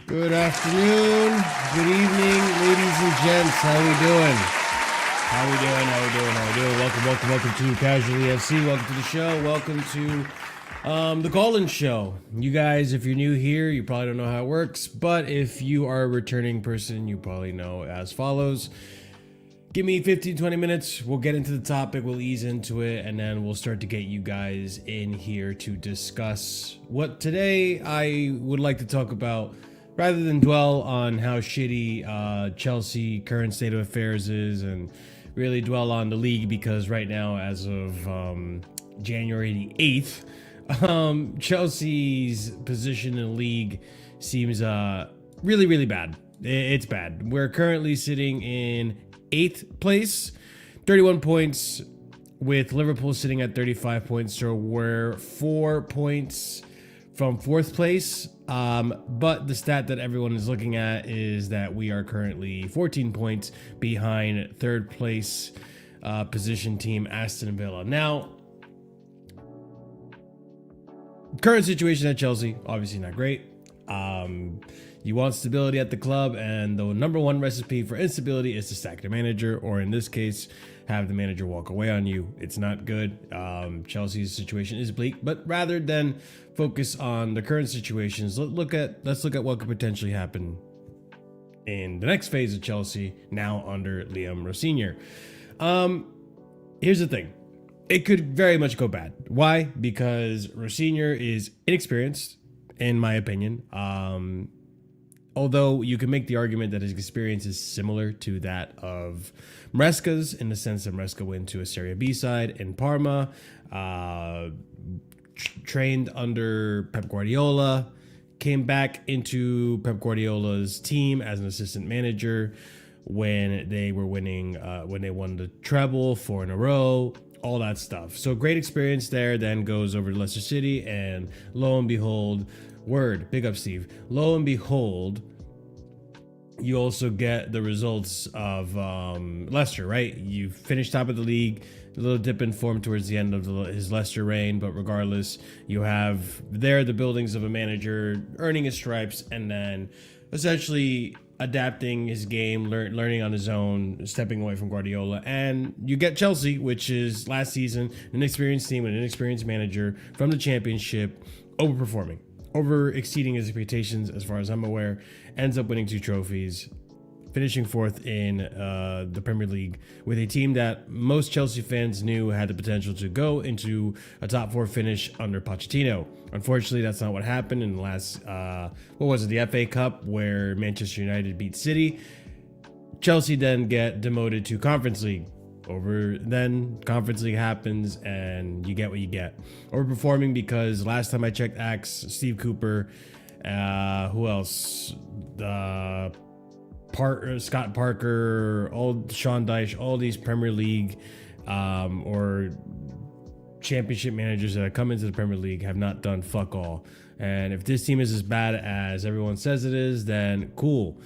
Good afternoon, good evening, ladies and gents. How we doing? Welcome to Casually FC. Welcome to the show. Welcome to the call-in show. You guys, if you're new here, you probably don't know how it works, but if you are a returning person, you probably know as follows. Give me 15-20 minutes. We'll get into the topic. We'll ease into it, and then we'll start to get you guys in here to discuss what today I would like to talk about. Rather than dwell on how shitty Chelsea current state of affairs is and really dwell on the league, because right now, as of January the 8th, Chelsea's position in the league seems really, really bad. It's bad. We're currently sitting in 8th place, 31 points, with Liverpool sitting at 35 points. So we're 4 points from 4th place. But the stat that everyone is looking at is that we are currently 14 points behind 3rd place position team Aston Villa. Now, current situation at Chelsea, obviously not great. You want stability at the club, and the number one recipe for instability is to sack the manager, or in this case, have the manager walk away on you. It's not good. Chelsea's situation is bleak, but rather than focus on the current situations, let's look at what could potentially happen in the next phase of Chelsea, now under Liam Rosenior. Here's the thing. It could very much go bad. Why? Because Rosenior is inexperienced, in my opinion. Although you can make the argument that his experience is similar to that of Maresca's, in the sense that Maresca went to a Serie B side in Parma, trained under Pep Guardiola, came back into Pep Guardiola's team as an assistant manager when they were winning, when they won the treble 4 in a row, all that stuff. So great experience there. Then goes over to Leicester City, and lo and behold, big up Steve. Lo and behold, you also get the results of Leicester, right? You finish top of the league, a little dip in form towards the end of his Leicester reign, but regardless, you have there the buildings of a manager earning his stripes, and then essentially adapting his game, learning on his own, stepping away from Guardiola. And you get Chelsea, which is last season an inexperienced team and an inexperienced manager from the Championship, overperforming, over exceeding his expectations as far as I'm aware, ends up winning 2 trophies, finishing 4th in the Premier League with a team that most Chelsea fans knew had the potential to go into a top 4 finish under Pochettino. Unfortunately, that's not what happened in the last, the FA Cup, where Manchester United beat City. Chelsea then get demoted to Conference League. Then Conference League happens, and you get what you get. Overperforming because last time I checked Axe, Steve Cooper, who else? Scott Parker, Sean Dyche, all these Premier League or Championship managers that have come into the Premier League have not done fuck all. And if this team is as bad as everyone says it is, then cool.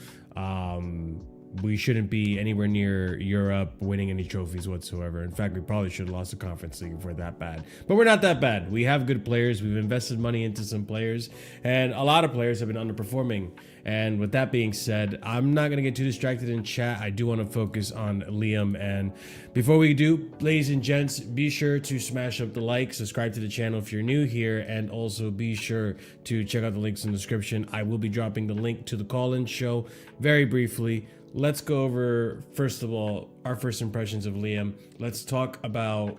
we shouldn't be anywhere near Europe winning any trophies whatsoever. In fact, we probably should have lost the Conference League if we're that bad. But we're not that bad. We have good players. We've invested money into some players, and a lot of players have been underperforming. And with that being said, I'm not going to get too distracted in chat. I do want to focus on Liam. And before we do, ladies and gents, be sure to smash up the like, subscribe to the channel if you're new here, and also be sure to check out the links in the description. I will be dropping the link to the call-in show very briefly. Let's go over, first of all, our first impressions of Liam. Let's talk about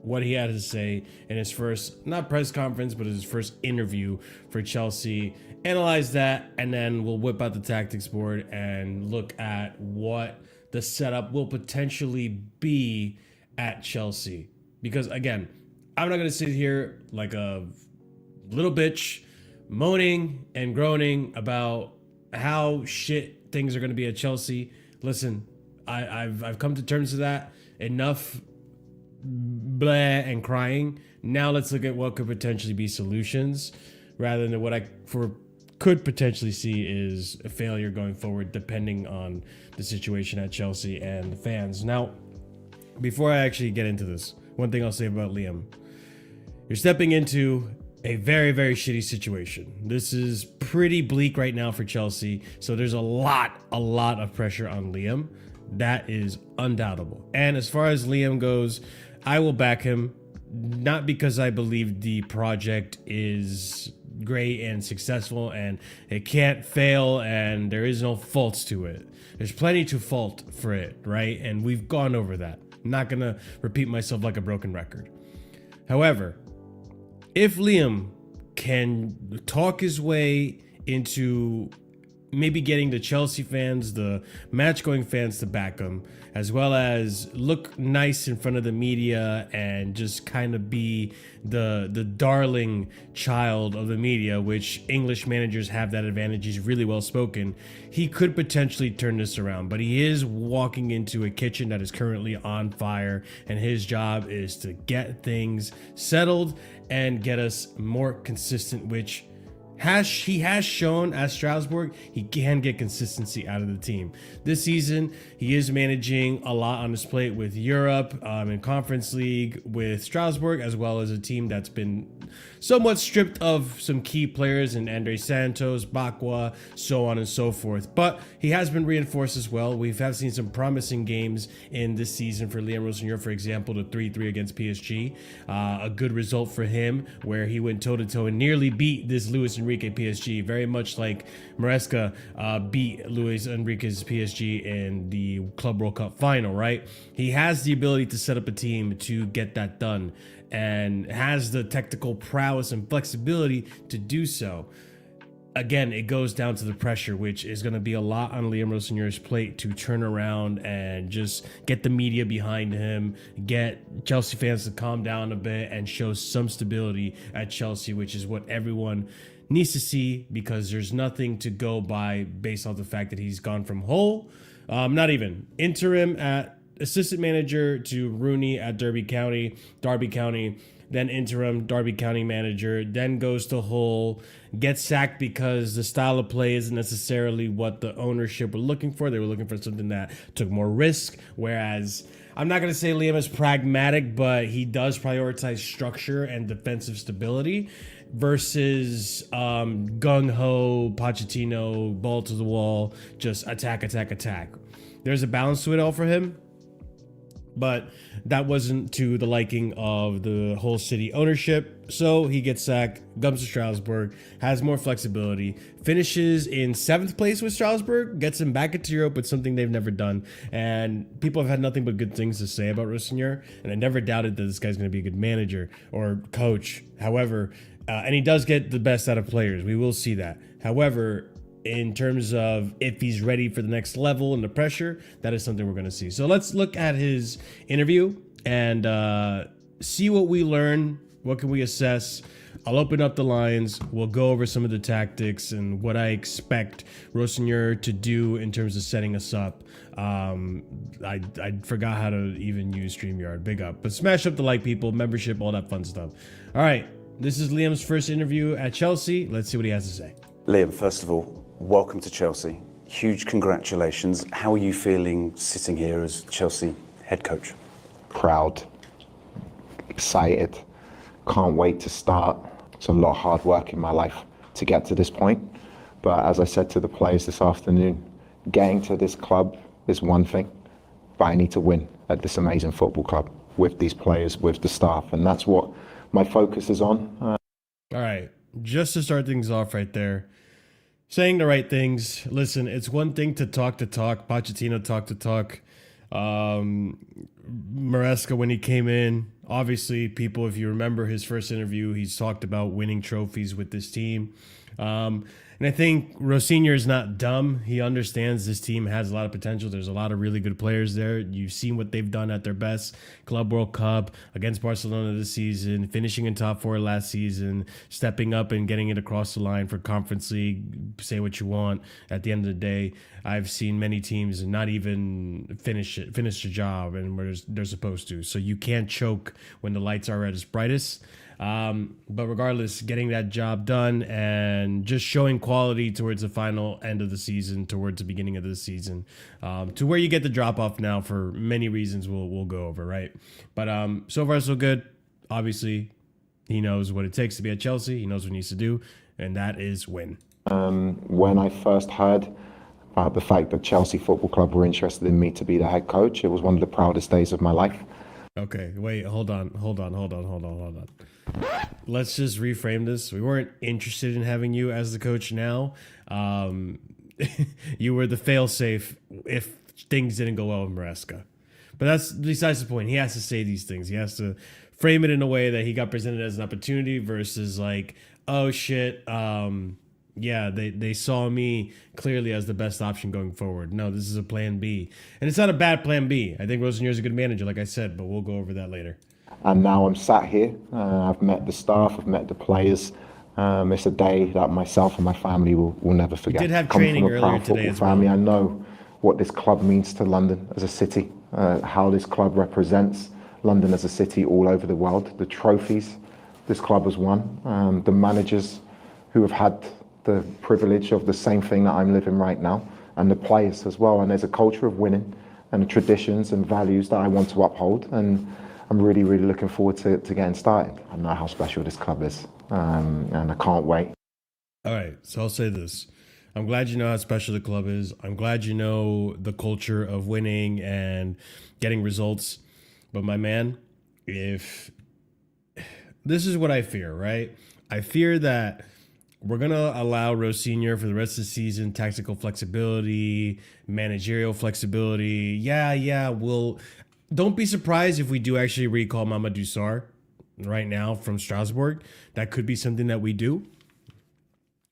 what he had to say in his first, not press conference, but his first interview for Chelsea. Analyze that, and then we'll whip out the tactics board and look at what the setup will potentially be at Chelsea. Because again, I'm not going to sit here like a little bitch moaning and groaning about how shit things are going to be at Chelsea. Listen, I've come to terms with that. Enough blah and crying. Now let's look at what could potentially be solutions, rather than what I could potentially see is a failure going forward, depending on the situation at Chelsea and the fans. Now, before I actually get into this, one thing I'll say about Liam: you're stepping into a very, very shitty situation. This is pretty bleak right now for Chelsea, so there's a lot of pressure on Liam. That is undoubtable. And as far as Liam goes, I will back him, not because I believe the project is great and successful and it can't fail and there is no faults to it. There's plenty to fault for it, right? And we've gone over that. I'm not gonna repeat myself like a broken record. However, if Liam can talk his way into maybe getting the Chelsea fans, the match-going fans to back him, as well as look nice in front of the media and just kind of be the darling child of the media, which English managers have that advantage. He's really well spoken. He could potentially turn this around, but he is walking into a kitchen that is currently on fire, and his job is to get things settled and get us more consistent, which he has shown at Strasbourg he can get consistency out of the team. This season, he is managing a lot on his plate with Europe, in Conference League with Strasbourg, as well as a team that's been somewhat stripped of some key players in Andre Santos, Bakwa, so on and so forth. But he has been reinforced as well. We have seen some promising games in this season for Liam Rosenior, for example, the 3-3 against PSG. A good result for him, where he went toe-to-toe and nearly beat this Luis Enrique PSG, very much like Maresca beat Luis Enrique's PSG in the Club World Cup final, right? He has the ability to set up a team to get that done and has the technical prowess and flexibility to do so. Again, it goes down to the pressure, which is going to be a lot on Liam Rosenier's plate to turn around and just get the media behind him, get Chelsea fans to calm down a bit and show some stability at Chelsea, which is what everyone needs to see, because there's nothing to go by based off the fact that he's gone from not even interim at assistant manager to Rooney at Derby County, then interim Derby County manager, then goes to Hull, gets sacked because the style of play isn't necessarily what the ownership were looking for. They were looking for something that took more risk, whereas I'm not going to say Liam is pragmatic, but he does prioritize structure and defensive stability versus gung-ho, Pochettino, ball to the wall, just attack. There's a balance to it all for him. But that wasn't to the liking of the whole city ownership. So he gets sacked, comes to Strasbourg, has more flexibility, finishes in 7th place with Strasbourg, gets him back into Europe with something they've never done. And people have had nothing but good things to say about Rosenior. And I never doubted that this guy's going to be a good manager or coach. However, and he does get the best out of players. We will see that. However, in terms of if he's ready for the next level and the pressure, that is something we're going to see. So let's look at his interview and see what we learn. What can we assess? I'll open up the lines. We'll go over some of the tactics and what I expect Rosenior to do in terms of setting us up. I forgot how to even use StreamYard. Big up. But smash up the like, people, membership, all that fun stuff. All right. This is Liam's first interview at Chelsea. Let's see what he has to say. Liam, first of all, welcome to Chelsea. huge congratulations. How are you feeling sitting here as Chelsea head coach? Proud, excited, can't wait to start. It's a lot of hard work in my life to get to this point. But as I said to the players this afternoon, getting to this club is one thing, but I need to win at this amazing football club with these players, with the staff, and that's what my focus is on. All right, just to start things off right there, saying the right things. Listen, it's one thing to talk, Pochettino talk to talk. Maresca, when he came in, obviously people, if you remember his first interview, he's talked about winning trophies with this team. And I think Rosenior is not dumb. He understands this team has a lot of potential. There's a lot of really good players there. You've seen what they've done at their best. Club World Cup against Barcelona this season, finishing in top 4 last season, stepping up and getting it across the line for Conference League. Say what you want. At the end of the day, I've seen many teams not even finish the job and where they're supposed to. So you can't choke when the lights are at its brightest. But regardless, getting that job done and just showing quality towards the final end of the season, towards the beginning of the season, to where you get the drop off now for many reasons we'll go over, right? But so far so good. Obviously, he knows what it takes to be at Chelsea. He knows what he needs to do, and that is win. When I first heard about the fact that Chelsea Football Club were interested in me to be the head coach, it was one of the proudest days of my life. Okay, wait, hold on. Let's just reframe this. We weren't interested in having you as the coach now. You were the fail-safe if things didn't go well with Maresca. But that's besides the point. He has to say these things. He has to frame it in a way that he got presented as an opportunity versus like, oh shit, yeah, they saw me clearly as the best option going forward. No, this is a plan B. And it's not a bad plan B. I think Rosenior is a good manager, like I said, but we'll go over that later. And now I'm sat here. I've met the staff, I've met the players. It's a day that myself and my family will never forget. You did have training earlier today as well. I know what this club means to London as a city, how this club represents London as a city all over the world, the trophies this club has won, the managers who have had the privilege of the same thing that I'm living right now, and the players as well. And there's a culture of winning and traditions and values that I want to uphold, and I'm really, really looking forward to getting started. I know how special this club is, and I can't wait. All right, so I'll say this. I'm glad you know how special the club is. I'm glad you know the culture of winning and getting results. But my man, if this is what I fear, right? I fear that we're going to allow Rosenior for the rest of the season tactical flexibility, managerial flexibility. Don't be surprised if we do actually recall Mamadou Sarr right now from Strasbourg. That could be something that we do.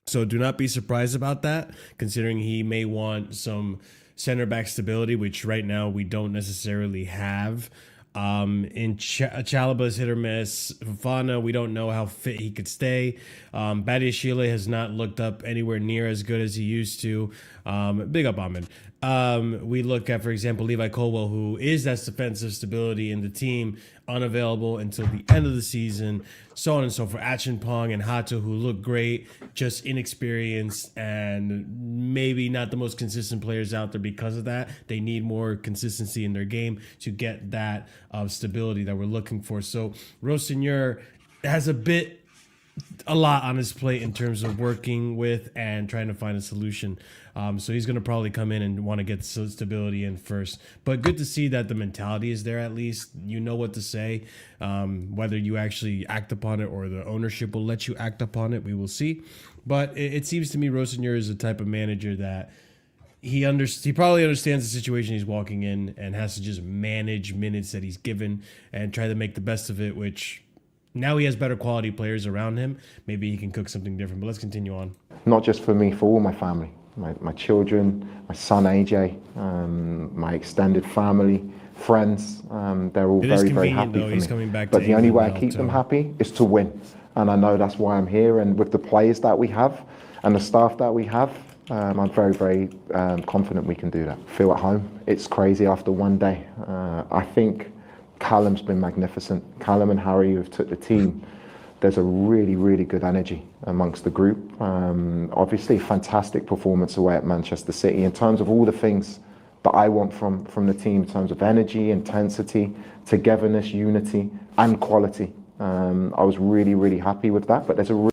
So do not be surprised about that, considering he may want some center back stability, which right now we don't necessarily have. In Chalaba's hit or miss. Fofana, we don't know how fit he could stay. Badiashile has not looked up anywhere near as good as he used to. Big up Ahmed. We look at, for example, Levi Colwell, who is that defensive stability in the team, unavailable until the end of the season, so on and so forth. Achimpong and Hato, who look great, just inexperienced and maybe not the most consistent players out there because of that. They need more consistency in their game to get that stability that we're looking for. So Rosenior has a lot on his plate in terms of working with and trying to find a solution. So he's going to probably come in and want to get stability in first. But good to see that the mentality is there at least. You know what to say. Whether you actually act upon it or the ownership will let you act upon it, we will see. But it seems to me Rosenior is the type of manager that he probably understands the situation he's walking in and has to just manage minutes that he's given and try to make the best of it, which now he has better quality players around him. Maybe he can cook something different, but let's continue on. Not just for me, for all my family, my children, my son AJ, my extended family, friends. They're all very, very happy for he's me. Coming back but the only way I keep them happy is to win. And I know that's why I'm here. And with the players that we have and the staff that we have, I'm very, very confident we can do that. Feel at home. It's crazy after one day. I think Callum's been magnificent. Callum and Harry have took the team there's a really, really good energy amongst the group. Obviously, fantastic performance away at Manchester City in terms of all the things that I want from the team in terms of energy, intensity, togetherness, unity, and quality. I was really, really happy with that. But there's a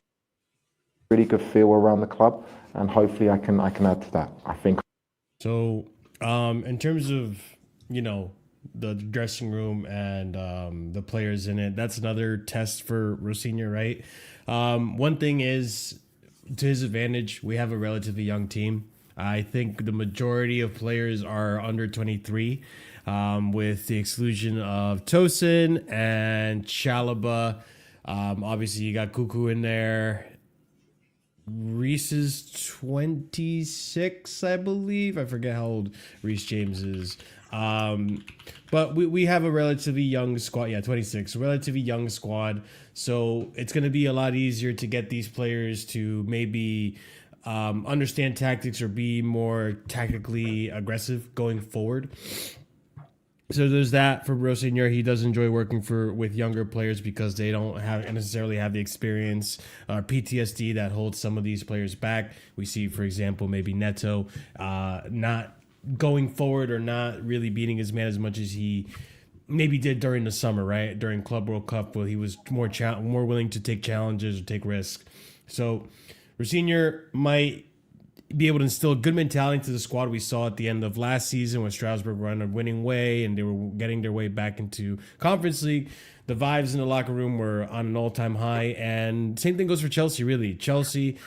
really good feel around the club, and hopefully I can add to that. I think. So, in terms of, you know, the dressing room and the players in it, that's another test for Rosenior, right? One thing is, to his advantage, we have a relatively young team. I think the majority of players are under 23, with the exclusion of Tosin and Chalaba. Obviously, you got Cuckoo in there. Reese is 26, I believe. I forget how old Reese James is. But we have a relatively young squad. Yeah, 26, relatively young squad. So it's going to be a lot easier to get these players to maybe understand tactics or be more tactically aggressive going forward. So there's that for Rosenior. He does enjoy working with younger players because they don't necessarily have the experience or PTSD that holds some of these players back. We see, for example, maybe Neto not going forward or not really beating his man as much as he maybe did during the summer, right? During Club World Cup, where he was more willing to take challenges or take risks. So Rosenior might be able to instill a good mentality into the squad we saw at the end of last season when Strasbourg were on a winning way and they were getting their way back into Conference League. The vibes in the locker room were on an all-time high, and same thing goes for Chelsea, really. Chelsea,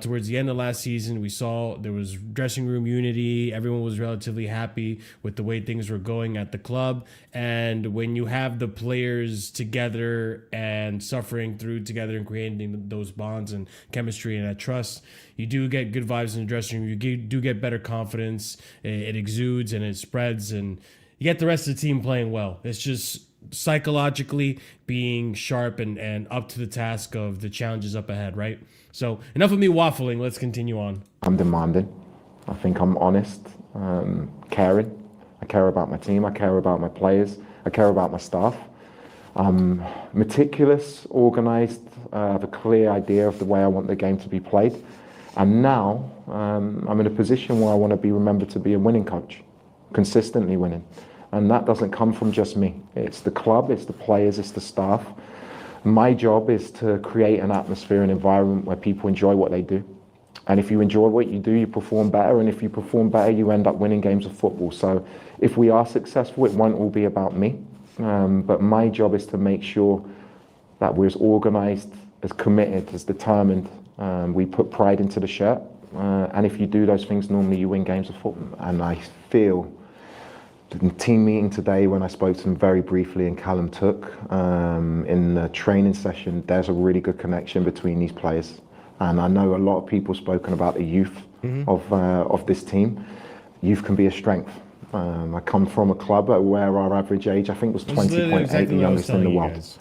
towards the end of last season, we saw there was dressing room unity. Everyone was relatively happy with the way things were going at the club. And when you have the players together and suffering through together and creating those bonds and chemistry and that trust, you do get good vibes in the dressing room. You do get better confidence. It exudes and it spreads, and you get the rest of the team playing well. It's just psychologically being sharp and up to the task of the challenges up ahead, right? So enough of me waffling. Let's continue on. I'm demanding. I think I'm honest, caring. I care about my team. I care about my players. I care about my staff. I'm meticulous, organised. I have a clear idea of the way I want the game to be played. And now I'm in a position where I want to be remembered to be a winning coach, consistently winning. And that doesn't come from just me. It's the club, it's the players, it's the staff. My job is to create an atmosphere, an environment where people enjoy what they do. And if you enjoy what you do, you perform better. And if you perform better, you end up winning games of football. So if we are successful, it won't all be about me. But my job is to make sure that we're as organised, as committed, as determined. We put pride into the shirt. And if you do those things, normally you win games of football. And I feel in team meeting today, when I spoke to them very briefly and Callum took in the training session, there's a really good connection between these players. And I know a lot of people spoken about the youth of this team. Youth can be a strength. I come from a club where our average age, I think, was 20.8, the youngest in the world.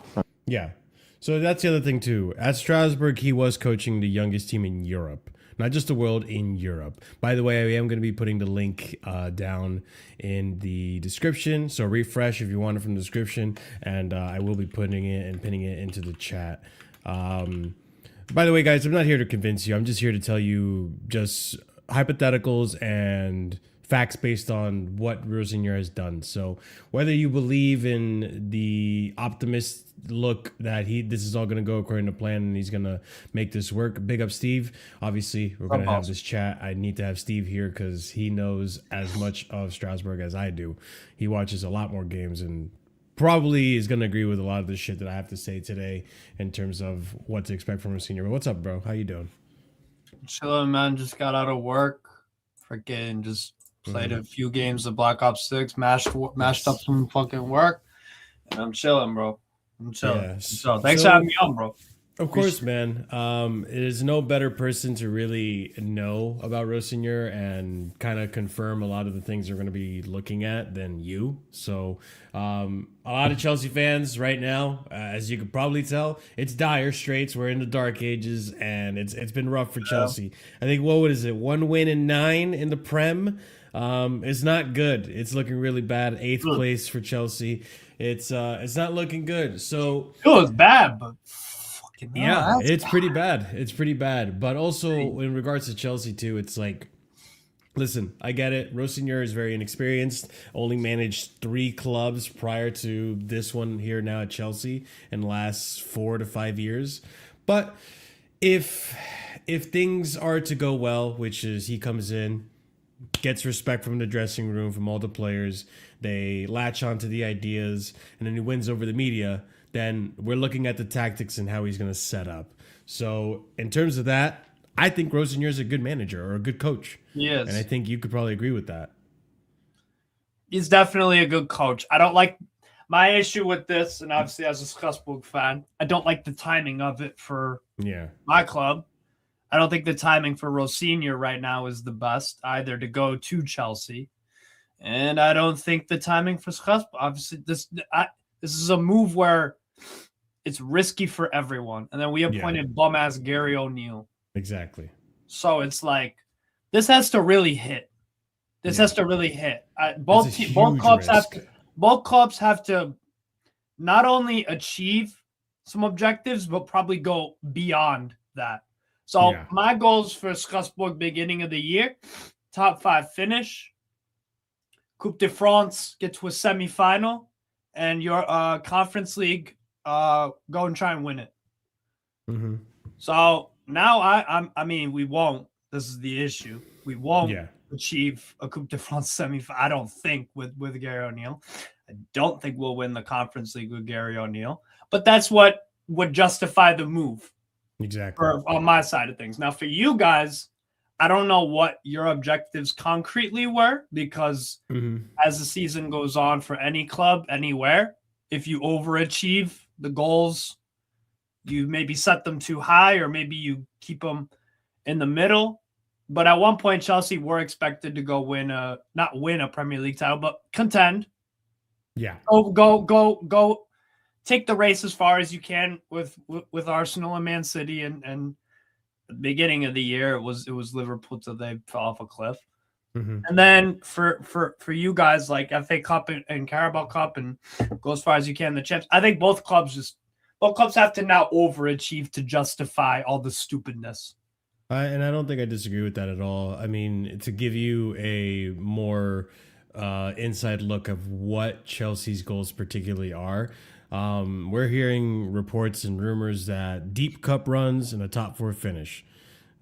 Yeah. So that's the other thing too. At Strasbourg, he was coaching the youngest team in Europe. Not just the world, in Europe. By the way, I am going to be putting the link down in the description. So refresh if you want it from the description. And I will be putting it and pinning it into the chat. By the way, guys, I'm not here to convince you. I'm just here to tell you just hypotheticals and facts based on what Rosenior has done. So whether you believe in the optimist look that this is all going to go according to plan and he's going to make this work, big up Steve. Obviously, we're going to have this chat. I need to have Steve here because he knows as much of Strasbourg as I do. He watches a lot more games and probably is going to agree with a lot of the shit that I have to say today in terms of what to expect from Rosenior. But what's up, bro? How you doing? Chilling, man. Just got out of work. Freaking just played a few games of Black Ops 6, mashed up some fucking work, and I'm chilling, bro. I'm chilling. Yeah. So thanks for having me on, bro. Of course, man. It is no better person to really know about Rosenior and kind of confirm a lot of the things we're going to be looking at than you. So a lot of Chelsea fans right now, as you could probably tell, it's dire straits. We're in the dark ages, and it's been rough for Chelsea. I think, what is it? 1 win in 9 in the Prem. It's not good. It's looking really bad. 8th place for Chelsea. It's not looking good. So it was bad, but fucking hell, Yeah, that's it's pretty bad. It's pretty bad. But also in regards to Chelsea too, it's like, listen, I get it. Rosenior is very inexperienced. Only managed 3 clubs prior to this one here now at Chelsea in the last 4 to 5 years. But if things are to go well, which is he comes in, gets respect from the dressing room, from all the players, they latch onto the ideas, and then he wins over the media, then we're looking at the tactics and how he's going to set up. So in terms of that, I think Rosenior is a good manager or a good coach. Yes. And I think you could probably agree with that. He's definitely a good coach. I don't like my issue with this, and obviously as a Strasbourg fan, I don't like the timing of it for my club. I don't think the timing for Rosenior right now is the best either to go to Chelsea. And I don't think the timing for Strasbourg, obviously this is a move where it's risky for everyone. And then we appointed bum-ass Gary O'Neill. Exactly. So it's like, this has to really hit. This has to really hit. Both clubs have to not only achieve some objectives, but probably go beyond that. So my goals for Strasbourg beginning of the year, top 5 finish, Coupe de France, get to a semifinal, and your Conference League, go and try and win it. Mm-hmm. So now I mean, we won't. This is the issue. We won't achieve a Coupe de France semifinal. I don't think with Gary O'Neill. I don't think we'll win the Conference League with Gary O'Neill. But that's what would justify the move. Exactly. On my side of things. Now, for you guys, I don't know what your objectives concretely were, because as the season goes on for any club, anywhere, if you overachieve the goals, you maybe set them too high, or maybe you keep them in the middle. But at one point, Chelsea were expected to go not win a Premier League title, but contend. Yeah. Go. Take the race as far as you can with Arsenal and Man City, and at the beginning of the year it was Liverpool till they fell off a cliff. And then for you guys, like FA Cup and Carabao Cup, and go as far as you can in the Champs. I think both clubs have to now overachieve to justify all the stupidness. And I don't think I disagree with that at all. I mean, to give you a more inside look of what Chelsea's goals particularly are, we're hearing reports and rumors that deep cup runs and a top 4 finish.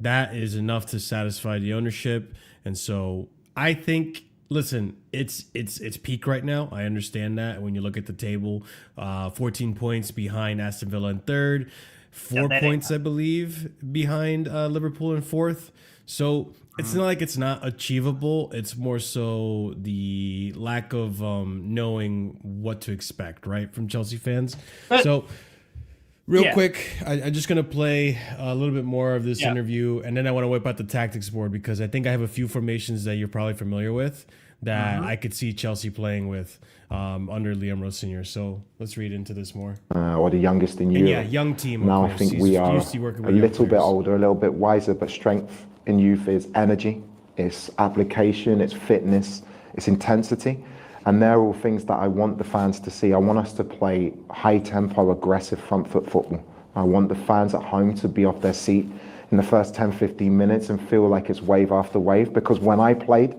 That is enough to satisfy the ownership. And so I think, listen, it's peak right now. I understand that. When you look at the table, 14 points behind Aston Villa in 3rd, 4 points, I believe, behind Liverpool in 4th. So it's not like it's not achievable. It's more so the lack of knowing what to expect, right, from Chelsea fans. So real quick, I'm just going to play a little bit more of this interview, and then I want to whip out the tactics board, because I think I have a few formations that you're probably familiar with that I could see Chelsea playing with under Liam Rosenior. So let's read into this more. Or the youngest in Europe. Yeah, young team. Now I think we are a little bit older, a little bit wiser, but strength in youth is energy, it's application, it's fitness, it's intensity. And they're all things that I want the fans to see. I want us to play high tempo, aggressive front foot football. I want the fans at home to be off their seat in the first 10, 15 minutes and feel like it's wave after wave. Because when I played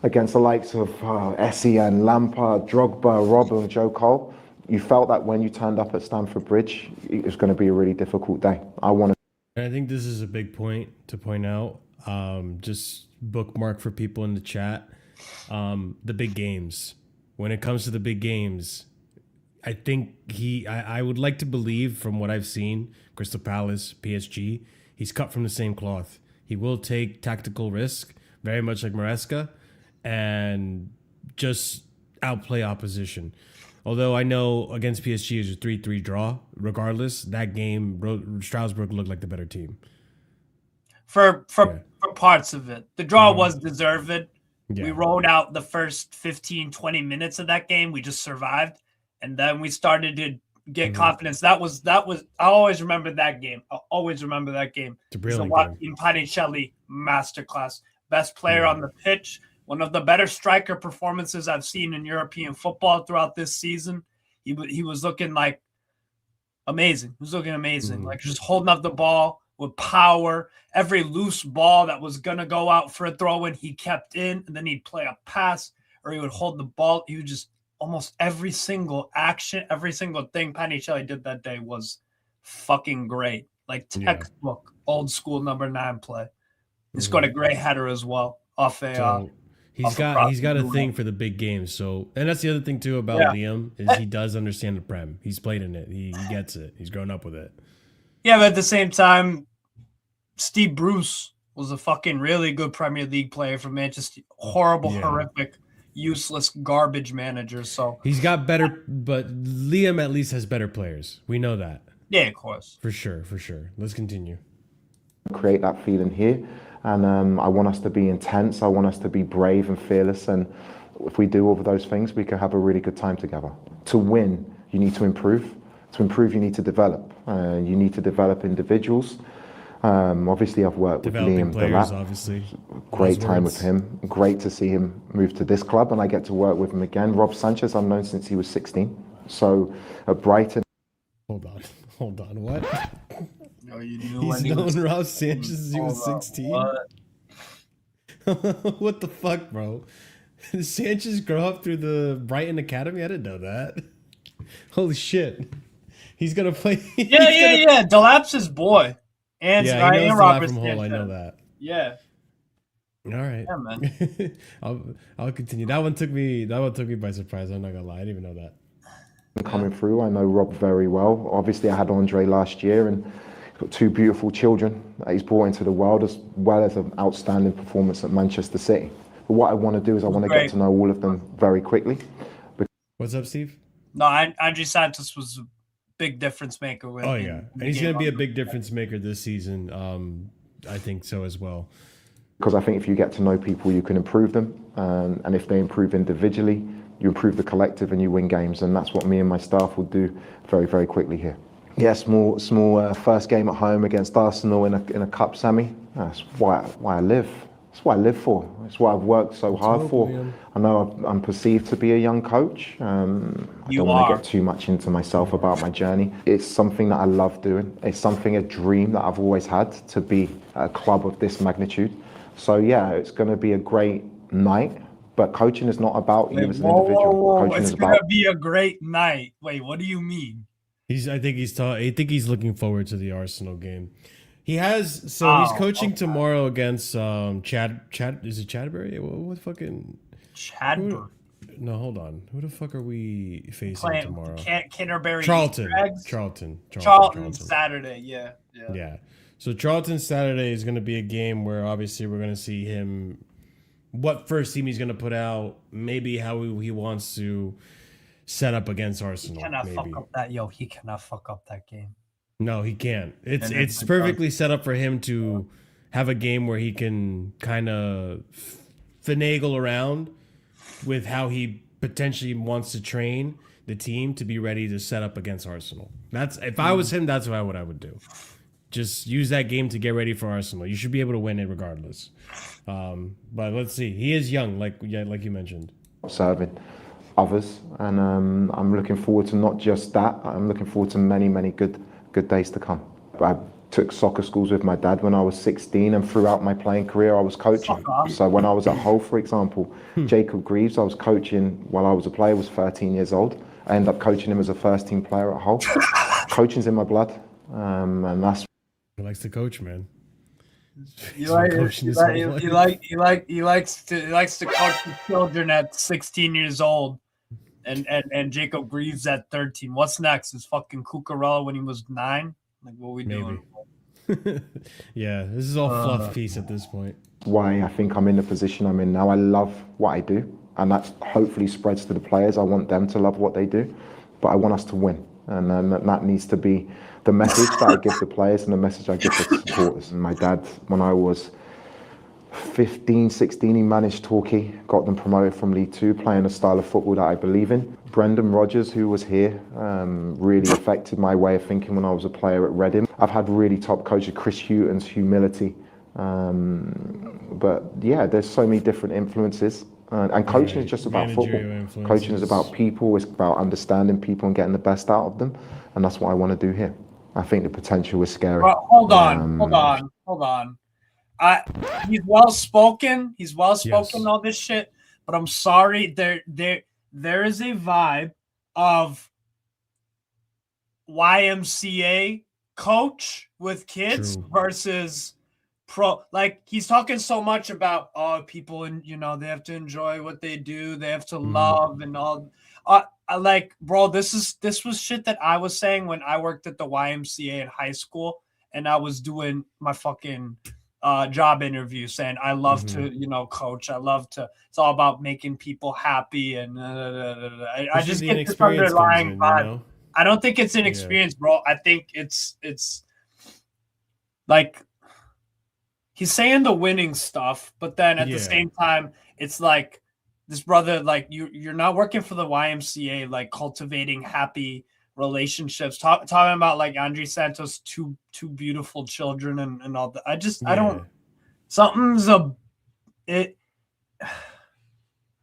against the likes of Essien, Lampard, Drogba, Robben, Joe Cole, you felt that when you turned up at Stamford Bridge, it was going to be a really difficult day. I think this is a big point to point out. Just bookmark for people in the chat. The big games. When it comes to the big games, I think I would like to believe, from what I've seen, Crystal Palace, PSG, he's cut from the same cloth. He will take tactical risk, very much like Maresca, and just outplay opposition. Although I know against PSG is a 3-3 draw. Regardless, that game, Strasbourg looked like the better team. For parts of it. The draw was deserved. Yeah. We rolled out the first 15, 20 minutes of that game. We just survived. And then we started to get confidence. That was I always remember that game. I'll always remember that game. It's a brilliant game. Panicelli masterclass. Best player on the pitch. One of the better striker performances I've seen in European football throughout this season. He was looking like amazing. He was looking amazing. Like just holding up the ball with power. Every loose ball that was gonna go out for a throw in, he kept in, and then he'd play a pass or he would hold the ball. He would just almost every single action, every single thing Panicelli did that day was fucking great. Like textbook, old school number 9 play. He scored a great header as well off a. So he's got a thing for the big games. So, and that's the other thing too about Liam is he does understand the Prem. He's played in it. He gets it. He's grown up with it. Yeah, but at the same time, Steve Bruce was a fucking really good Premier League player for Manchester. Horrible, horrific, useless, garbage manager. So he's got better, but Liam at least has better players. We know that. Yeah, of course. For sure. Let's continue. Create that feeling here. And I want us to be intense. I want us to be brave and fearless. And if we do all of those things, we can have a really good time together. To win, you need to improve. To improve, you need to develop. You need to develop individuals. Obviously, I've worked with Liam players, obviously. Great time with him. Great to see him move to this club, and I get to work with him again. Rob Sanchez, I've known since he was 16. So at Brighton. Hold on. What? No, you knew He's known Rob Sanchez since he was 16. What the fuck, bro? Did Sanchez grow up through the Brighton Academy? I didn't know that. Holy shit. He's gonna play. Yeah. Delap's his boy. And he knows and Delap Robert from Hull. I know that. Yeah. All right. Yeah, man. I'll continue. That one took me by surprise. I'm not gonna lie. I didn't even know that. Coming through, I know Rob very well. Obviously, I had Andre last year, and got 2 beautiful children that he's brought into the world, as well as an outstanding performance at Manchester City. But what I want to do is I want to get to know all of them very quickly. What's up, Steve? No, Andre Santos was a big difference maker. And he's going to be a big difference maker this season. I think so as well. Because I think if you get to know people, you can improve them. And if they improve individually, you improve the collective and you win games. And that's what me and my staff will do very, very quickly here. Yeah, small first game at home against Arsenal in a cup semi. That's why I live. That's what I live for. It's what I've worked so hard for. I know I'm perceived to be a young coach. I don't want to get too much into myself about my journey. It's something that I love doing. It's a dream that I've always had, to be at a club of this magnitude. So yeah, it's going to be a great night. But coaching is not about you as an individual. It's going to be a great night. Wait, what do you mean? I think he's looking forward to the Arsenal game. He's coaching tomorrow against Chad. Is it Chadbury? What fucking Chadbury? No, hold on. Who the fuck are we facing tomorrow? Canterbury. Charlton Saturday. Yeah. So Charlton Saturday is going to be a game where obviously we're going to see him, what first team he's going to put out, maybe how he wants to set up against Arsenal. He cannot fuck up that. He cannot fuck up that game. No, he can't. It's perfectly set up for him to have a game where he can kind of finagle around with how he potentially wants to train the team to be ready to set up against Arsenal. If I was him, that's what I would do. Just use that game to get ready for Arsenal. You should be able to win it regardless. But let's see. He is young, like you mentioned. Serving others, and I'm looking forward to not just that. I'm looking forward to many, many good days to come. I took soccer schools with my dad when I was 16, and throughout my playing career, I was coaching. So when I was at Hull, for example, Jacob Greaves, I was coaching while I was a player, was 13 years old. I ended up coaching him as a first team player at Hull. Coaching's in my blood, and that's. He likes to coach, man. He likes to coach the children at 16 years old, and Jacob Greaves at 13. What's next? Is fucking Cucurella when he was 9? Like, what are we doing? Yeah, this is all fluff piece at this point. Why I think I'm in the position I'm in now. I love what I do, and that hopefully spreads to the players. I want them to love what they do, but I want us to win, and that needs to be the message that I give the players and the message I give the supporters. And my dad, when I was 15, 16, he managed Torquay, got them promoted from League Two, playing a style of football that I believe in. Brendan Rodgers, who was here, really affected my way of thinking when I was a player at Reading. I've had really top coaches, Chris Hughton's humility. But yeah, there's so many different influences And coaching Right. is just about Managerial football. influences. Coaching is about people. It's about understanding people and getting the best out of them. And that's what I want to do here. I think the potential is scary. Well, hold on. He's well spoken. He's well spoken. Yes. All this shit, but I'm sorry. There is a vibe of YMCA coach with kids True. versus pro. Like he's talking so much about people, and they have to enjoy what they do. They have to love and all. Like, bro, this was shit that I was saying when I worked at the YMCA in high school, and I was doing my fucking job interview, saying I love to coach. I love to. It's all about making people happy, and I just get this underlying vibe. I don't think it's inexperience, bro. I think it's like he's saying the winning stuff, but then at the same time, it's like this brother, like you're not working for the YMCA, like cultivating happy relationships, talking about like Andre Santos' two beautiful children and all that. I don't. Something's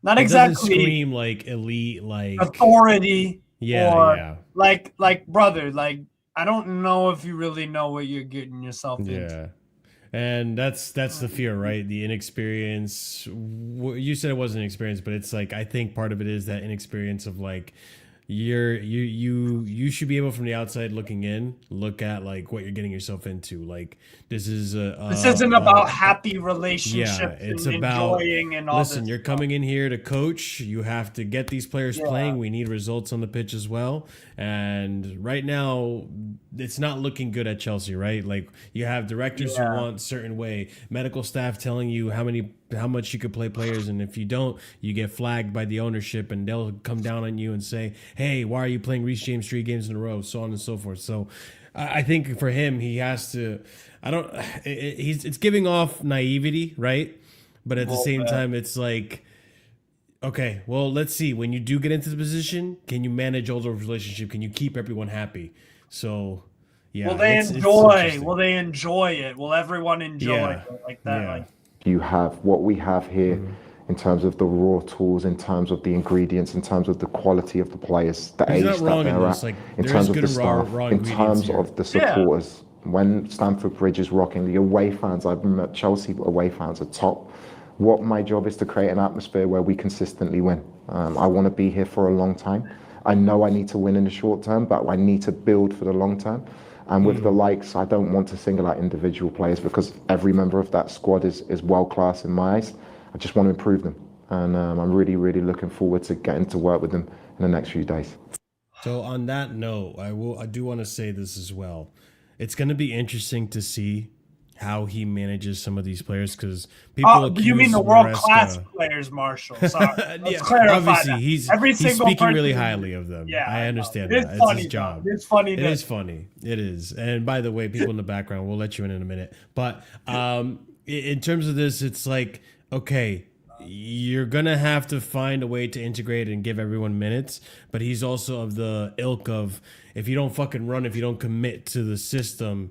not exactly scream like elite, like authority. Yeah. Like brother, like I don't know if you really know what you're getting yourself into. Yeah. And that's the fear, right? The inexperience. You said it wasn't experience, but it's like I think part of it is that inexperience of like you should be able from the outside looking in, look at like what you're getting yourself into. Like this isn't about happy relationships. Yeah, it's and about enjoying and all. Listen, you're coming in here to coach. You have to get these players playing. We need results on the pitch as well. And right now, it's not looking good at Chelsea, right? Like you have directors who want certain way, medical staff telling you how much you could play players, and if you don't, you get flagged by the ownership, and they'll come down on you and say, "Hey, why are you playing Reece James 3 games in a row?" So on and so forth. So, I think for him, he has to. It's giving off naivety, right? But at the same time, it's like, okay, well, let's see. When you do get into the position, can you manage all those relationships? Can you keep everyone happy? So, yeah. Will they enjoy? Will they enjoy it? Will everyone enjoy it like that? Yeah. Like, you have what we have here in terms of the raw tools, in terms of the ingredients, in terms of the quality of the players, the age that they're at, in terms of the staff, in terms of the supporters. When Stamford Bridge is rocking, the away fans, I've met Chelsea away fans are top. What my job is to create an atmosphere where we consistently win. I want to be here for a long time. I know I need to win in the short term, but I need to build for the long term. And with the likes, I don't want to single out individual players because every member of that squad is world class in my eyes. I just want to improve them. And I'm really, really looking forward to getting to work with them in the next few days. So on that note, I do want to say this as well. It's going to be interesting to see how he manages some of these players because people. You mean the world-class players, Marshall? Sorry. Let's clarify obviously, that. he's speaking really highly of them. Yeah, I understand that. It's funny, his job. It's funny. It is funny. It is. And by the way, people in the background, we'll let you in a minute. But in terms of this, it's like, okay, you're going to have to find a way to integrate and give everyone minutes. But he's also of the ilk of, if you don't fucking run, if you don't commit to the system,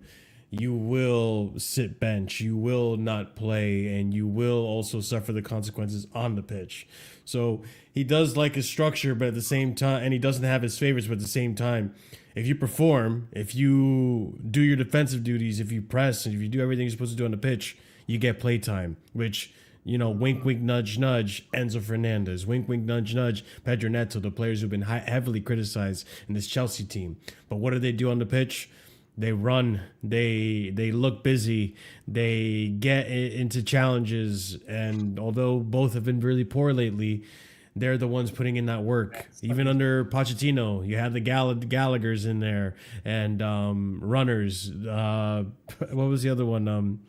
you will sit bench, you will not play, and you will also suffer the consequences on the pitch. So he does like his structure, but at the same time, and he doesn't have his favorites, but at the same time, if you perform, if you do your defensive duties, if you press, and if you do everything you're supposed to do on the pitch, you get play time, which, wink, wink, nudge, nudge, Enzo Fernandez. Wink, wink, nudge, nudge, Pedro Neto, the players who've been heavily criticized in this Chelsea team. But what do they do on the pitch? They run, they look busy, they get into challenges, and although both have been really poor lately, they're the ones putting in that work. Even under Pochettino, you had the Gallaghers in there, and runners. What was the other one?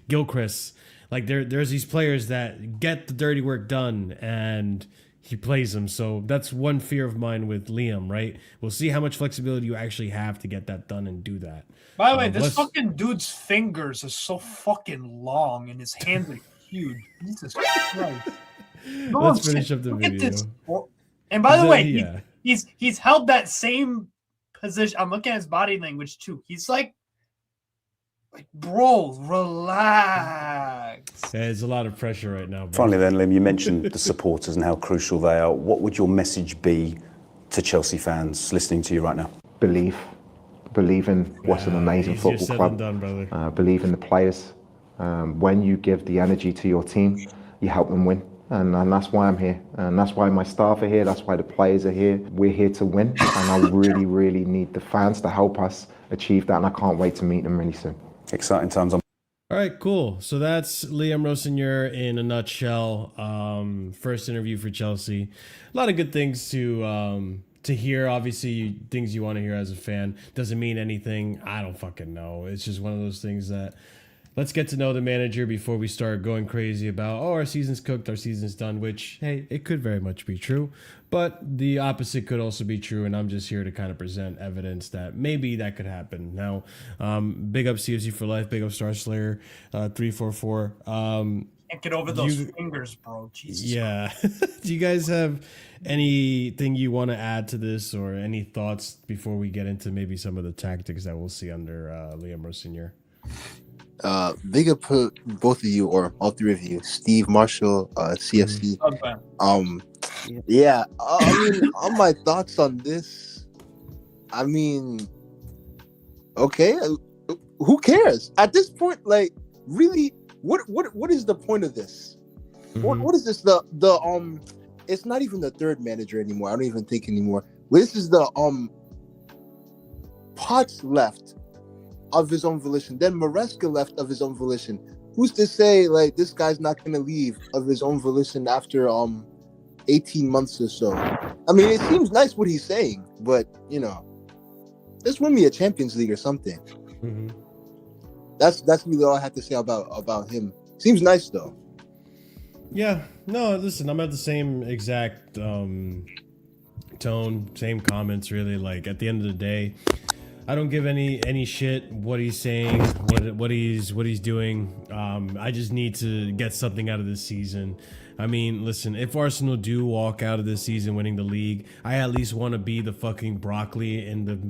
Gilchrist. Like there's these players that get the dirty work done, and he plays them. So that's one fear of mine with Liam, right? We'll see how much flexibility you actually have to get that done and do that. By the way, this fucking dude's fingers are so fucking long and his hands are huge. Jesus Christ. Let's finish up the video. And by the way, he's held that same position. I'm looking at his body language too. He's like Like, bro, relax. Yeah, it's a lot of pressure right now, bro. Finally then, Liam, you mentioned the supporters and how crucial they are. What would your message be to Chelsea fans listening to you right now? Believe in what's an amazing Easier football said club. than done, brother. Believe in the players. When you give the energy to your team, you help them win. And that's why I'm here. And that's why my staff are here. That's why the players are here. We're here to win. And I really, really need the fans to help us achieve that. And I can't wait to meet them really soon. Exciting times on. All right, cool. So that's Liam Rosenior in a nutshell. First interview for Chelsea. A lot of good things to hear. Obviously, things you want to hear as a fan. Doesn't mean anything. I don't fucking know. It's just one of those things that let's get to know the manager before we start going crazy about, oh, our season's cooked, our season's done, which, hey, it could very much be true. But the opposite could also be true, and I'm just here to kind of present evidence that maybe that could happen. Now, big up CFC for life, big up Star Slayer 344. Can't get over those fingers, bro. Jesus. Yeah. Do you guys have anything you want to add to this or any thoughts before we get into maybe some of the tactics that we'll see under Liam Rosenior? Big up to both of you, or all three of you, Steve, Marshall, CFC. Okay. Yeah, I mean, all my thoughts on this. I mean, okay, who cares at this point? Like, really, what is the point of this? What is this? The it's not even the third manager anymore. I don't even think anymore. This is the Potts left of his own volition. Then Maresca left of his own volition. Who's to say like this guy's not gonna leave of his own volition after 18 months or so? I mean, it seems nice what he's saying, but you know, just win me a Champions League or something. That's really all I have to say about him. Seems nice though. Yeah, no, listen, I'm at the same exact tone, same comments really. Like at the end of the day, I don't give any shit what he's saying, what he's doing. I just need to get something out of this season. I mean, listen, if Arsenal do walk out of this season winning the league, I at least want to be the fucking broccoli in the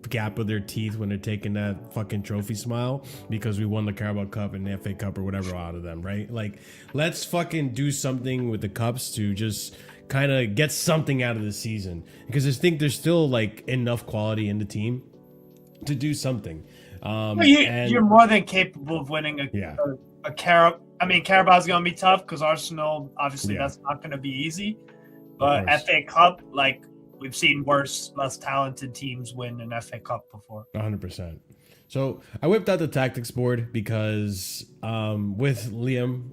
gap of their teeth when they're taking that fucking trophy smile because we won the Carabao Cup and the FA Cup or whatever out of them, right? Like, let's fucking do something with the cups to just kind of get something out of the season, because I think there's still like enough quality in the team to do something. You're more than capable of winning a Carabao. I mean, Carabao's going to be tough because Arsenal, obviously, that's not going to be easy. But FA Cup, like, we've seen worse, less talented teams win an FA Cup before. 100%. So I whipped out the tactics board because with Liam.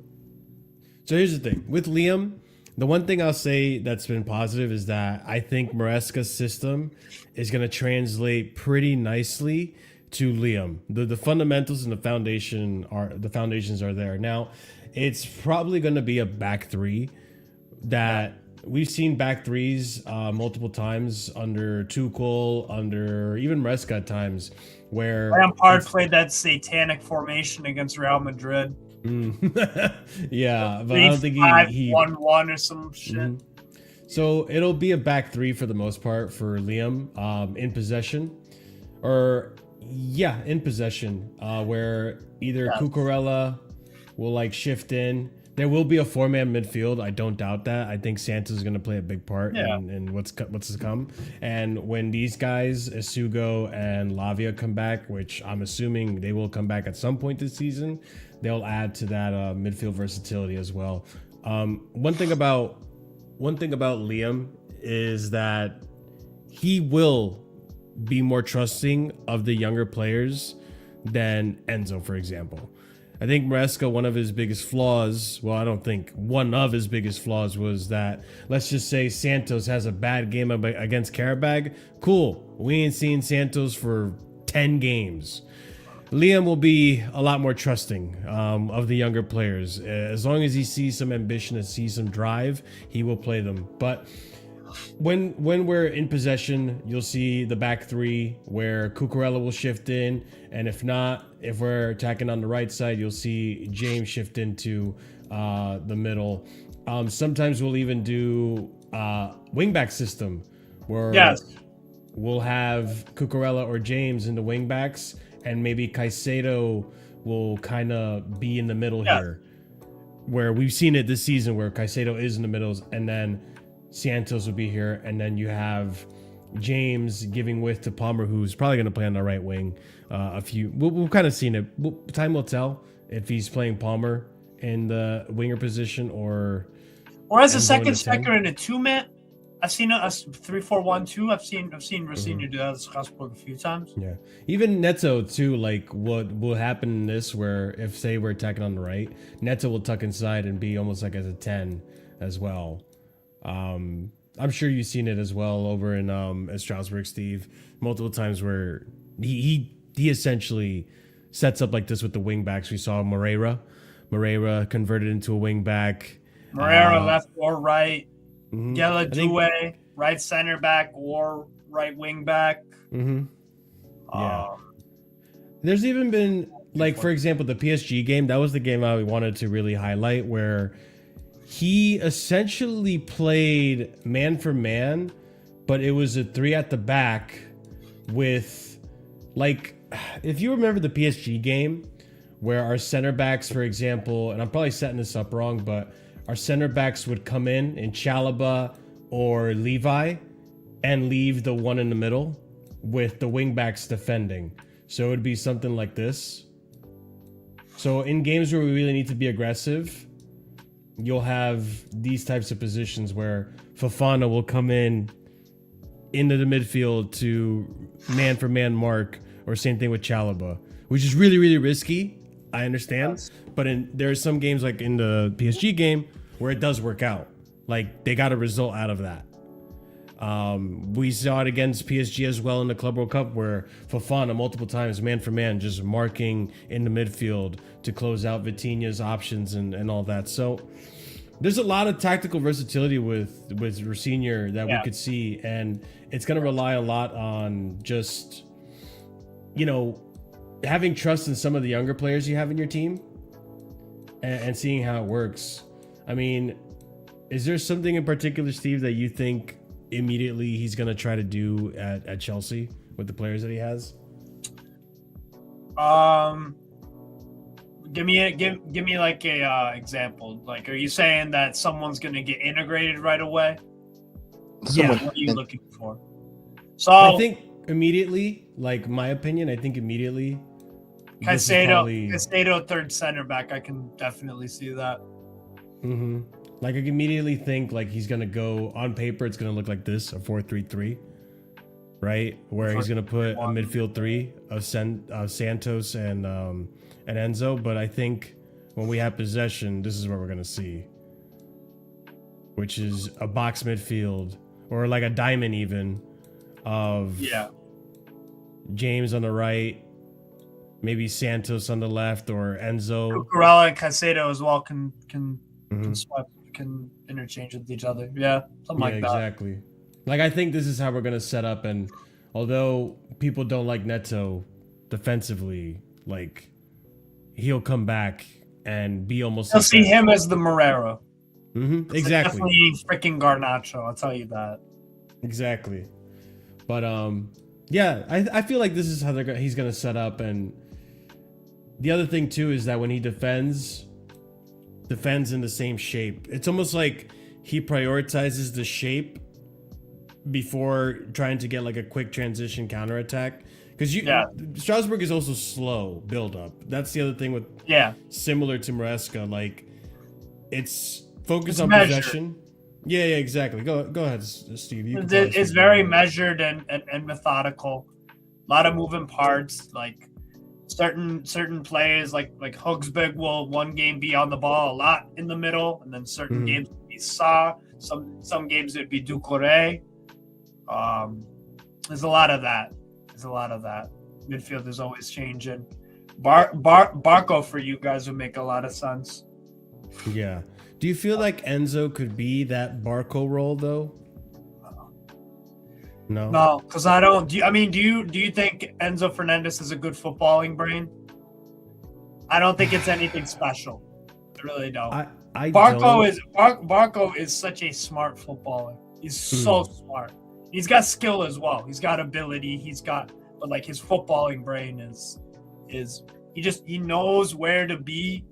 So here's the thing. With Liam, the one thing I'll say that's been positive is that I think Maresca's system is going to translate pretty nicely to Liam. The fundamentals and the foundations are there. Now, it's probably going to be a back three that we've seen back threes multiple times under Tuchel, under even Maresca at times, where Lampard played that satanic formation against Real Madrid. Yeah, but I don't think he 1-1 or some shit. So it'll be a back three for the most part for Liam in possession, in possession, where either Cucurella will like shift in. There will be a four-man midfield. I don't doubt that. I think Santos is going to play a big part in what's to come. And when these guys, Isugo and Lavia, come back, which I'm assuming they will come back at some point this season, they'll add to that midfield versatility as well. One thing about Liam is that he will be more trusting of the younger players than Enzo, for example. I think Maresca, one of his biggest flaws, well, I don't think one of his biggest flaws was that, let's just say Santos has a bad game against Karabag. Cool. We ain't seen Santos for 10 games. Liam will be a lot more trusting of the younger players. As long as he sees some ambition and sees some drive, he will play them. But when we're in possession, you'll see the back three where Cucurella will shift in, and if not, if we're attacking on the right side, you'll see James shift into the middle. Sometimes we'll even do wingback system where we'll have Cucurella or James in the wingbacks, and maybe Caicedo will kind of be in the middle here, where we've seen it this season where Caicedo is in the middles, and then Santos will be here, and then you have James giving width to Palmer, who's probably going to play on the right wing. We've kind of seen it. Time will tell if he's playing Palmer in the winger position or as a second striker in a 2-man. I've seen a 3-4-1-2. I've seen Rosenior do that at Strasbourg a few times. Yeah, even Neto too. Like what will happen in this, where if say we're attacking on the right, Neto will tuck inside and be almost like as a 10 as well. I'm sure you've seen it as well over in at Strasbourg, Steve, multiple times where he essentially sets up like this with the wing backs. We saw Moreira converted into a wing back. Moreira left or right. Geladue, right center back or right wing back. Yeah. There's even been, like, for example, the PSG game. That was the game I wanted to really highlight, where he essentially played man for man, but it was a 3 at the back with, like, if you remember the PSG game where our center backs, for example, and I'm probably setting this up wrong, but our center backs would come in Chalaba or Levi and leave the one in the middle with the wing backs defending. So it would be something like this. So in games where we really need to be aggressive, you'll have these types of positions where Fofana will come in into the midfield to man for man mark, or same thing with Chalaba, which is really, really risky. I understand. But there are some games like in the PSG game where it does work out. Like they got a result out of that. We saw it against PSG as well in the Club World Cup, where Fofana multiple times man for man just marking in the midfield to close out Vitinha's options and all that. So there's a lot of tactical versatility with Rosenior that we could see, and it's going to rely a lot on just, having trust in some of the younger players you have in your team and seeing how it works. I mean, is there something in particular, Steve, that you think immediately he's going to try to do at Chelsea with the players that he has? Give me like a example. Like, are you saying that someone's going to get integrated right away? Yeah. What are you looking for? So I think immediately, like my opinion, immediately Caicedo third center back. I can definitely see that. Mm-hmm. Like I can immediately think like he's gonna go on paper. It's gonna look like this, a 4-3-3, right? Where he's gonna put a midfield 3 of Santos and Enzo. But I think when we have possession, this is what we're gonna see, which is a box midfield or like a diamond even of James on the right, maybe Santos on the left, or Enzo. Cucurella and Caicedo as well can swap, can interchange with each other. Yeah, something like that. Exactly. Like I think this is how we're gonna set up. And although people don't like Neto defensively, like he'll come back and be almost. You'll see him as the Moreira. Mm-hmm. Exactly. Definitely freaking Garnacho. I'll tell you that. Exactly. But I feel like this is how he's gonna set up. And the other thing too is that when he defends in the same shape. It's almost like he prioritizes the shape before trying to get like a quick transition counterattack. Because Strasbourg is also slow build up. That's the other thing with similar to Maresca. Like it's focused on measured. possession. Yeah, exactly. Go ahead, Steve. It's very measured and methodical. A lot of moving parts. Like certain players like Hugsberg will one game be on the ball a lot in the middle, and then certain games would be Sa. Some games it'd be Doucouré. There's a lot of that. Midfield is always changing. Barco for you guys would make a lot of sense. Yeah. Do you feel like Enzo could be that Barco role though? No, because I don't. Do you think Enzo Fernandez is a good footballing brain? I don't think it's anything special. I really don't. Barco is such a smart footballer. He's so smart. He's got skill as well. He's got ability. But like his footballing brain is is he knows where to be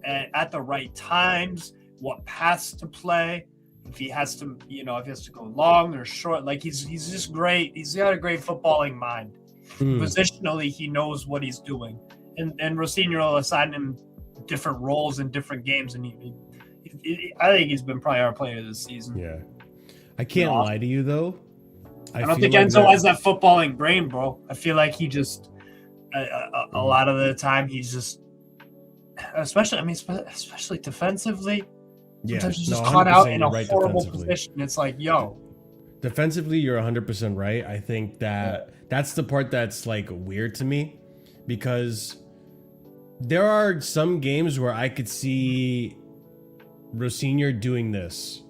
at the right times, what paths to play. If he has to, if he has to go long or short, like he's just great. He's got a great footballing mind. Positionally, he knows what he's doing, and Rosenior will assign him different roles in different games, and I think he's been probably our player this season. Yeah, I can't lie to you though. I don't think Enzo has that footballing brain, bro. I feel like he just a lot of the time he's just, especially defensively. Sometimes he's just caught out in a horrible position. It's like, yo. Defensively, you're 100% right. I think that's the part that's like weird to me, because there are some games where I could see Rosenior doing this,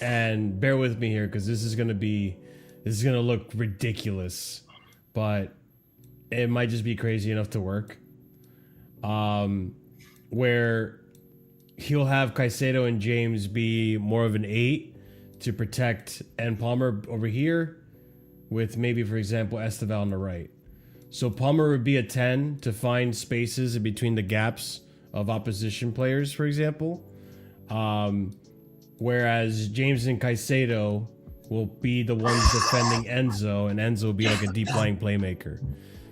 and bear with me here because this is gonna look ridiculous, but it might just be crazy enough to work. Where he'll have Caicedo and James be more of an 8 to protect, and Palmer over here with maybe, for example, Esteval on the right. So Palmer would be a 10 to find spaces in between the gaps of opposition players, for example. Whereas James and Caicedo will be the ones defending Enzo, and Enzo will be like a deep lying playmaker.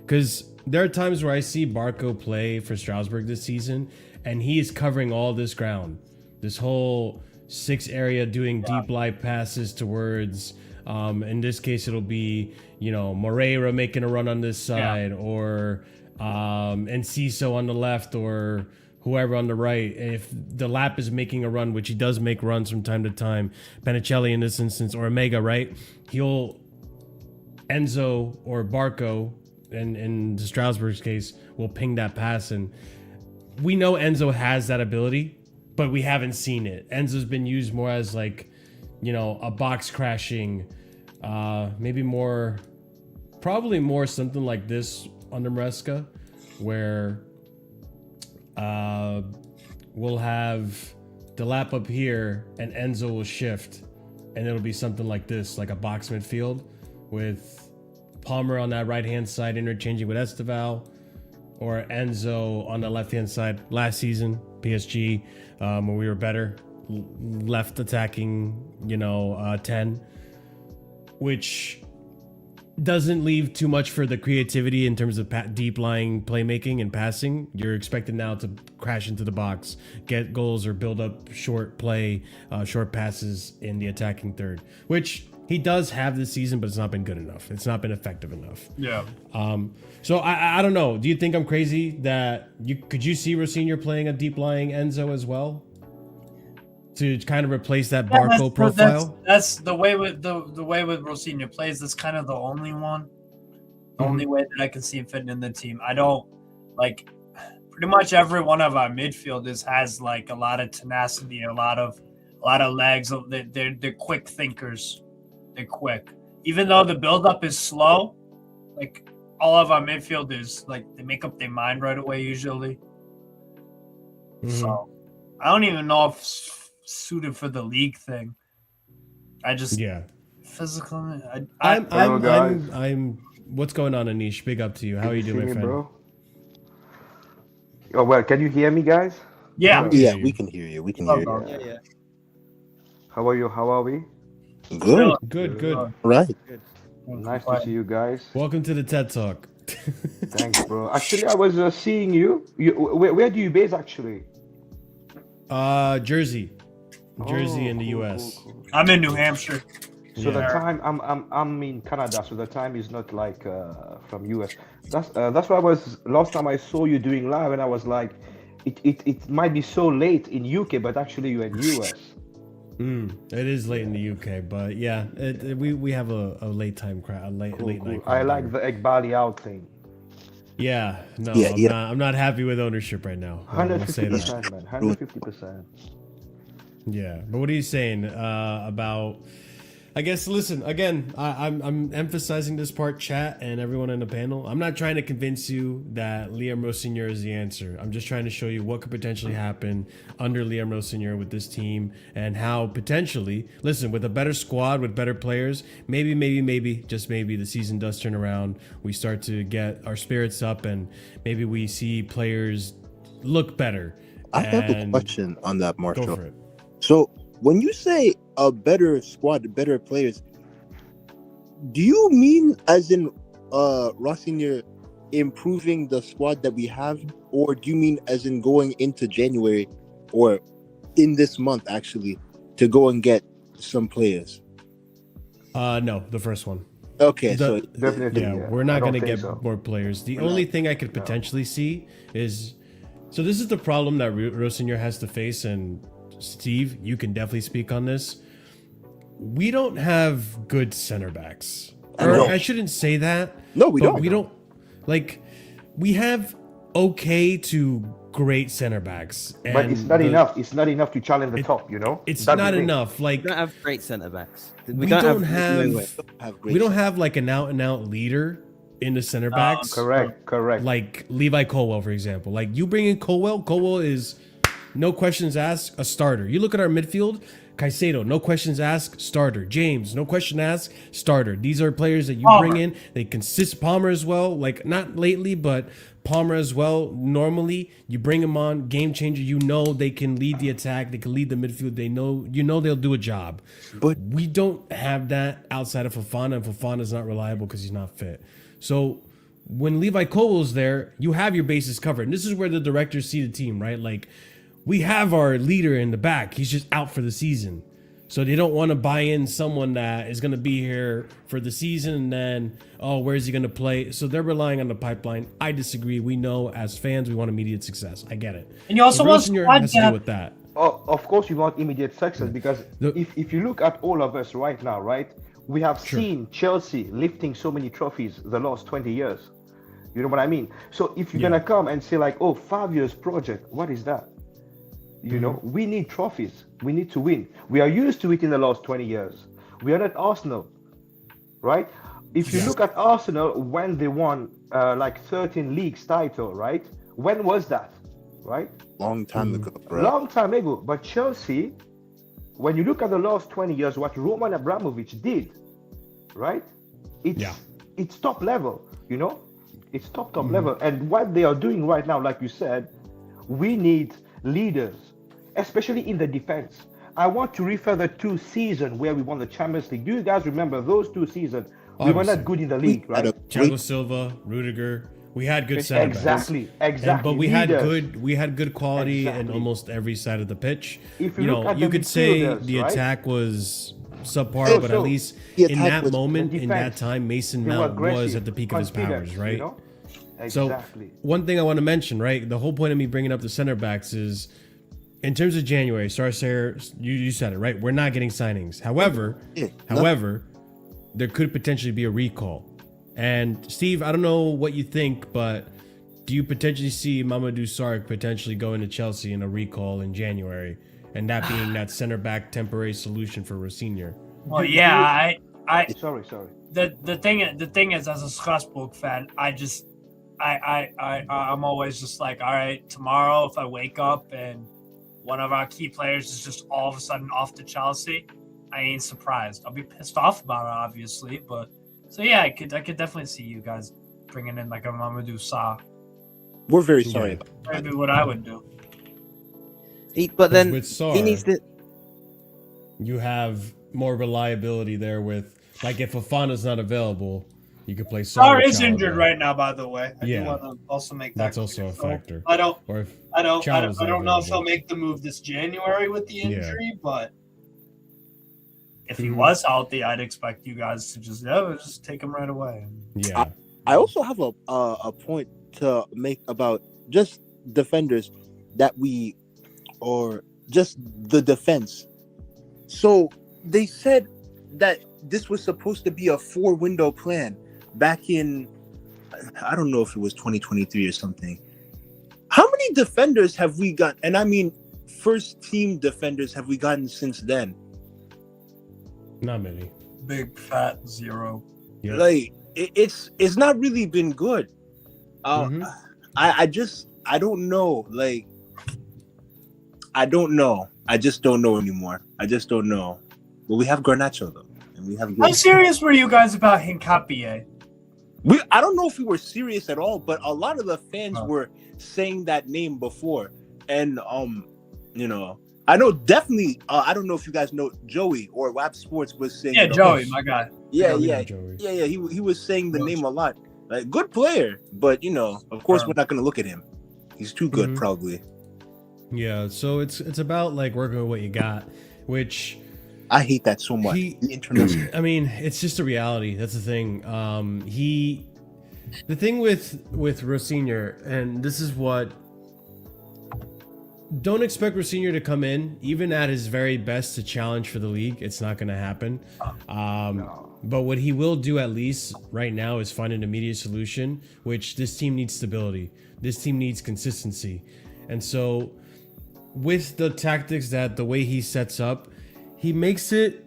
Because there are times where I see Barco play for Strasbourg this season, and he is covering all this ground, this whole 6 area, doing deep lie passes towards, in this case, it'll be, Moreira making a run on this side, or Enciso on the left, or whoever on the right. If the Lap is making a run, which he does make runs from time to time, Panicelli in this instance, or Omega, right? Enzo or Barco, and in Strasbourg's case, will ping that pass, and we know Enzo has that ability, but we haven't seen it. Enzo's been used more as like, a box crashing, probably more something like this under Maresca, where we'll have the Lap up here and Enzo will shift, and it'll be something like this, like a box midfield with Palmer on that right-hand side interchanging with Esteval, or Enzo on the left-hand side. Last season, PSG, when we were better, left attacking, 10, which doesn't leave too much for the creativity in terms of deep lying playmaking and passing. You're expected now to crash into the box, get goals, or build up short passes in the attacking third, which he does have this season, but it's not been good enough. It's not been effective enough. Yeah. So I don't know. Do you think I'm crazy that could you see Rosenior playing a deep lying Enzo as well, to kind of replace that Barco profile? That's the way with the way with Rosenior plays. That's kind of the only one, the only way that I can see him fitting in the team. I don't like pretty much every one of our midfielders has like a lot of tenacity, a lot of legs. They're quick thinkers. They're quick. Even though the build-up is slow, like all of our midfielders, like they make up their mind right away usually. So I don't even know if it's suited for the league thing. I just physical. I'm. What's going on, Anish? Big up to you. How are you doing, my friend? Bro? Oh well, can you hear me, guys? Yeah. Yeah, we can hear you. We can hear you. Yeah. How are you? How are we? Good. Right. Nice to see you guys. Welcome to the TED Talk. Thanks, bro. Actually, I was seeing you. Where do you base actually? Jersey in the U.S. Cool. I'm in New Hampshire. So the time I'm in Canada, so the time is not like from US. That's why I was last time I saw you doing live, and I was like, it might be so late in UK, but actually you're in US. It is late in the UK, but yeah, we have a late time crowd, late night crowd. I like the Ekbali out thing. Yeah, no, I'm not happy with ownership right now. 150%, man. 150%. Yeah, but what are you saying about I guess listen again. I'm emphasizing this part, chat and everyone in the panel. I'm not trying to convince you that Liam Rosenior is the answer. I'm just trying to show you what could potentially happen under Liam Rosenior with this team and how potentially, listen, with a better squad, with better players, maybe, just maybe the season does turn around. We start to get our spirits up and maybe we see players look better. I have a question on that, Marshall. Go for it. So when you say a better squad, better players, do you mean as in Rosenior improving the squad that we have, or do you mean as in going into January or in this month actually to go and get some players? No, the first one. Okay, so Definitely. Yeah, we're not going to get so. more players. The only thing I could potentially see is, so this is the problem that Rosenior has to face, and Steve, you can definitely speak on this. We don't have good center backs. Or I shouldn't say that. No, we but don't. We don't. Like, we have okay to great center backs. And But it's not enough. It's not enough to challenge the top, you know? It's That's not the thing. enough. Like, We don't have great centre backs. we don't have great we don't have like an out and out leader in the center backs. Correct. Like Levi Colwell, for example. Like, you bring in Colwell is no questions asked, a starter. You look at our midfield, Caicedo, no questions asked, starter. James, no question asked, starter. These are players that you bring in. They consist. Palmer as well, like not lately, but Palmer as well. Normally, you bring them on, game changer. You know they can lead the attack. They can lead the midfield. They know, they'll do a job. But we don't have that outside of Fofana, and Fofana's not reliable because he's not fit. So when Levi Colwell's there, you have your bases covered. And this is where the directors see the team, right? Like, we have our leader in the back. He's just out for the season. So they don't want to buy in someone that is going to be here for the season and then, oh, where's he going to play? So they're relying on the pipeline. I disagree. We know as fans, we want immediate success. I get it. And you also want Rosenior squad has to do depth. with that. Oh, of course, you want immediate success because if you look at all of us right now, right, we have seen Chelsea lifting so many trophies the last 20 years. You know what I mean? So if you're going to come and say like, oh, 5 years project, what is that? You know, we need trophies. We need to win. We are used to it in the last 20 years. We are not Arsenal, right? If you look at Arsenal when they won like 13 leagues title, right? When was that, right? long time ago, bro. Long time ago. But Chelsea, when you look at the last 20 years, what Roman Abramovich did, right? It's top level, you know? It's top level. And what they are doing right now, like you said, we need leaders, especially in the defense. I want to refer the 2 seasons where we won the Champions League. Do you guys remember those 2 seasons? We were not good in the league, right? Thiago Silva, Rudiger. We had good center backs. Exactly. But we had good quality in almost every side of the pitch. If you know, look at you the could say midfielders, the right? attack was subpar, but at least in that moment, in that time, Mason Mount was at the peak of his powers, right? You know? Exactly. So one thing I want to mention, right? The whole point of me bringing up the center backs is, in terms of January, Sarcasm, you said it, right? We're not getting signings. However, there could potentially be a recall. And Steve, I don't know what you think, but do you potentially see Mamadou Sarr potentially going to Chelsea in a recall in January, and that being that center back temporary solution for Rosenior? Well, yeah, Sorry. The thing is, as a Strasbourg fan, I'm always just like, all right, tomorrow if I wake up and one of our key players is just all of a sudden off to Chelsea, I ain't surprised. I'll be pissed off about it, obviously, but so yeah, I could definitely see you guys bringing in like a Mamadou Sarr. We're very sorry. Maybe what I would do. But then with Sarr, he needs to. You have more reliability there with, like, if Fofana's not available, you could play Sarr. Sarr is injured right now, by the way. I do want to also make that that's also a factor. I don't Or if know available. if he'll make the move this January with the injury, but if he was healthy, I'd expect you guys to just take him right away. Yeah. I also have a point to make about just defenders that or just the defense. So they said that this was supposed to be a 4-window plan back in, I don't know if it was 2023 or something. How many defenders have we got? And I mean, first team defenders have we gotten since then? Not many. Big fat 0. Yep. Like it's not really been good. Mhm. I don't know. Like I don't know. I just don't know anymore. I just don't know. But we have Garnacho though, and we have. How serious were you guys about Hincapié? I don't know if we were serious at all, but a lot of the fans were saying that name before, and you know, I know definitely. I don't know if you guys know Joey or Wap Sports was saying. Yeah, Joey, my guy. Yeah. Joey. Yeah. He was saying the name a lot. Like good player, but you know, of course, we're not going to look at him. He's too good, probably. Yeah. So it's about like working with what you got, which. I hate that so much. I mean, it's just a reality. That's the thing. The thing with Rosenior, and this is what. Don't expect Rosenior to come in, even at his very best, to challenge for the league. It's not going to happen. But what he will do, at least right now, is find an immediate solution. Which this team needs stability. This team needs consistency, and so with the tactics that the way he sets up. He makes it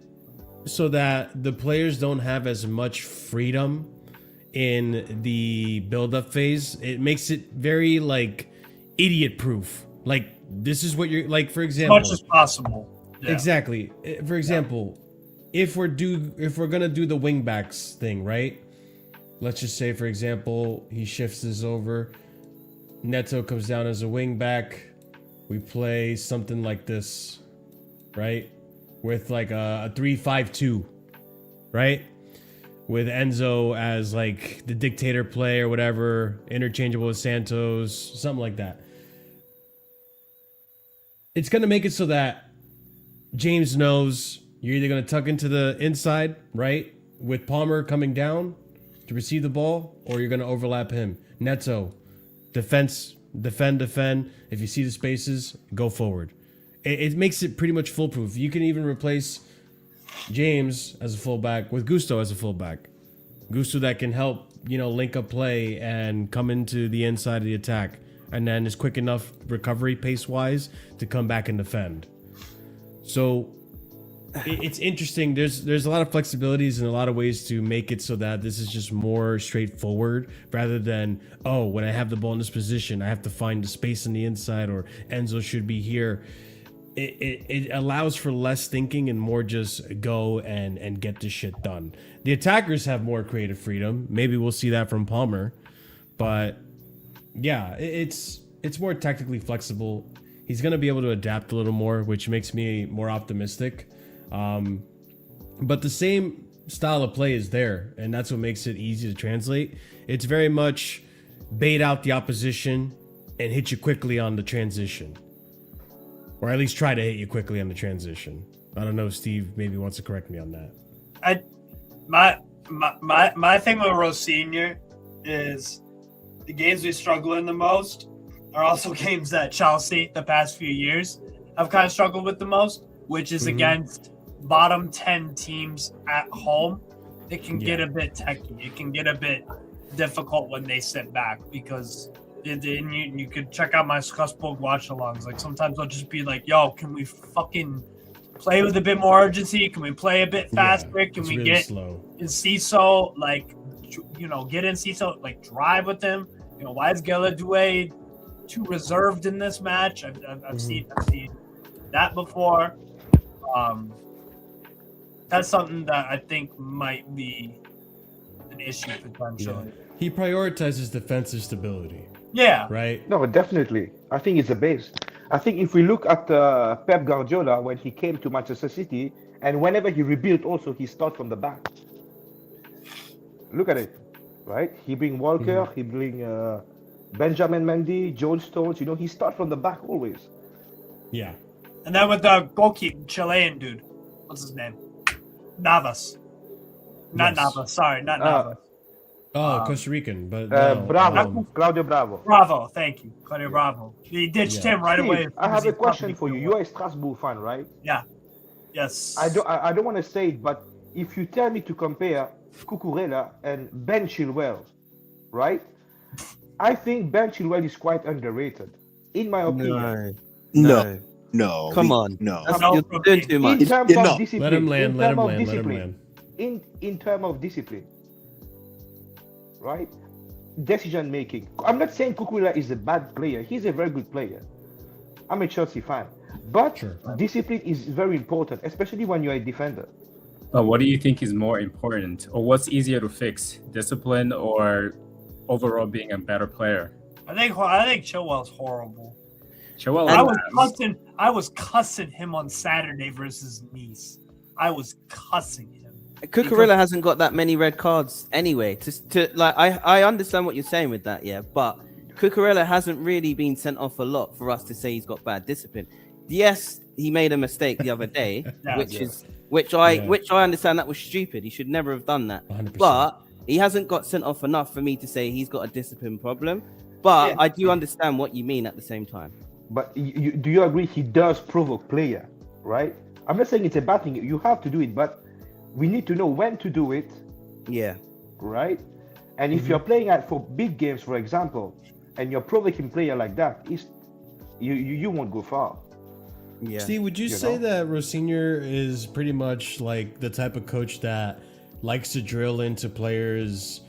so that the players don't have as much freedom in the build-up phase. It makes it very like idiot-proof. Like this is what you're like. For example, As much as possible. Yeah. Exactly. For example, if we're gonna do the wing backs thing, right? Let's just say, for example, he shifts this over. Neto comes down as a wing back. We play something like this, right? With like a 3-5-2, right? With Enzo as like the dictator play or whatever, interchangeable with Santos, something like that. It's going to make it so that James knows you're either going to tuck into the inside, right? With Palmer coming down to receive the ball, or you're going to overlap him. Neto, defend. If you see the spaces, go forward. It makes it pretty much foolproof. You can even replace James as a fullback with Gusto as a fullback. Gusto that can help, link up play and come into the inside of the attack. And then is quick enough recovery pace-wise to come back and defend. So it's interesting. There's a lot of flexibilities and a lot of ways to make it so that this is just more straightforward rather than, when I have the ball in this position, I have to find the space on the inside or Enzo should be here. It allows for less thinking and more just go and get this shit done. The attackers have more creative freedom. Maybe we'll see that from Palmer. But yeah, it's more tactically flexible. He's going to be able to adapt a little more, which makes me more optimistic. But the same style of play is there, and that's what makes it easy to translate. It's very much bait out the opposition and hit you quickly on the transition. Or at least try to hit you quickly on the transition. I don't know if Steve maybe wants to correct me on that. My thing with Rosenior is the games we struggle in the most are also games that Chelsea the past few years have kind of struggled with the most, which is against bottom 10 teams at home. It can get a bit techy. It can get a bit difficult when they sit back because you could check out my Scussbook watch-alongs. Like sometimes I'll just be like, yo, can we fucking play with a bit more urgency? Can we play a bit faster? Can we really get slow in CISO? Like, get in CISO, like drive with him. Why is Galadue too reserved in this match? I've seen that before. That's something that I think might be an issue potentially. Yeah. He prioritizes defensive stability. Yeah. Right? No, definitely. I think it's the base. I think if we look at Pep Guardiola when he came to Manchester City, and whenever he rebuilt also, he starts from the back. Look at it, right? He bring Walker, he bring Benjamin Mendy, John Stones. He starts from the back always. Yeah. And then with the goalkeeper, Chilean dude. What's his name? Navas. Not Navas. Sorry, not Navas. Costa Rican, but Claudio Bravo. Bravo, thank you, Claudio Bravo. He ditched him right away. I have a question for you. You're a Strasbourg fan, right? Yeah. Yes. I don't want to say it, but if you tell me to compare Cucurella and Ben Chilwell, right? I think Ben Chilwell is quite underrated, in my opinion. No. Come on. No. You're doing too much. In terms of discipline. Let him land. in terms of discipline, right? Decision making. I'm not saying Cucurella is a bad player. He's a very good player. I'm a Chelsea fan, but discipline is very important, especially when you're a defender. What do you think is more important, or what's easier to fix, discipline or overall being a better player? I think Chilwell's horrible. Chilwell, I was cussing him on Saturday versus Nice. I was cussing him. Cucurella hasn't got that many red cards anyway. To like, I understand what you're saying with that, yeah, but Cucurella hasn't really been sent off a lot for us to say he's got bad discipline. Yes, he made a mistake the other day, which I understand that was stupid. He should never have done that. 100%. But he hasn't got sent off enough for me to say he's got a discipline problem. But I do understand what you mean at the same time. But do you agree he does provoke player, right? I'm not saying it's a bad thing. You have to do it, but we need to know when to do it. Yeah. Right? And if you're playing for big games, for example, and you're provoking player like that, you won't go far. Yeah. Steve, would you say that Rosenior is pretty much like the type of coach that likes to drill into players'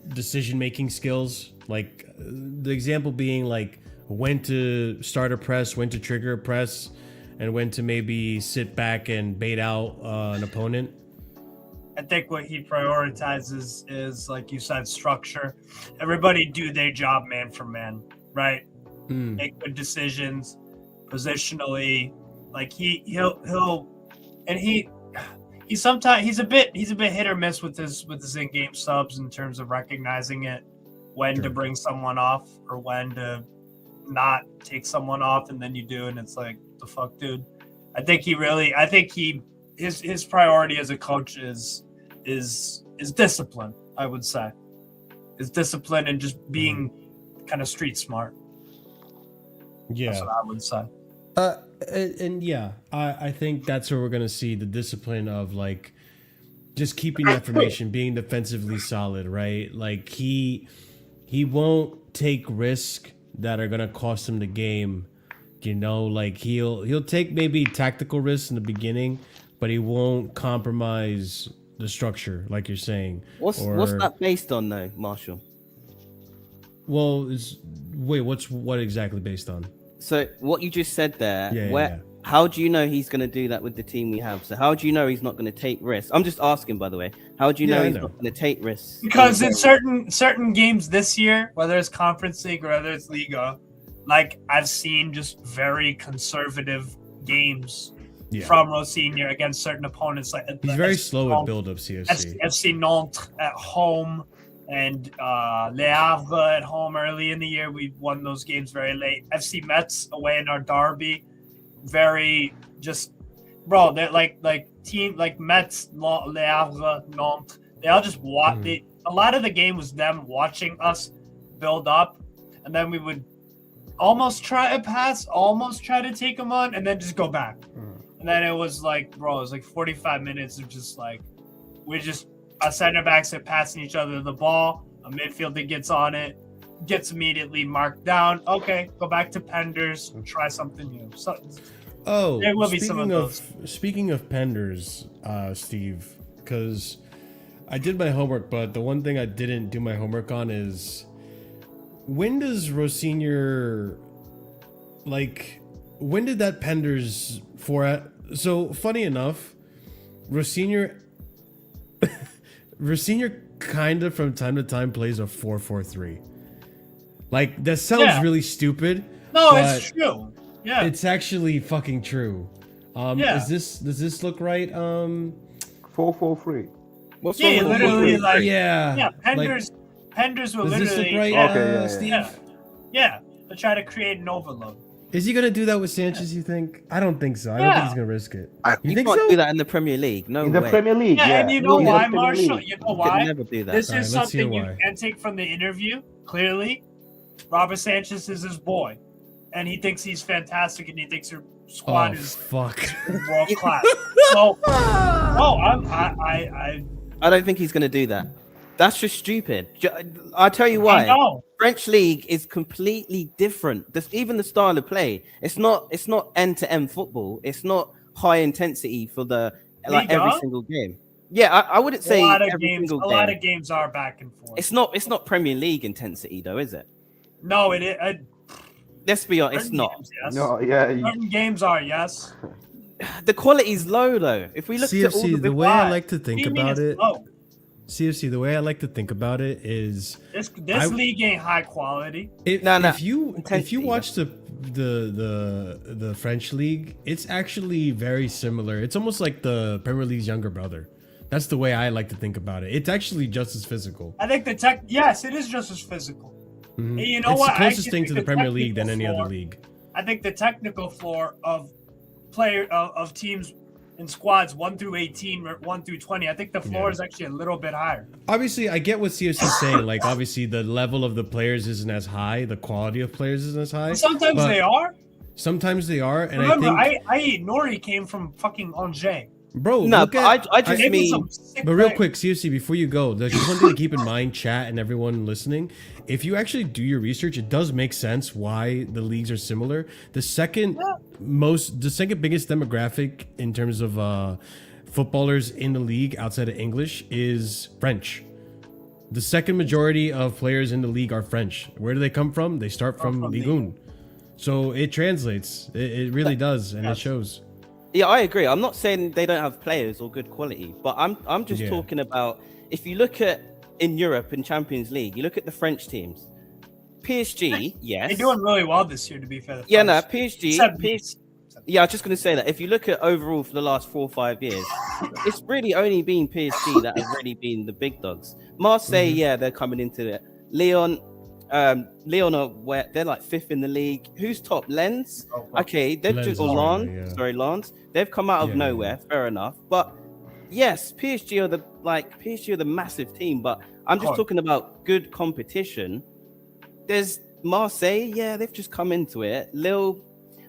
decision-making skills? Like the example being like when to start a press, when to trigger a press, and when to maybe sit back and bait out an opponent? I think what he prioritizes is, like you said, structure. Everybody do their job man for man, right? Make good decisions positionally. Like he'll and he sometimes he's a bit hit or miss with his in-game subs in terms of recognizing it, when to bring someone off or when to not take someone off, and then you do, and it's like, the fuck, dude. I think his priority as a coach is discipline. I would say is discipline and just being kind of street smart. Yeah, that's what I would say. I think that's where we're gonna see the discipline of like just keeping the information, being defensively solid, right? Like he won't take risks that are gonna cost him the game. You know, like he'll take maybe tactical risks in the beginning, but he won't compromise the structure, like you're saying. What's that based on, though, Marshall? Well, what exactly based on? So what you just said there, how do you know he's going to do that with the team we have? So how do you know he's not going to take risks? I'm just asking, by the way. How do you know he's not going to take risks? Because in certain games this year, whether it's Conference League or whether it's Liga, like I've seen just very conservative games from Rosenior against certain opponents. Like he's very slow at build-up. FC Nantes at home and Le Havre at home early in the year. We won those games very late. FC Metz away in our derby, very just they're like team like Metz, Le Havre, Nantes. They all just watch. A lot of the game was them watching us build up, and then we would almost try to pass, almost try to take them on, and then just go back. And then it was like, 45 minutes of just like, our center backs are passing each other the ball. A midfielder gets on it, gets immediately marked down. Okay, go back to Penders, try something new. So, there will be some of those. Speaking of Penders, Steve, because I did my homework, but the one thing I didn't do my homework on is, when does Rosenior, when did that Penders so funny enough, Rosenior kind of from time to time plays a 4-4-3. Like, that sounds really stupid. No, it's true. Yeah. It's actually fucking true. Does this look right? 4-4-3. What's literally Penders will does literally. This look right, Steve? Yeah. They'll try to create an overload. Is he gonna do that with Sanchez? You think? I don't think so. I don't think he's gonna risk it. You think can't do that in the Premier League? No, in the Premier League, and you know why, Marshall? You know why? Could never do that. This is something you can take from the interview. Clearly, Robert Sanchez is his boy, and he thinks he's fantastic, and he thinks your squad is world class. So, I don't think he's gonna do that. That's just stupid. I'll tell you why. French league is completely different. Even the style of play, it's not end-to-end football. It's not high intensity for the like every Liga? single game. Yeah, I wouldn't A say lot of every games. single A game. lot of games are back and forth. It's not Premier League intensity though, is it? No, it is. Let's be honest, it's Certain not. games, yes. No, yeah. Certain games are, yes. The quality's low though. If we look at all CFC, the the way I like to think about it, Oh, CFC, the way I like to think about it is this I- league ain't high quality. if, No, no. if you Intensity, watch the French league, it's actually very similar. It's almost like the Premier League's younger brother. That's the way I like to think about it. It's actually just as physical. I think yes, it is just as physical. Mhm. And you know it's what? the I closest actually thing to think the Premier League than technical any other floor- league. I think the technical floor of of teams and squads 1 through 18, 1 through 20, I think the floor is actually a little bit higher. Obviously, I get what CFC is saying. Like, obviously, the level of the players isn't as high. The quality of players isn't as high. But sometimes but they are. Sometimes they are, and Remember, I think, Nori came from fucking Angers. bro, No, look but at, I just Maybe mean some sick But real players. quick, CFC, before you go, there's just one thing to keep in mind, chat and everyone listening. If you actually do your research, it does make sense why the leagues are similar. The second biggest demographic in terms of footballers in the league outside of English is French. The second majority of players in the league are French. Where do they come from? They start from Ligue 1. So it translates. It really does, and it shows. Yeah, I agree. I'm not saying they don't have players or good quality, but I'm just Yeah. talking about if you look at in Europe in Champions League, you look at the French teams. PSG, yes. They're doing really well this year, to be fair. Yeah, no, PSG. Except- Yeah, I was just going to say that if you look at overall for the last 4 or 5 years, it's really only been PSG that have really been the big dogs. Marseille, yeah, they're coming into it. Lyon are where they're like 5th in the league. Who's top? Lens. Okay, they've Lens just is Lens. right, yeah. Sorry, Lens. They've come out of Yeah, nowhere. Fair enough, but yes, PSG are the massive team. But I'm just talking about good competition. There's Marseille. Yeah, they've just come into it. Lille.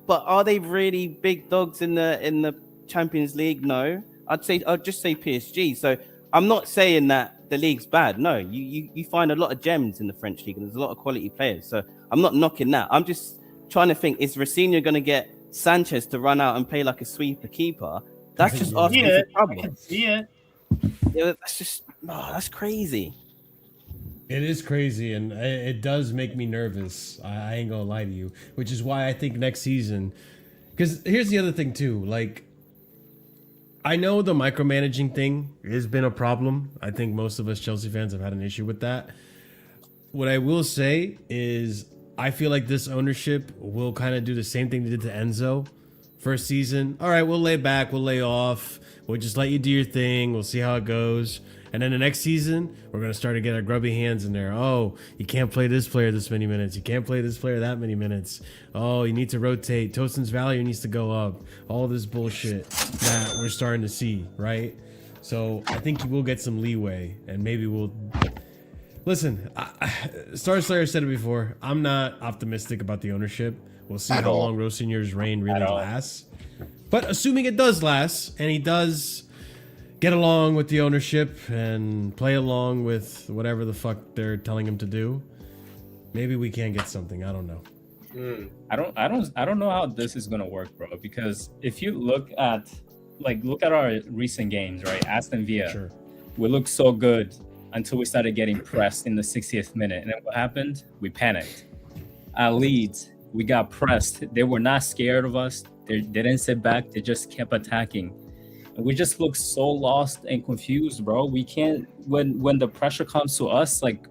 But are they really big dogs in the Champions League? No, I'd just say PSG. So I'm not saying that the league's bad. No, you find a lot of gems in the French league, and there's a lot of quality players. So I'm not knocking that. I'm just trying to think: is Rosenior going to get Sanchez to run out and play like a sweeper keeper? That's just asking for I trouble. can see it. Yeah, that's crazy. It is crazy, and it does make me nervous. I ain't gonna lie to you, which is why I think next season. Because here's the other thing too. Like, I know the micromanaging thing has been a problem. I think most of us Chelsea fans have had an issue with that. What I will say is, I feel like this ownership will kind of do the same thing they did to Enzo. First season, all right, we'll lay back, we'll lay off, we'll just let you do your thing, we'll see how it goes. And then the next season, we're going to start to get our grubby hands in there. Oh, you can't play this player this many minutes. You can't play this player that many minutes. Oh, you need to rotate. Tosin's value needs to go up. All this bullshit that we're starting to see, right? So I think you will get some leeway, and maybe we'll... Listen, Star Slayer said it before. I'm not optimistic about the ownership. We'll see how long Rosenior's reign really lasts. But assuming it does last, and he does get along with the ownership and play along with whatever the fuck they're telling him to do, maybe we can get something. I don't know. I don't know how this is gonna work, bro. Because if you look at our recent games, right? Aston Villa, Sure. we looked so good until we started getting pressed in the 60th minute, and then what happened? We panicked. At Leeds, we got pressed. They were not scared of us. They didn't sit back. They just kept attacking. And we just look so lost and confused, bro. We can't, when the pressure comes to us, like,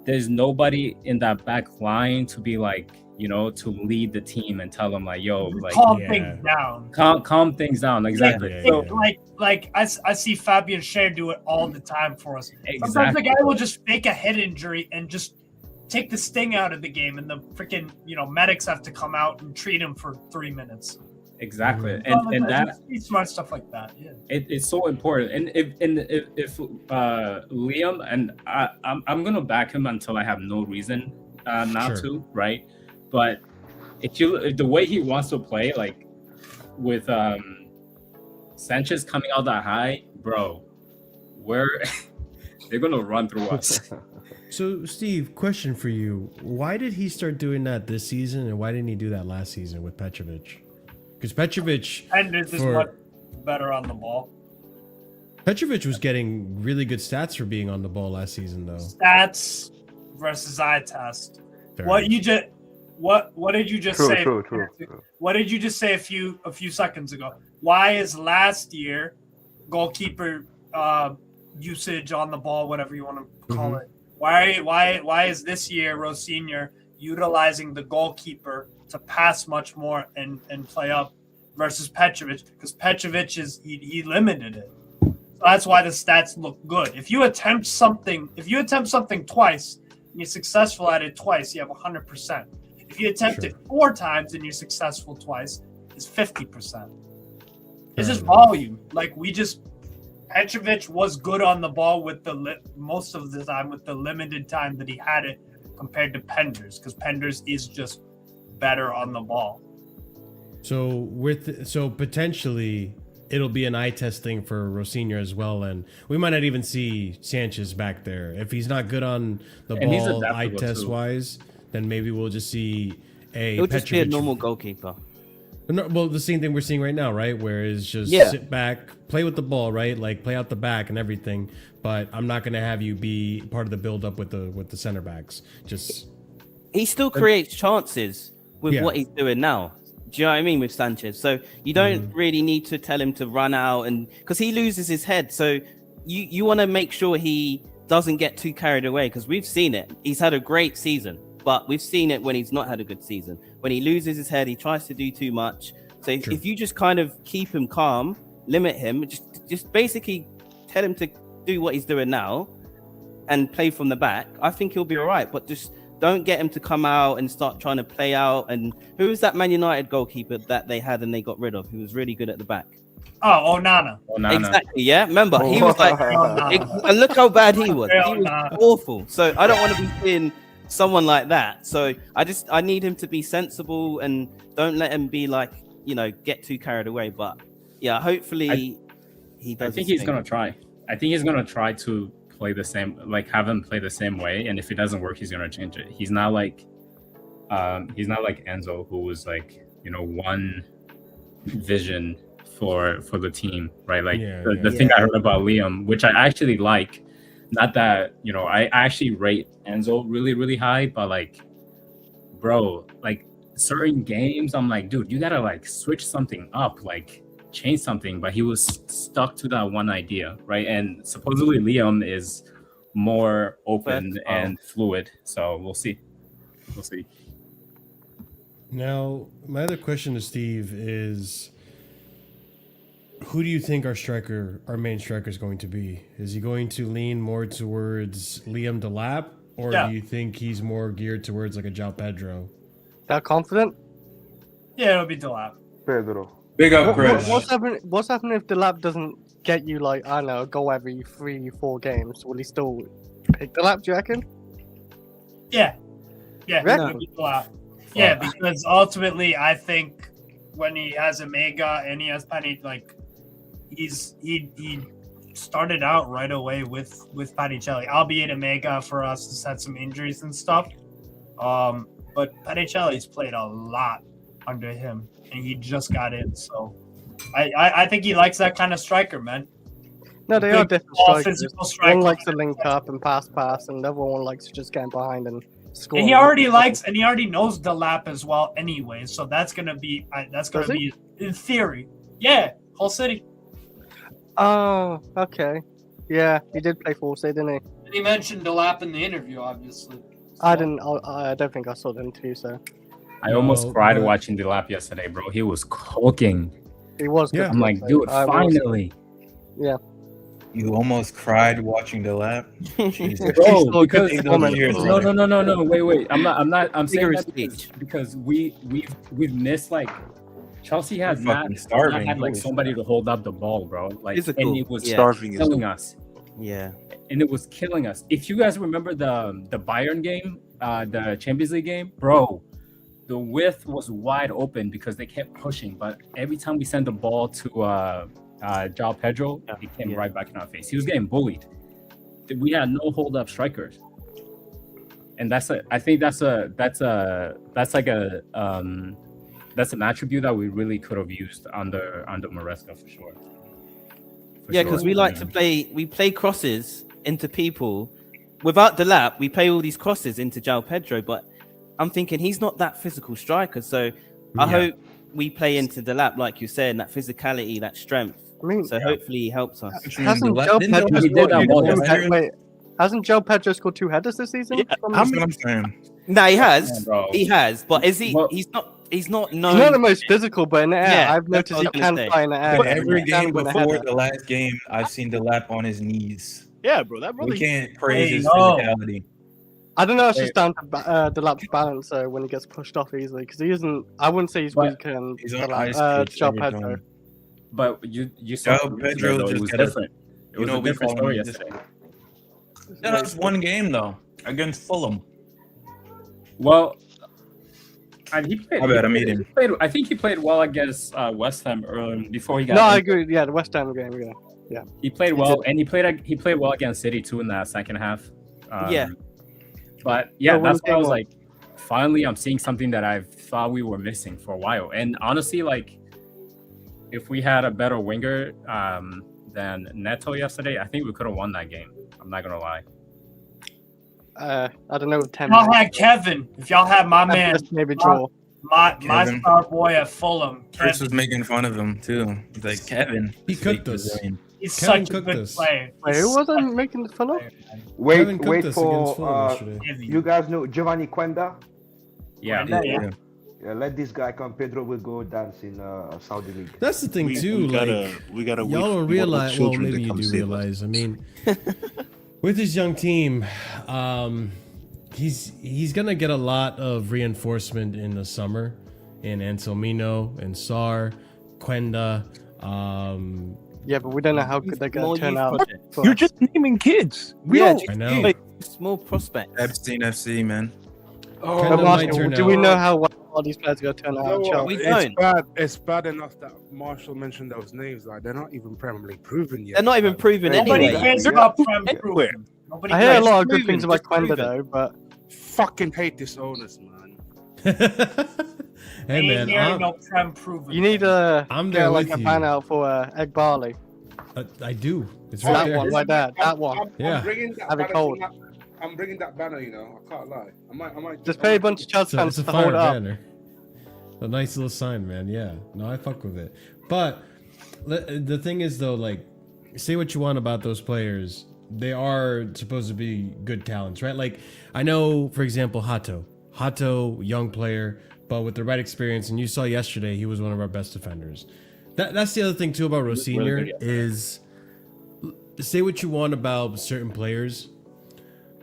there's nobody in that back line to be like, you know, to lead the team and tell them like, yo, like, Calm things down. calm things down. Exactly. Yeah, So, Like I see Fabian Schär do it all the time for us. Sometimes Exactly. the guy will just fake a head injury and just take the sting out of the game, and the freaking medics have to come out and treat him for 3 minutes. exactly. Well, And that smart stuff like that. Yeah. it's so important. And if Liam, and I'm gonna back him until I have no reason not Sure. to, right? But if the way he wants to play, like with Sanchez coming out that high, bro, they're gonna run through us. So, Steve, question for you. Why did he start doing that this season, and why didn't he do that last season with Petrovic? Because Petrovic... And is much better on the ball. Petrovic was getting really good stats for being on the ball last season, though. Stats versus eye test. Fair What enough. you just what did you just say? True. What did you just say a few seconds ago? Why is last year goalkeeper usage on the ball, whatever you want to call it? Why is this year Rosenior utilizing the goalkeeper to pass much more and play up versus Petrovic? Because Petrovic he limited it. So that's why the stats look good. If you attempt something twice and you're successful at it twice, you have 100%. If you attempt it 4 times and you're successful twice, it's 50%. It's just volume. Like Petrovic was good on the ball with most of the time with the limited time that he had it compared to Penders, because Penders is just better on the ball. So potentially it'll be an eye test thing for Rosenior as well, and we might not even see Sanchez back there if he's not good on the ball eye test wise. Then maybe we'll just see He'll just be a normal goalkeeper. No, well, the same thing we're seeing right now, right? Where it's just sit back, play with the ball, right? Like play out the back and everything. But I'm not gonna have you be part of the build up with the center backs. Just he still creates chances with what he's doing now. Do you know what I mean with Sanchez? So you don't really need to tell him to run out, and because he loses his head. So you want to make sure he doesn't get too carried away, because we've seen it. He's had a great season, but we've seen it when he's not had a good season. When he loses his head, he tries to do too much. So if you just kind of keep him calm, limit him, just basically tell him to do what he's doing now and play from the back, I think he'll be all right. But just don't get him to come out and start trying to play out. And who was that Man United goalkeeper that they had and they got rid of, who was really good at the back? Oh, Onana. Exactly, yeah. Remember, he was like, and look how bad he was. He was awful. So I don't want to be seeing someone like that. So I need him to be sensible and don't let him be like, get too carried away. But yeah, hopefully he does. I think he's gonna try. I think he's gonna try to play the same, like have him play the same way. And if it doesn't work, he's gonna change it. He's not like Enzo, who was like, one vision for the team, right? Like the thing I heard about Liam, which I actually like. Not that, I actually rate Enzo really, really high, but like, bro, like certain games, I'm like, dude, you gotta like switch something up, like change something. But he was stuck to that one idea, right? And supposedly Liam is more open and fluid. So we'll see. Now, my other question to Steve is, who do you think our main striker is going to be? Is he going to lean more towards Liam Delap, or do you think he's more geared towards like a João Pedro? That confident? Yeah, it'll be Delap. Pedro. Big up, Chris. What's happening if Delap doesn't get you like, I don't know, a goal every 3-4 games? Will he still pick Delap, do you reckon? Yeah. Really? It'll be Delap. Yeah, because ultimately I think when he has a Mega and he has Penny, like he started out right away with Panichelli, albeit a Mega for us has had some injuries and stuff. But Panichelli's played a lot under him, and he just got in. So I think he likes that kind of striker, man. No, they are different strikers. Physical striker. One likes to link up and pass, and the other one likes to just get behind and score. And he already knows Delap as well anyway. So that's gonna be in theory. Yeah, Hull City. Oh, okay. Yeah, he did play for City, didn't he? And he mentioned Delap in the interview, obviously. So. I don't think I saw the interview, so. I almost cried watching Delap yesterday, bro. He was cooking. He was good. I'm like, dude, finally. Yeah. You almost cried watching Delap? Bro, because no. Wait. I'm saying that because we've missed like Chelsea has not had like somebody to hold up the ball, bro. Like, and it was killing us. Yeah, and it was killing us. If you guys remember the Bayern game, the Champions League game, bro, the width was wide open because they kept pushing. But every time we sent the ball to João Pedro, he came right back in our face. He was getting bullied. We had no hold up strikers, and that's an attribute that we really could have used under Maresca for sure. Yeah, because we like to play crosses into people. Without the lap, we play all these crosses into João Pedro, but I'm thinking he's not that physical striker. So I hope we play into the lap, like you said, that physicality, that strength. So hopefully he helps us. Hasn't João Pedro scored 2 headers this season? That's what I'm saying. No, he has. He has, but is he? He's not. He's not known. He's not the most physical, but in the air, I've noticed he can fly in the air. But every game before the last game, I've seen the lap on his knees. Yeah, bro, that really. We can't praise his physicality. I don't know. It's just down to the lap's balance. So when he gets pushed off easily, because he isn't. I wouldn't say he's weak in João Pedro. But you saw Pedro it was different. It was a different story yesterday. That was one game though against Fulham. Well, and he played. I think he played well against West Ham before he got. No, I agree. Yeah, the West Ham game. Yeah. He played well, and he played well against City too in that second half. But yeah, that's why I was like, finally, I'm seeing something that I thought we were missing for a while. And honestly, like, if we had a better winger than Neto yesterday, I think we could have won that game. I'm not gonna lie. I don't know. 10 y'all had Kevin. If y'all had my man, maybe draw. My star boy at Fulham. Chris was making fun of him too. He's like, Kevin. He cooked us. He's Kevin such a good us. player. Wait, who wasn't making fun of? Wait for you guys know Giovanni Quenda? Yeah. Let this guy come. Pedro will go dance in Saudi League. That's the thing too. We gotta. Y'all don't realize. Well, maybe you do realize. I mean, with his young team, he's gonna get a lot of reinforcement in the summer, in Anselmino and Sar, Quenda. Yeah, but we don't know how good they're gonna turn out. You're just naming kids. I know. Like, small prospect. Epstein FC, man. Do we know how well all these players are gonna turn out? We don't. It's bad enough that Marshall mentioned those names. Like they're not even Premier League proven yet. They're not even proven Nobody anyway. cares about Prem proven. I hear a lot of good things about Quenda though, but fucking hate this owners, man. Hey man, you need a I'm there like with a you. ban out for Egg Barley. I do. It's That right there. one, like that. That one. Yeah. I'm bringing that Have it banner cold. I'm bringing that banner. You know, I can't lie. I might. Just pay a bunch of Chelsea fans It's a to fire hold it up. banner. A nice little sign, man. Yeah. No, I fuck with it. But the thing is, though, like, say what you want about those players, they are supposed to be good talents, right? Like, I know, for example, Hato, young player, but with the right experience. And you saw yesterday, he was one of our best defenders. That's the other thing too about Rosenior is, say what you want about certain players.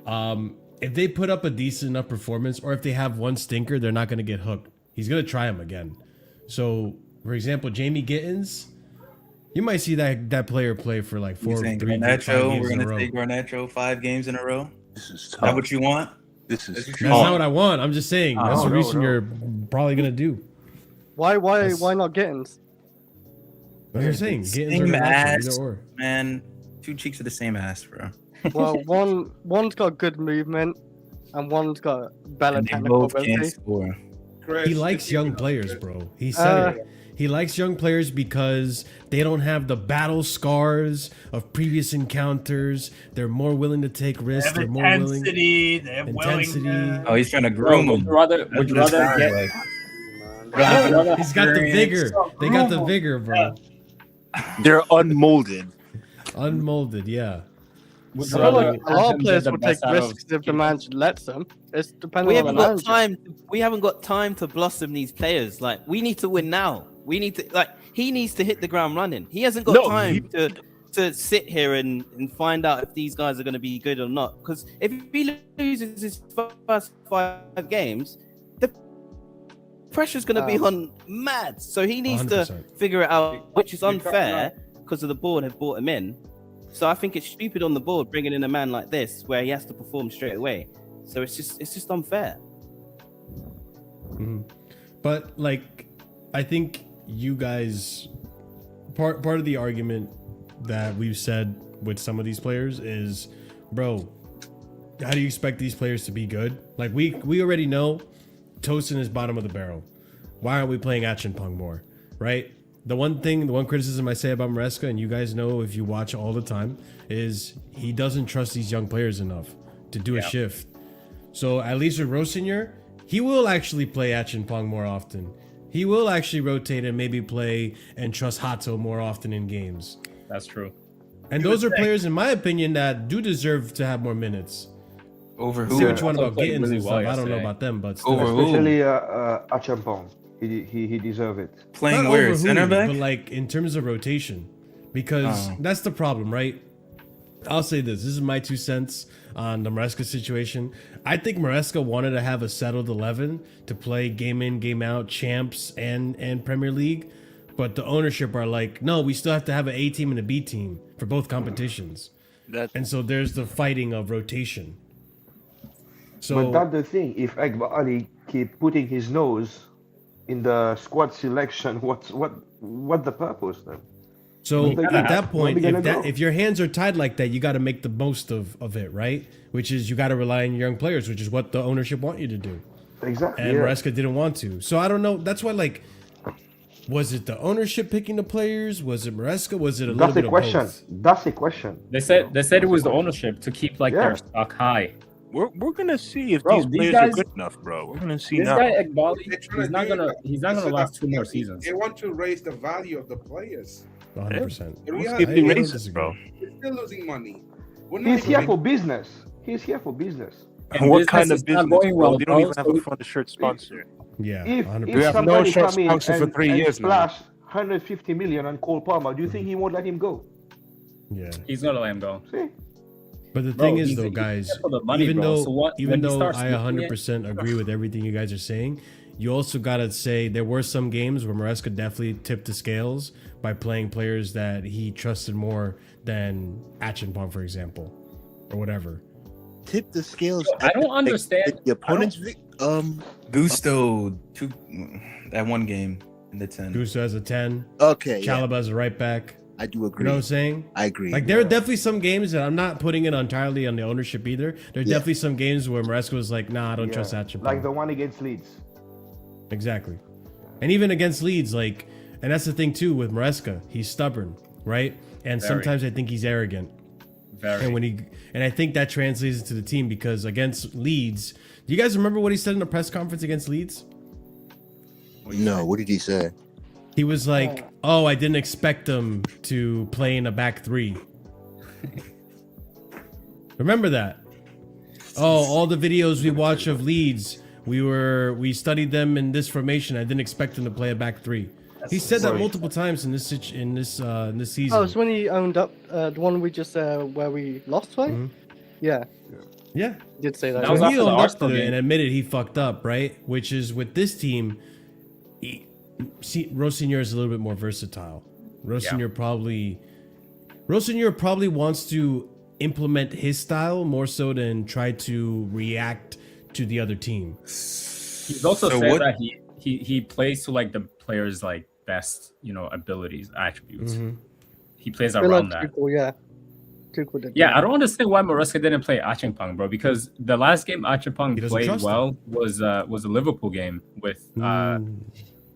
If they put up a decent enough performance, or if they have one stinker, they're not going to get hooked. He's going to try him again. So, for example, Jamie Gittins, you might see that player play for like 4 3 Garnacho, we're going to take Garnacho 5 games in a row. This is tough. Is that what you want? This is That's not what I want. I'm just saying that's the reason you're probably going to do. Why not Gittins? What you're saying? Gittins Same are ass, either or. man. 2 cheeks of the same ass, bro. Well, one's got good movement, and one's got better And they technical both can't ability. score. He likes young players, bro. He said it. He likes young players because they don't have the battle scars of previous encounters. They're more willing to take risks. They're more willing. Intensity. They're willing. Oh, he's trying to groom him. Would you rather get? He's got the vigor. They got the vigor, bro. They're unmolded. Unmolded, yeah. I feel like a lot of players would take risks if the manager lets them. It's depending We on haven't the got manager. time. We haven't got time to blossom these players. Like, we need to win now. We need to, like, he needs to hit the ground running. He hasn't got time to sit here and find out if these guys are going to be good or not. Because if he loses his first 5 games, the pressure's going to be on mad. So he needs 100%. to figure it out, which is unfair because of the board have brought him in. So I think it's stupid on the board bringing in a man like this where he has to perform straight away. So it's just unfair. Mm-hmm. But like, I think you guys, part of the argument that we've said with some of these players is, bro, how do you expect these players to be good? Like we already know Tosin is bottom of the barrel. Why aren't we playing Action Pong more, right? The one criticism I say about Maresca, and you guys know if you watch all the time, is he doesn't trust these young players enough to do a shift. So at least with Rosenior, he will actually play Acheampong more often. He will actually rotate and maybe play and trust Hato more often in games. That's true. And those are players, in my opinion, that do deserve to have more minutes. Over See who? what you want about Gittins and stuff. I don't know yesterday. about them, but still. Over who? Especially Acheampong. He deserve it. Playing Not where? over Center who, back? but like in terms of rotation, because that's the problem, right? I'll say this is my 2 cents on the Maresca situation. I think Maresca wanted to have a settled 11 to play game in, game out, champs and Premier League, but the ownership are like, no, we still have to have an A team and a B team for both competitions. And so there's the fighting of rotation. So But that's the thing. If Egbali keep putting his nose in the squad selection, what the purpose then? So at that point, Where we gonna go? if your hands are tied like that, you got to make the most of it, right? Which is you got to rely on your young players, which is what the ownership want you to do. Exactly. And Maresca didn't want to. So I don't know. That's why, like, was it the ownership picking the players? Was it Maresca? Was it a little bit of both? That's a question. They said it was the ownership to keep like their stock high. We're gonna see if Bro, these these players guys- are good enough, bro. We're gonna see This now. guy Egbali, They're trying he's to not do gonna it. he's not gonna Instead last of- 2 more seasons. They want to raise the value of the players. 100%. The Let's reality get the is races, bro. we're still losing money. We're not He's even here making- for business. He's here for business. And What business kind of is not business, going bro? well, They don't bro, even have so a front shirt sponsor. Yeah, If 100%. We have no somebody short come in sponsor for and, 3 and years now. splash 150 million on Cole Palmer, do you think he won't let him go? Yeah. he's gonna let him go. See? But the Bro, thing is, he's- though, he's guys, there for the money, even bro. though So what- even when he though starts I looking 100% agree with everything you guys are saying, you also gotta say there were some games where Maresca definitely tipped the scales by playing players that he trusted more than Acheampong, for example, or whatever. Tip the scales. I don't understand. The opponent's Gusto, that one game in the 10. Gusto has a 10. Okay, yeah, Chalaba as a right back. I do You agree. know what I'm saying? I agree. Like there are definitely some games that I'm not putting it entirely on the ownership either. There are definitely some games where Maresca was like, nah, I don't trust Acheampong. Like the one against Leeds. Exactly. And even against Leeds, like, and that's the thing too with Maresca, he's stubborn, right? And Very. sometimes I think he's arrogant. Very. And I think that translates to the team because against Leeds, do you guys remember what he said in the press conference against Leeds? No, what did he say? He was like, "Oh, I didn't expect them to play in a back three." Remember that? Oh, all the videos we watch of Leeds, we studied them in this formation. I didn't expect them to play a back three. He said that multiple times in this season. Oh, it's when he owned up the one we just where we lost, right? Yeah, Yeah. he did say that. That was So after he the owned up Arsenal to it game. and admitted he fucked up, right? Which is with this team, Rosenior is a little bit more versatile. Rosenior probably wants to implement his style more so than try to react to the other team. He's also So said what- that he plays to like the player's like best, abilities, attributes. Mhm. He plays I feel around like that. Tuchel, yeah. Tuchel did Yeah, that. I don't understand why Maresca didn't play Acheampong, bro. Because the last game Acheampong He doesn't played trust well was a Liverpool game with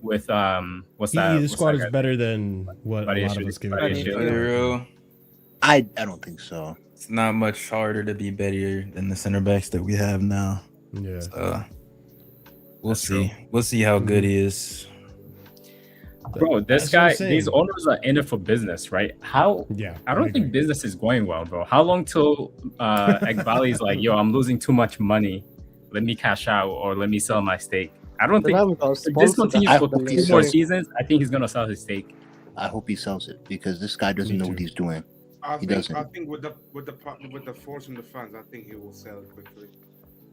what's that? The what's squad that is guy? better than what a lot of Badiashile. us give Badiashile. it. For the real, I don't think so. it's not much harder to be better than the center backs that we have now. Yeah. So we'll see. We'll see how good he is. Bro, this That's what I'm guy, saying. these owners are in it for business, right? Yeah. I don't think business is going well, bro. How long till Egbali's like, yo, I'm losing too much money. Let me cash out or let me sell my stake. I don't They think haven't got a if this sponsor continues that for can 2 do more it. seasons, I think he's gonna sell his stake. I hope he sells it because this guy doesn't Me know too. what he's doing. I He think doesn't. I think with the force from the fans, I think he will sell it quickly.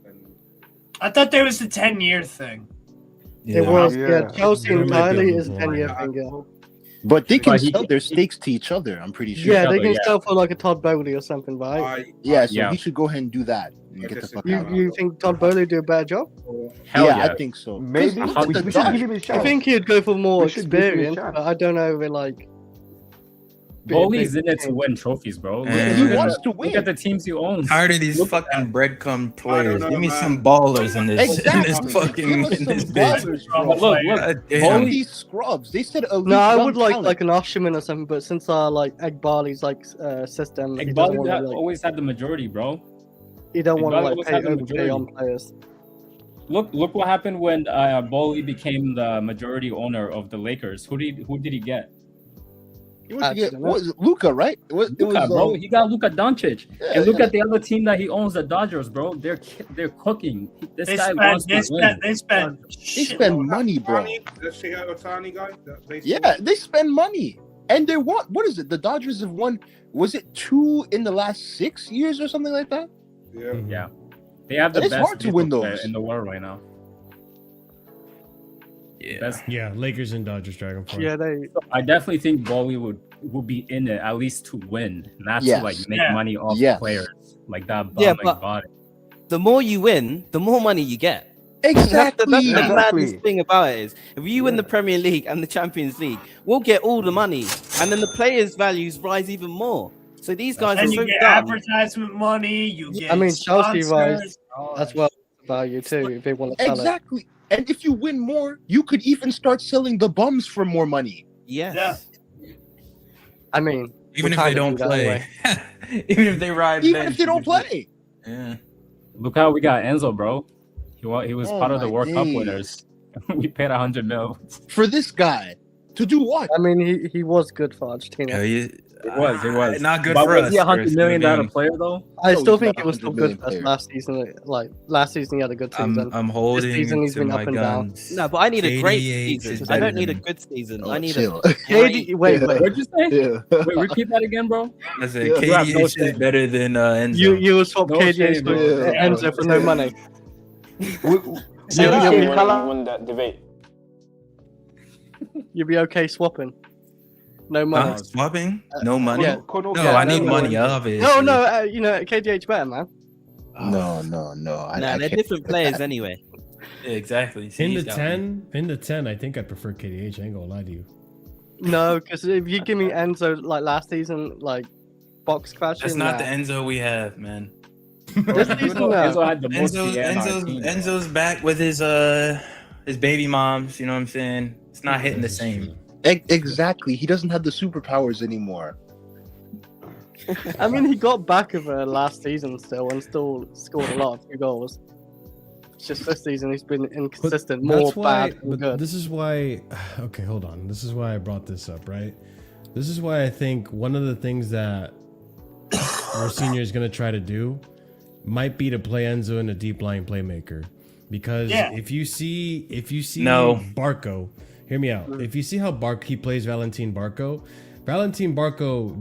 And I thought there was a 10-year thing. It was, Yeah. yeah. Chelsea There might be entirely a is loophole. 10-year thing, yeah. But they can But he- sell their stakes to each other. I'm pretty sure. Yeah, they other, can yeah. sell for like a Todd Bowley or something, right? Yeah, so Yeah. he should go ahead and do that and I get the disagree. fuck You out. you think Todd Bowley do a better job? Hell Yeah, yeah. I think so. Maybe Look at we the should Dutch. give him a I chance. think he'd go for more We should give him a experience, chance. but I don't know. Like, Bowley's in it to win trophies, bro. He wants to Look at the teams he owns. Tired of these fucking breadcrumb players. Give me some ballers in this. Exactly. In this fucking. Give us In some this bitch. ballers, bro. Look, All these scrubs. They said elite No, I young would like talent. an Osherman or something, but since our like Egbali's like system, he doesn't Bowley want to like, always had the majority, bro. he don't want to Egbali like always pay had the overpay on majority. players. Look what happened when Bowley became the majority owner of the Lakers. Who did he get? He went to get what was it, Luka, right? It was, bro. He got Luka Doncic. Yeah, and look yeah. at the other team that he owns, the Dodgers, bro. They're cooking. This They guy spend, wants they to win. spend, They spend money, bro. The Shigeru Otani guy. that baseball- Yeah, they spend money, and they want. What is it? The Dodgers have won. Was it 2 in the last 6 years or something like that? Yeah. Yeah, they have the It's best hard to win baseball player those. in the world right now. Yeah. Yeah, Lakers and Dodgers Dragonfly. Yeah, they. I definitely think Bowley would be in it at least to win, not Yes. to like make Yeah. money off Yes. players like that. Yeah, Bum but- body. The more you win, the more money you get. Exactly. That's the Exactly. maddest thing about it is if you win the Premier League and the Champions League, we'll get all the money, and then the players' values rise even more. So these guys are and so you get dumb. advertisement money. You get. I mean, Chelsea sponsors. rise Oh, as well value too if they want to sell it. Exactly. And if you win more, you could even start selling the bums for more money. Yes. Yeah. I mean, Even we if they kinda don't do that play. anyway. Even if they ride. Even bench, if they don't you just- play. Yeah. Look how we got Enzo, bro. He was Oh part of the my World Cup days. winners. We paid 100 mil. For this guy. To do what? I mean, he was good for Argentina. Yeah, you- It was. Not good But for was us. he $100 Chris, million to be honest. player though? I No, still he's think not it was a still 100 good million for us player. last season. Like last season, he had a good season. I'm holding season he's to been my up and down. guns. No, but I need a great KDH season. is I don't better need a than- good season. Oh, I need chill. a KD, wait, What'd you say? Yeah. Wait, repeat that again, bro. I said Yeah. KDH No is shame. better than Enzo. you will swap No KDH shame, for bro. Yeah. Enzo for no money. You'll be okay swapping. No money. Swapping? No money? yeah. No, I need money, obviously. No, KDH better, man. No. Nah, I they're can't different do players that. anyway. Yeah, exactly. See, In he's the got 10, I think I'd prefer KDH. I ain't gonna lie to you. No, because if you give me Enzo like last season, like box crashing, That's not the nah. Enzo we have, man. This season, no. Enzo had the most Enzo's, PN on our team, bro. Enzo's back with his baby moms. You know what I'm saying? It's not hitting the same. Exactly. He doesn't have the superpowers anymore. I mean, he got back of her last season still and still scored a lot of goals. It's just this season he's been inconsistent, more That's why, bad than but good. this is why. Okay, hold on. This is why I brought this up, right? This is why I think one of the things that Rosenior is going to try to do might be to play Enzo in a deep lying playmaker, because Yeah. if you see No. Barco, hear me out. If you see how he plays Valentin Barco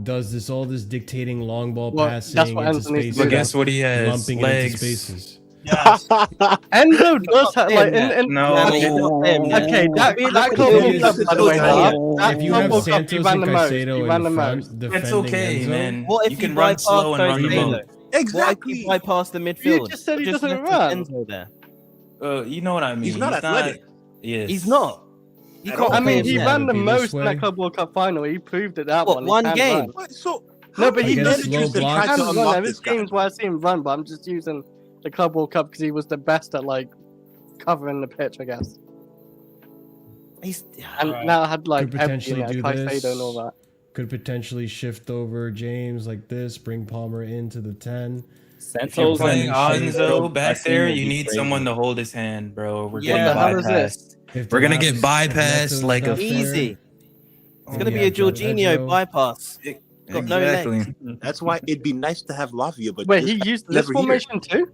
does all this dictating long ball Well, passing that's what into Enzo needs to spaces, do. But guess what he has? lumping it into Legs. spaces. Yes. Enzo does have like No. okay, that The Club thing World is, Cup, by the way, if you have Santos and Caicedo in front defending It's okay, Enzo, man. What if You you can run bypass slow and those run the Taylor? ball. What if Exactly. you bypass the midfield? just said he Just doesn't left run. Enzo there. You know what I mean? He's not athletic. Yes. He's not. You At can't all. I mean, play he him ran there. the Be this most in way. that Club World Cup final. He proved it that What, one. He one can game? run. What? So No, but he Against did slow use the blocks? can to run. unlock Every this guy. games where I see him run, but I'm just using the Club World Cup because he was the best at like covering the pitch, I guess. He's And Right. now I had like Could potentially everything, do like this. Caicedo and all that. Could potentially shift over James like this, bring Palmer into the 10. Santos Playing and Enzo back pressing there, will you be need crazy. someone to hold his hand, bro. We're Yeah. getting What the hell is bypassed. If We're gonna Donato- get bypassed Donato's like a up there, easy. It's gonna yeah, be a Jorginho Pedro. bypass. Got no legs. that's why it'd be nice to have Lavia, but Wait, this he guy's used this never here. formation too?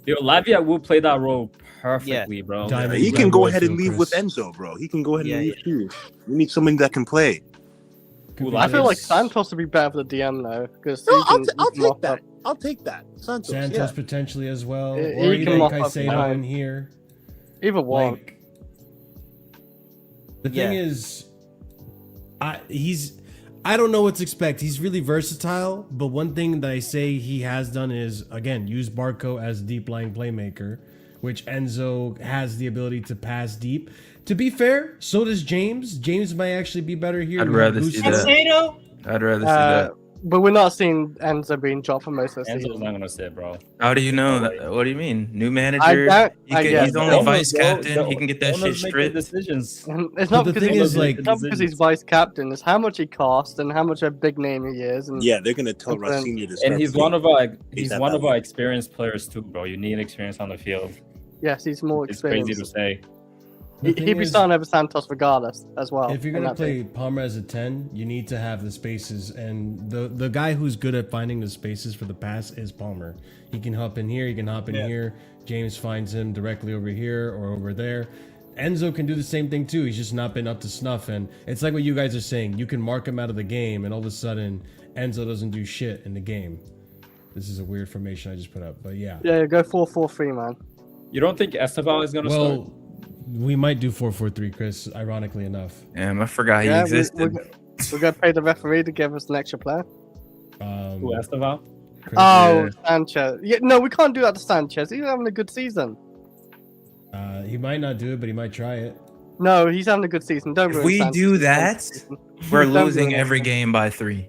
Yo, Lavia will play that role perfectly, bro. Diamond He can Red go ahead and Warfield, leave with Chris. Enzo, bro. He can go ahead Yeah, and leave too. We need something that can play. Could be I feel like James. Santos would be better for the DM though, because No, I'll take that. I'll take that. Santos. Santos Yeah. potentially as well, He or can even mop up Caicedo behind. in here. Either one. Like, the thing Yeah. is, I don't know what to expect. He's really versatile, but one thing that I say he has done is, again, use Barco as deep lying playmaker, which Enzo has the ability to pass deep. To be fair, so does James. James might actually be better here. I'd You have rather see Gusto. that. Caicedo, I'd rather see that. But we're not seeing Enzo being dropped for most of the Enzo's season. not gonna sit, bro. How do you know No that? way. What do you mean? New I manager? doubt- He I can- guess. he's only Owners, vice bro, captain. the He can get that shit owners make the stripped. decisions. And it's But not the because thing he's, is, like- it's not because he's vice captain. It's how much he costs and how much a big name he is. And Yeah, they're gonna tell And then- Rosenior to start And he's playing. one of our that one of value. our experienced players too, bro. You need experience on the field. yes, he's more It's crazy to experienced. say. The He'd thing be is, starting over Santos regardless as well. if you're in gonna that team. play Palmer as a 10, you need to have the spaces, and the guy who's good at finding the spaces for the pass is Palmer. He can hop in here, he can hop in here. James finds him directly over here or over there. Enzo can do the same thing too. He's just not been up to snuff, and it's like what you guys are saying. You can mark him out of the game, and all of a sudden Enzo doesn't do shit in the game. This is a weird formation I just put up, but yeah. Yeah, go 4-4-3, man. You don't think Esteval is gonna start? Well, we might do 4-4-3, Chris. Ironically enough. Damn, I forgot he Yeah, existed. we're gonna pay the referee to give us an extra player. Who Esteval? Chris, Oh, Sanchez. Yeah, no, we can't do that to Sanchez. He's having a good season. he might not do it, but he might try it. No, he's having a good season. Don't If ruin we Sanchez's do that, season. we're Don't losing ruin every it. game by 3.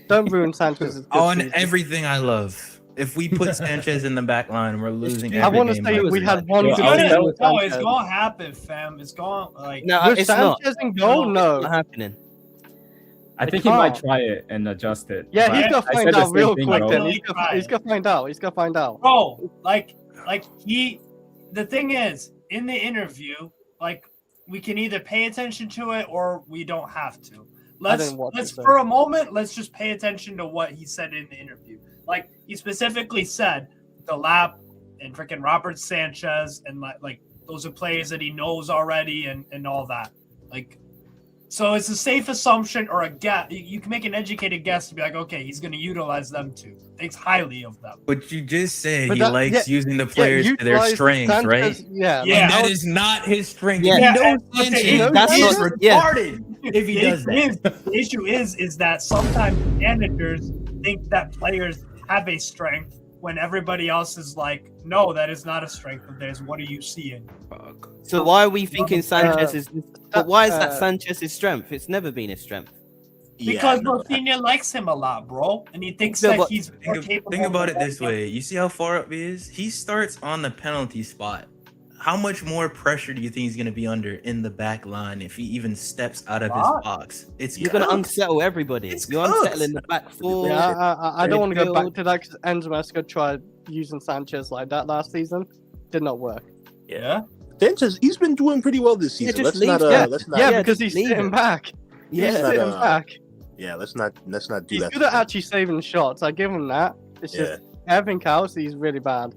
Don't ruin Sanchez's good On season. everything I love. If we put Sanchez in the back line, we're losing I every want to game say by we 3. had one Yo, good I'll season tell- with No, it's Sanchez. gonna happen, fam. It's going like No, With it's not. Sanchez in goal, no. It's not happening. I It think he might can't. try it and adjust it. Yeah, but he's I gonna said find the out same real thing, quick. bro. Then bro. he's gonna find out. He's gonna find out. bro, like the thing is, in the interview, like we can either pay attention to it or we don't have to. Let's didn't watch it, so- for a moment, let's just pay attention to what he said in the interview. Like he specifically said the lap and freaking Robert Sanchez and like those are players that he knows already and all that. Like so it's a safe assumption or a guess. You can make an educated guess to be like, okay, he's gonna utilize them too. Thinks highly of them. But you just said But he that- likes yeah, using the players to their utilize strengths, Sanchez- right? Yeah. Yeah. And that is not his strength. Yeah. He knows okay, Sanchez that's is not- yeah. retarded if he does that. The issue is that sometimes managers think that players have a strength when everybody else is like, no, that is not a strength of theirs. What are you seeing? So why are we thinking Sanchez is? But why is that uh, Sanchez's strength? It's never been his strength. Because no, Rosenior likes him a lot, bro, and he thinks No, that but he's more capable. Think about of it this way. You see how far up he is? He starts on the penalty spot. How much more pressure do you think he's going to be under in the back line if he even steps out of his Lot. box? It's You're gonna cooked. unsettle everybody. It's You're cooked. unsettling the back four. Yeah, I don't want to go back midfield. to that because Enzo Mesco tried using Sanchez like that last season. Did not work. Yeah. Sanchez, he's been doing pretty well this Yeah, season. just Let's not, leave- yeah. let's not, Yeah, Yeah, because just he's leave sitting him. back. He's Yeah. Not, sitting back. yeah, let's not do He's that. good at actually saving shots. I give him that. It's just everything else he's really bad.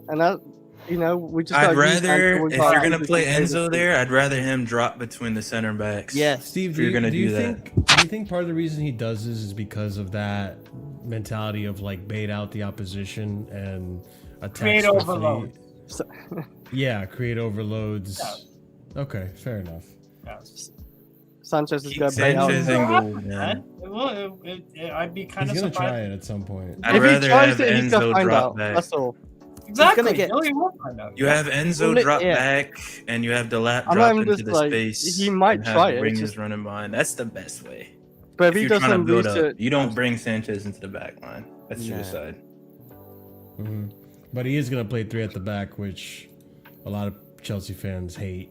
And that, we just. I'd gotta use rather, Enzo if without you're going to using play Davis. Enzo there, I'd rather him drop between the center backs. Yes. Steve, If you're gonna do that. do you think part of the reason he does this is because of that mentality of like bait out the opposition and attack Create swiftly? overload. Yeah, create overloads. Okay, fair enough. Sanchez is Keep going to bait out. Sanchez in goal, man. I'd be kind He's of gonna try surprised. it at some point. I'd If he rather tries have it, he's gonna Enzo find drop out. back. That's all. Exactly. gonna get- No, he won't find out. You have Enzo Well, drop yeah. back, and you have the lap I'm drop not into just the like- space. he might and have try the it, it's wingers just- running behind. That's the best way. But if If he you're trying to doesn't build lose up, it, you don't bring Sanchez into the back line. That's Nah. suicide. Mhm. But he is gonna play 3 at the back, which a lot of Chelsea fans hate.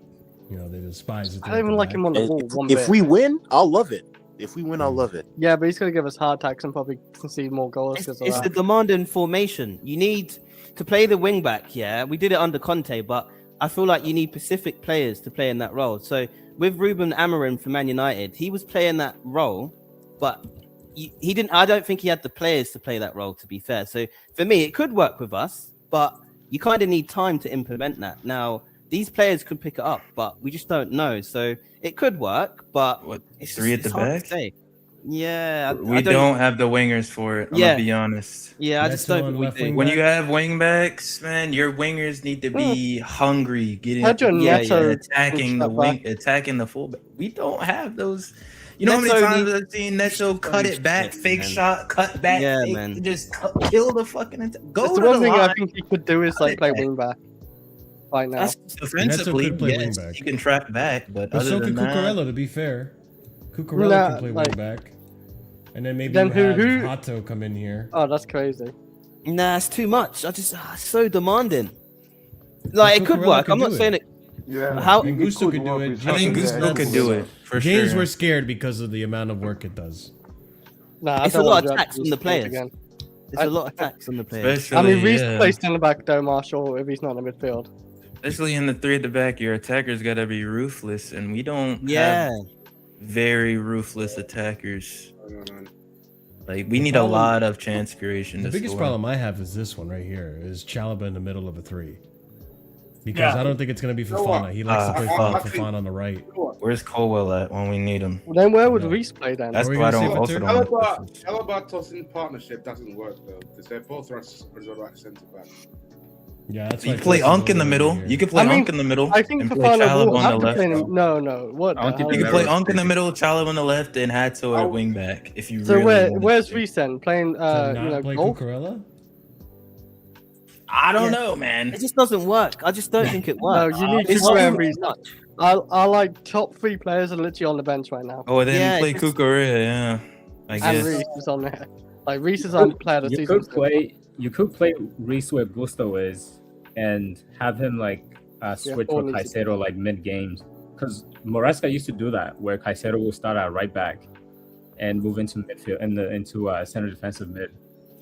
They despise the I 3 don't at even the like back. him on the ball. One If bit. we win, I'll love it. If we win, I'll love it. Yeah, but he's going to give us heart attacks and probably concede more goals It's, because of it's the that. demanding formation. You need to play the wing back. Yeah, we did it under Conte, but I feel like you need specific players to play in that role. So with Ruben Amorim for Man United, he was playing that role, but he didn't. I don't think he had the players to play that role. To be fair, so for me, it could work with us, but you kind of need time to implement that. Now, these players could pick it up, but we just don't know. So it could work, but it's 3 at the it's hard to back? say. Yeah, We don't have the wingers for it. I'm Yeah. gonna be honest. Yeah, I just don't think we do. When you have wing backs, man, your wingers need to be hungry, getting Pedro Neto attacking the push that wing, back. attacking the fullback. We don't have those. You know how many Neto times needs- I've seen Neto cut it back, fake man. shot, cut back, Yeah, fake, man. just kill the fucking. Go That's to the one the thing line. I think he could do is like play wing back right now. That's defensively, could play yes, wing back. you can track back, but But other so than could that, Cucurella, to be fair. Cucurella can play wing back. And then maybe Then you have who- Hato come in here. Oh, that's crazy. Nah, it's too much. So demanding. Like it could Cucurella work. can I'm not do saying it. it. Yeah, How- And it Gusto could could do work it. with I think James- Gusto can do it for James sure. were scared because of the amount of work it does. Nah, I It's a don't lot want of to tax on the players. It's a lot of tax on the players. Especially, I mean, Reece yeah. placed in the back though, Marshall, if he's not in the midfield. Especially in the 3 at the back, your attackers got to be ruthless, and we don't Yeah. have very ruthless attackers. No. Like we need problem- a lot of chance creation. The to biggest score. problem I have is this one right here, is Chalobah in the middle of a 3. Because Yeah. I don't think it's going to be You know what? Fofana. He likes to play I Fofana think- on the right. You know what? Where's Colwell at when we need him? Then where would No. Reece play then? That's What were why I you gonna don't say, also Victor? don't. Chalobah Tosin partnership doesn't work though, because they're both right centre back. Yeah, that's You why can play Tosin's Unk in the over middle. here. You can play I mean, Unk in the middle. I think and play Fofana Chalobah will on have the to left. play him. No. What? I don't think You they'll can play never- Unk in the middle, Chalobah on the left, and Hato at wing back. If you So really wanted where's to. Reece then? Playing, To not you know, play golf? Cucurella? I don't know, man. It just doesn't work. I just don't think it No, works. you need It's to too and Reece. much. I like top 3 players are literally on the bench right now. Oh, then Yeah, play it's- Cucurella, yeah. I And guess. Reece is on there. Like Reece is on player of the You season. could play. You could play Reece where Gusto is, and have him like switch all with needs to be Caicedo like mid games. Because Moresca used to do that, where Caicedo will start at right back and move into midfield into center defensive mid.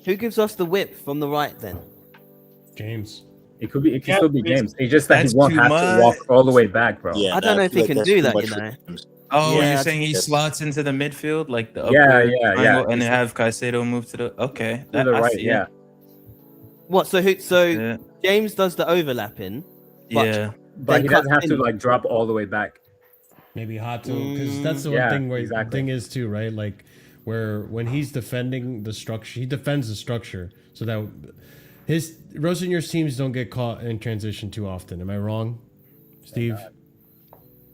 Who gives us the whip from the right then? James. It could be. It can Yeah, still be it's- James. It's just that That's he won't too have to walk much. all the way back, bro. Yeah, I don't know if he like can that's do too that, much you for know. James. Oh, Yeah, you're saying he that's- slots into the midfield, like the upper Yeah, yeah. triangle, and then He's- have Caicedo move to the okay. To That, the I right, see it. yeah. What? So Yeah. James does the overlapping. But- Yeah. But he doesn't have cuts to in. like drop all the way back. Maybe Hato, because that's the Yeah, one thing where exactly. the thing is too, right? Like where when he's defending the structure, he defends the structure so that his Rosenier's teams don't get caught in transition too often. Am I wrong, Steve?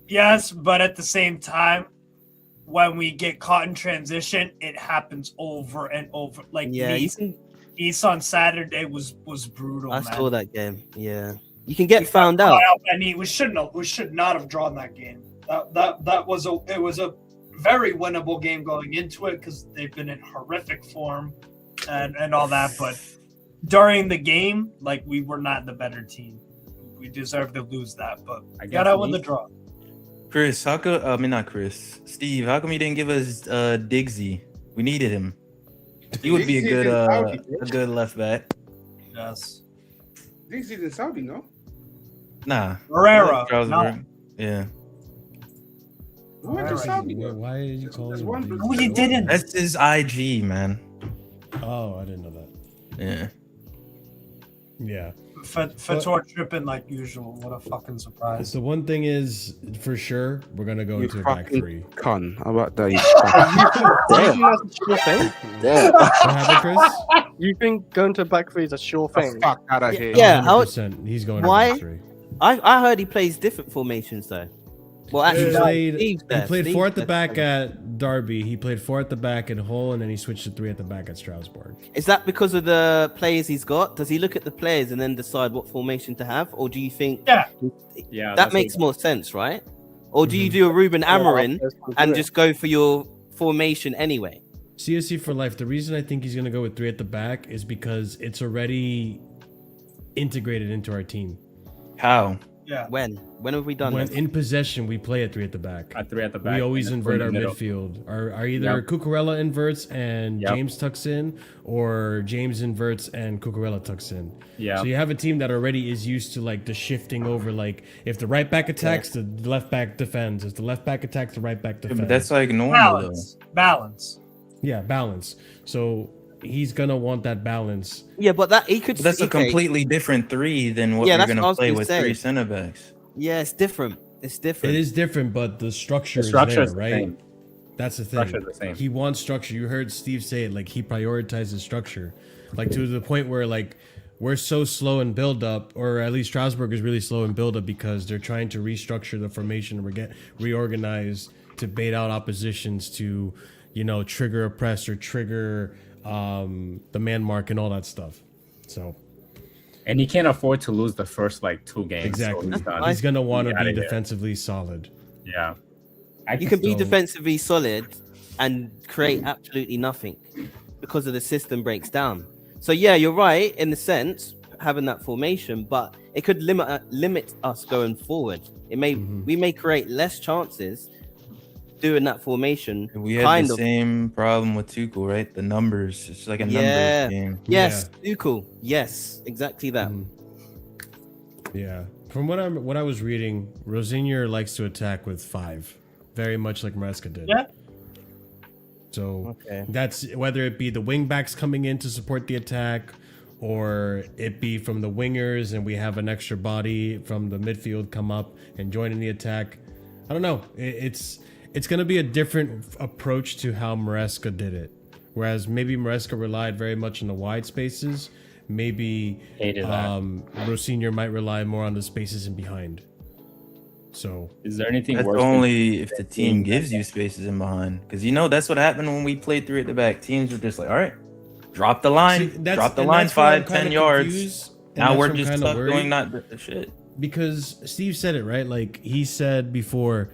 Yes, but at the same time, when we get caught in transition, it happens over and over. Like Yeah, you Nice, can. Nice on Saturday was brutal. I man. saw that game. Yeah, you can get found out. I mean, we should not have drawn that game. That was a very winnable game going into it because they've been in horrific form and all that. But during the game, like we were not the better team. We deserved to lose that, but I got guess out with the Nice- draw. Chris, how come? I mean, not Chris. Steve, how come you didn't give us Diggsy? We needed him. He would be a Diggsy good is in Saudi, a good left back. Yes. This is in Saudi, no? Nah. Herrera, Strasbourg. Yeah. We went to Alright. Saudi. Why are you calling one- him? No, you didn't. That's his IG, man. Oh, I didn't know that. Yeah. Yeah. Fator tripping like usual. What a fucking surprise. The one thing is, for sure, we're gonna go You into a back fucking 3. Con. How about that? You think that's a sure thing? Damn. What happened, Chris? You think going to back 3 is a sure thing? Fuck out of here. Yeah, how- 100%. He's going Why? to back 3. I heard he plays different formations though. Well, actually, He no, played, Steve's he there. played Steve's 4 at the there. back at Derby. He played 4 at the back at Hull, and then he switched to 3 at the back at Strasbourg. Is that because of the players he's got? Does he look at the players and then decide what formation to have, or do you think Yeah. Yeah, that that's makes what- more sense, right? Or do you do a Ruben Amorim and just go for your formation anyway? CSC for life. The reason I think he's going to go with 3 at the back is because it's already integrated into our team. How? Yeah. When have we done When this? in possession, we play at 3 at the back. At 3 at the back. We always and then invert in our the middle. midfield. Are either Yep. Cucurella inverts and Yep. James tucks in, or James inverts and Cucurella tucks in. Yeah. So you have a team that already is used to like the shifting over. Like if the right back attacks, the left back defends. If the left back attacks, the right back Yeah, defends. but that's like normal Balance. Balance. yeah, balance. So he's gonna want that balance. Yeah, but that he could. though. But that's a okay. completely different 3 than what Yeah, we're that's what I gonna was play gonna with say. 3 center backs. Yeah, it's different. It's different. It is different, but the structure, The structure is is there, the right? same. That's the thing. Structure is the same. He wants structure. You heard Steve say it. Like he prioritizes structure, like to the point where like we're so slow in build up, or at least Strasbourg is really slow in build up because they're trying to restructure the formation and reorganize to bait out oppositions to, you know, trigger a press or trigger the man mark and all that stuff. So And he can't afford to lose the first like 2 games. exactly, So he's done. he's gonna want to Get outta be here. defensively solid. Yeah. You can be defensively solid and create absolutely nothing because of the system breaks down. So yeah, you're right in the sense having that formation, but it could limit us going forward. It may we may create less chances doing that formation. We had the same problem with Tuchel, right? The numbers. It's like a numbers game. Yes, Tuchel. Yes, exactly that. Yeah. From what I was reading, Rosenior likes to attack with 5, very much like Maresca did. Yeah. So that's whether it be the wing backs coming in to support the attack, or it be from the wingers and we have an extra body from the midfield come up and join in the attack. I don't know. It's going to be a different approach to how Maresca did it. Whereas maybe Maresca relied very much on the wide spaces. Maybe Rosenior might rely more on the spaces in behind. So is there anything that's worse only if the team gives you spaces in behind? Because that's what happened when we played 3 at the back. Teams were just like, all right, drop the line, drop the line 5-10 yards. Now we're just stuck doing the shit. Because Steve said it right. Like he said before,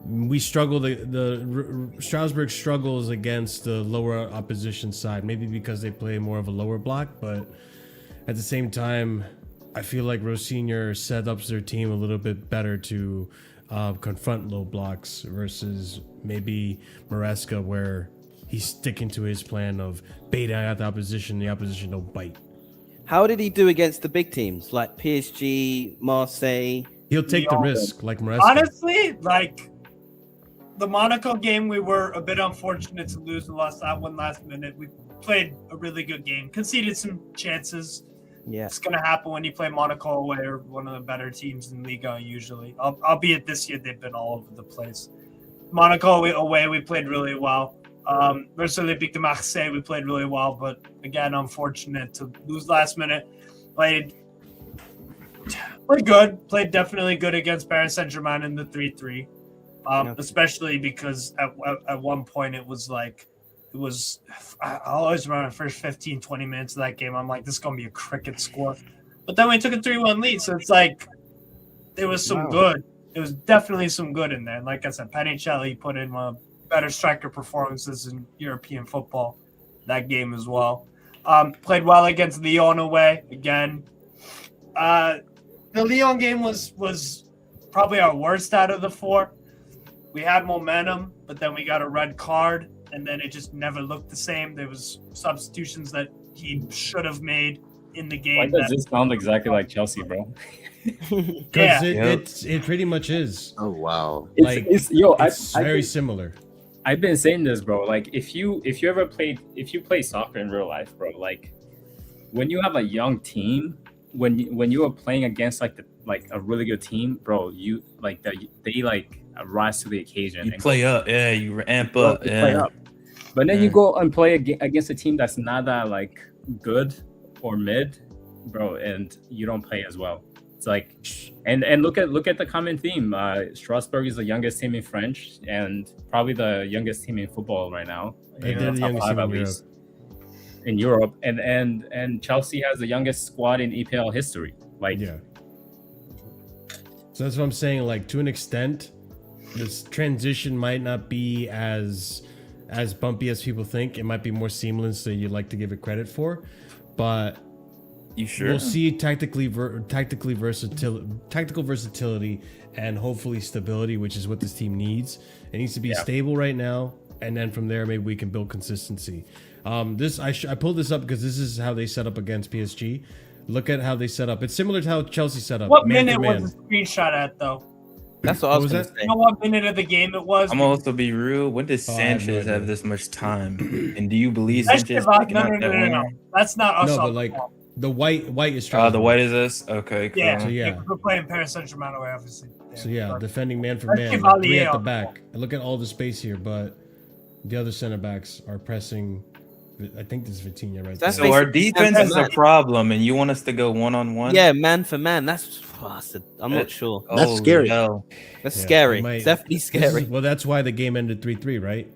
we struggle. The Strasbourg struggles against the lower opposition side. Maybe because they play more of a lower block, but at the same time, I feel like Rosenior set up their team a little bit better to confront low blocks versus maybe Maresca, where he's sticking to his plan of baiting out the opposition don't bite. How did he do against the big teams like PSG, Marseille? He'll take the risk like Maresca. Honestly, like the Monaco game, we were a bit unfortunate to lose and lost that one last minute. We played a really good game, conceded some chances. Yeah, it's gonna happen when you play Monaco away, or one of the better teams in Liga usually. Albeit this year they've been all over the place. Monaco away, we played really well. Versus Olympique de Marseille, we played really well, but again, unfortunate to lose last minute. Played good, played definitely good against Paris Saint-Germain in the 3-3. Especially because at one point I always remember the first 15-20 minutes of that game. I'm like, this is gonna be a cricket score, but then we took a 3-1 lead, so it's like there was some good. It was definitely some good in there. And like I said, Panicelli put in one of the better striker performances in European football that game as well. Played well against Lyon away again. The Lyon game was probably our worst out of the 4. We had momentum, but then we got a red card, and then it just never looked the same. There was substitutions that he should have made in the game. Why does this sound exactly like Chelsea, bro? Because it pretty much is. Oh wow! It's very similar. I've been saying this, bro. Like if you play soccer in real life, bro, like when you have a young team, when you are playing against like a really good team, bro, you they rise to the occasion. You play up, you amp up, play up. But then you go and play against a team that's not that like good or mid, bro, and you don't play as well. It's like, and look at the common theme. Strasbourg is the youngest team in French and probably the youngest team in football right now. They're the youngest team at least in Europe, and Chelsea has the youngest squad in EPL history. Like, so that's what I'm saying. Like to an extent, this transition might not be as bumpy as people think. It might be more seamless than you'd like to give it credit for, but you sure we'll see tactical versatility and hopefully stability, which is what this team needs. It needs to be stable right now, and then from there maybe we can build consistency. I pulled this up because this is how they set up against PSG. Look at how they set up. It's similar to how Chelsea set up. What minute was the screenshot at though? That's what I was going to say. You know what minute of the game it was? I'm also be real. When does Sanchez have this much time? And do you believe That's Sanchez? No. That's not us. No, but like the white is. The white is us. Okay, cool. Yeah, so we're playing Paris Saint-Germain away, obviously. So defending man for man, like 3 at the back. And look at all the space here, but the other center backs are pressing. I think this is Vitinha right there. So our defense is a problem, and you want us to go 1-on-1? Yeah, man for man. I'm not sure. That's scary. That's scary. It's definitely scary. Well, that's why the game ended 3-3, right?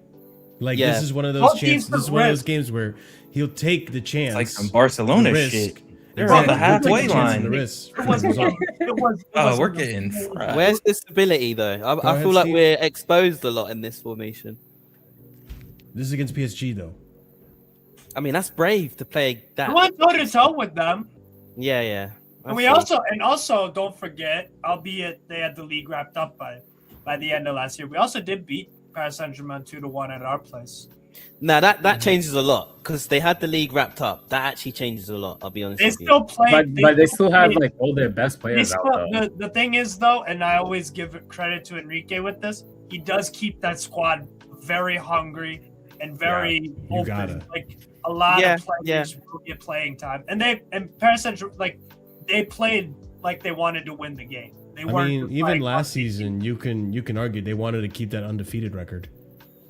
Like this is one of those chances. This is one of those games where he'll take the chance, it's like some Barcelona risk, shit, They're on the halfway Taking line. the risks It for was, the result. it was, Oh, we're getting fried. Where's the stability though? I ahead, feel like Steve. we're exposed a lot in this formation. This is against PSG though. I mean, that's brave to play that. we went toe to toe with them. Yeah, yeah. And we also don't forget, albeit they had the league wrapped up by the end of last year, we also did beat Paris Saint-Germain 2-1 at our place. Now that changes a lot because they had the league wrapped up. That actually changes a lot. I'll be honest. They with you. still play, but they still have like all their best players out though. The thing is though, and I always give credit to Enrique with this, he does keep that squad very hungry and very open. Like a lot of players will get playing time, and Paris Saint-Germain, like they played like they wanted to win the game. They weren't. I mean, even last season, you can argue they wanted to keep that undefeated record.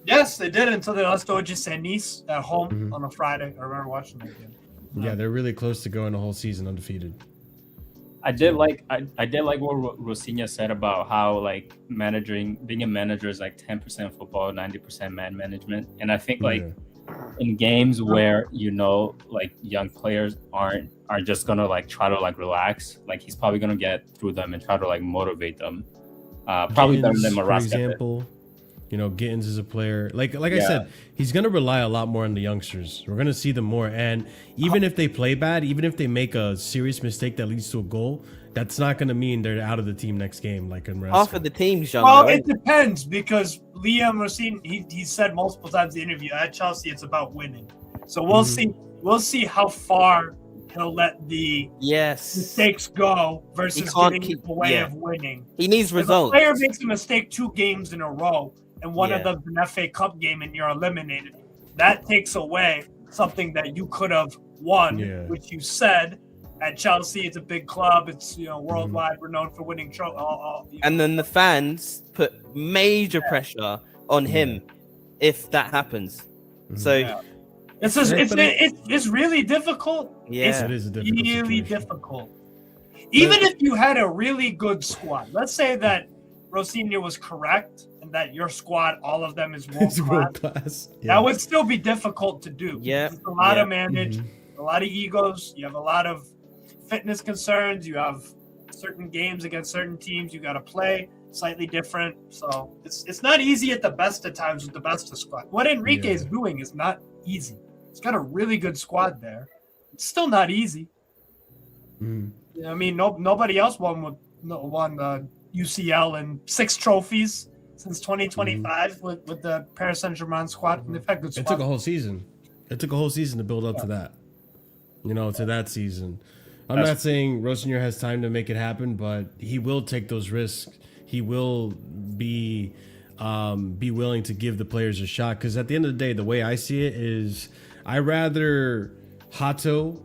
Yes, they did until they lost to OGC Nice at home on a Friday. I remember watching that game. Yeah, they're really close to going the whole season undefeated. I did like what Rosenior said about how like being a manager is like 10% football, 90% man management, and I think like in games where like young players aren't just gonna like try to like relax, like he's probably gonna get through them and try to like motivate them. Probably better than For Marasca. example, Gittins is a player. Like I said, he's gonna rely a lot more on the youngsters. We're gonna see them more, and even if they play bad, even if they make a serious mistake that leads to a goal, that's not gonna mean they're out of the team next game. Like in half of the team's young. Well, it depends because Liam Rosenior, he said multiple times in the interview at Chelsea, it's about winning. So we'll see. We'll see how far he'll let the mistakes go versus getting in the way of winning. He needs results. If a player makes a mistake 2 games in a row, and one of them's an FA Cup game, and you're eliminated, that takes away something that you could have won, which you said at Chelsea. It's a big club. It's worldwide renowned for winning trophies. And then the fans put major pressure on him if that happens. So it's really difficult. Yeah, it is a difficult really difficult. Even if you had a really good squad, let's say that Rosenior was correct and that your squad, all of them is world class. That would still be difficult to do. Yeah, it's a lot to manage, a lot of egos. You have a lot of fitness concerns. You have certain games against certain teams you got to play slightly different. So it's not easy at the best of times with the best of squad. What Enrique is doing is not easy. He's got a really good squad there. It's still not easy. I mean, nobody else won UCL and 6 trophies since 2025 with the Paris Saint-Germain squad. And they've had good squads. It took a whole season. It took a whole season to build up to that. To that season. I'm not saying Rosenior has time to make it happen, but he will take those risks. He will be willing to give the players a shot. Because at the end of the day, the way I see it is, I rather Hato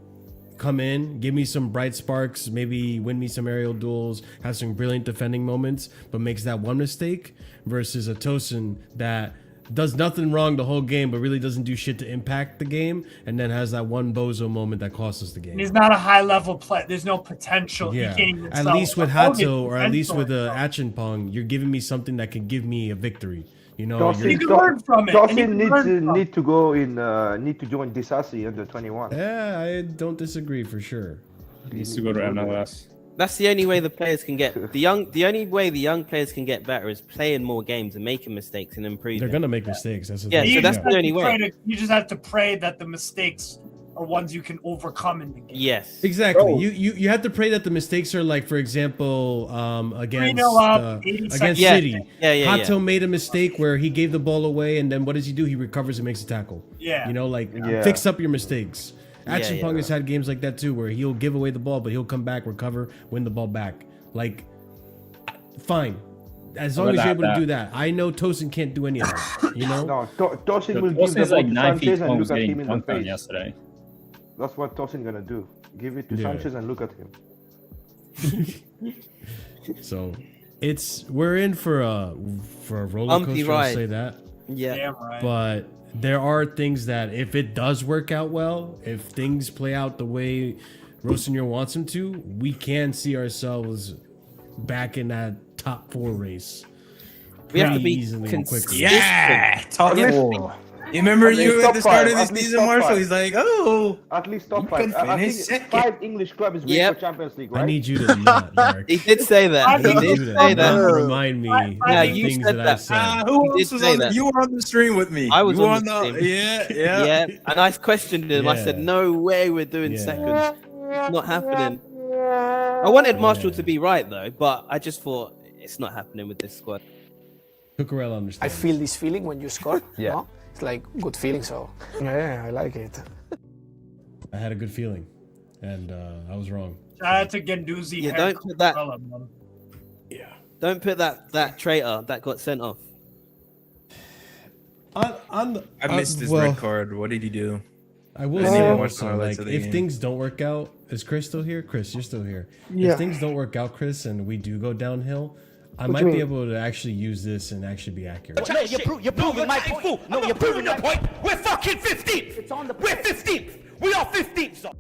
come in, give me some bright sparks, maybe win me some aerial duels, have some brilliant defending moments, but makes that one mistake, versus a Tosin that does nothing wrong the whole game, but really doesn't do shit to impact the game, and then has that one bozo moment that costs us the game. He's not a high level player. There's no potential. Yeah. He can't even At least with Hato, or at least with Achinpong, you're giving me something that can give me a victory. You can learn from it. Dawson need to go in. Need to join Disasi under 21. Yeah, I don't disagree for sure. He needs to go to MLS. That's the only way the players can get the only way the young players can get better is playing more games and making mistakes and improving. They're gonna make mistakes. That's so that's the only way. You just have to pray that the mistakes are ones you can overcome in the game. Yes, exactly. You have to pray that the mistakes are, like, for example, against City. Hato made a mistake where he gave the ball away, and then what does he do? He recovers and makes a tackle. Fix up your mistakes. Achinpong has had games like that too, where he'll give away the ball, but he'll come back, recover, win the ball back. Like, fine, as long as you're able to do that. I know Tosin can't do any of that. No, Tosin will give the ball to Sanchez and look at him in the face. Yesterday. That's what Tosin gonna do. Give it to Sanchez and look at him. So, we're in for a roller coaster. I'll say that. Yeah, but there are things that, if it does work out well, if things play out the way Rosenior wants them to, we can see ourselves back in that top 4 race. We have to be consistent. Yeah, top 4. You remember At least you at top the start five, of the at least season, top Marshall? five. He's like, oh, At least top you 5. can I finish think second. 5 English clubs is great for Champions League, right? I need you to not, Mark. He did say that. I He need did you to say not that. remind me Yeah, of you things said that that. I've said. Who He else did was say on? that. You were on the stream with me. I was you were on the on stream. Yeah. And I questioned him. I said, Yeah. "No way, we're doing Yeah. second. It's not happening." I wanted Marshall to be right though, but I just thought it's not happening with this squad. Cucurella I understands. feel this feeling when you score. Yeah. No? It's like good feeling. So yeah, I like it. I had a good feeling, and I was wrong. Shout out to Guendouzi. Yeah, don't put that. Yeah. Don't put that traitor that got sent off. I missed his well, red card. What did he do? I will I say need to watch also, highlights like, of the if game. things don't work out, is Chris still here? Chris, you're still here. Yeah. If things don't work out, Chris, and we do go downhill, I What might do you be mean? able to actually use this and actually be accurate. No, you're proving my point. No, you're proving your point. We're fucking 15th. It's on the. We're 15th. We are 15th. So.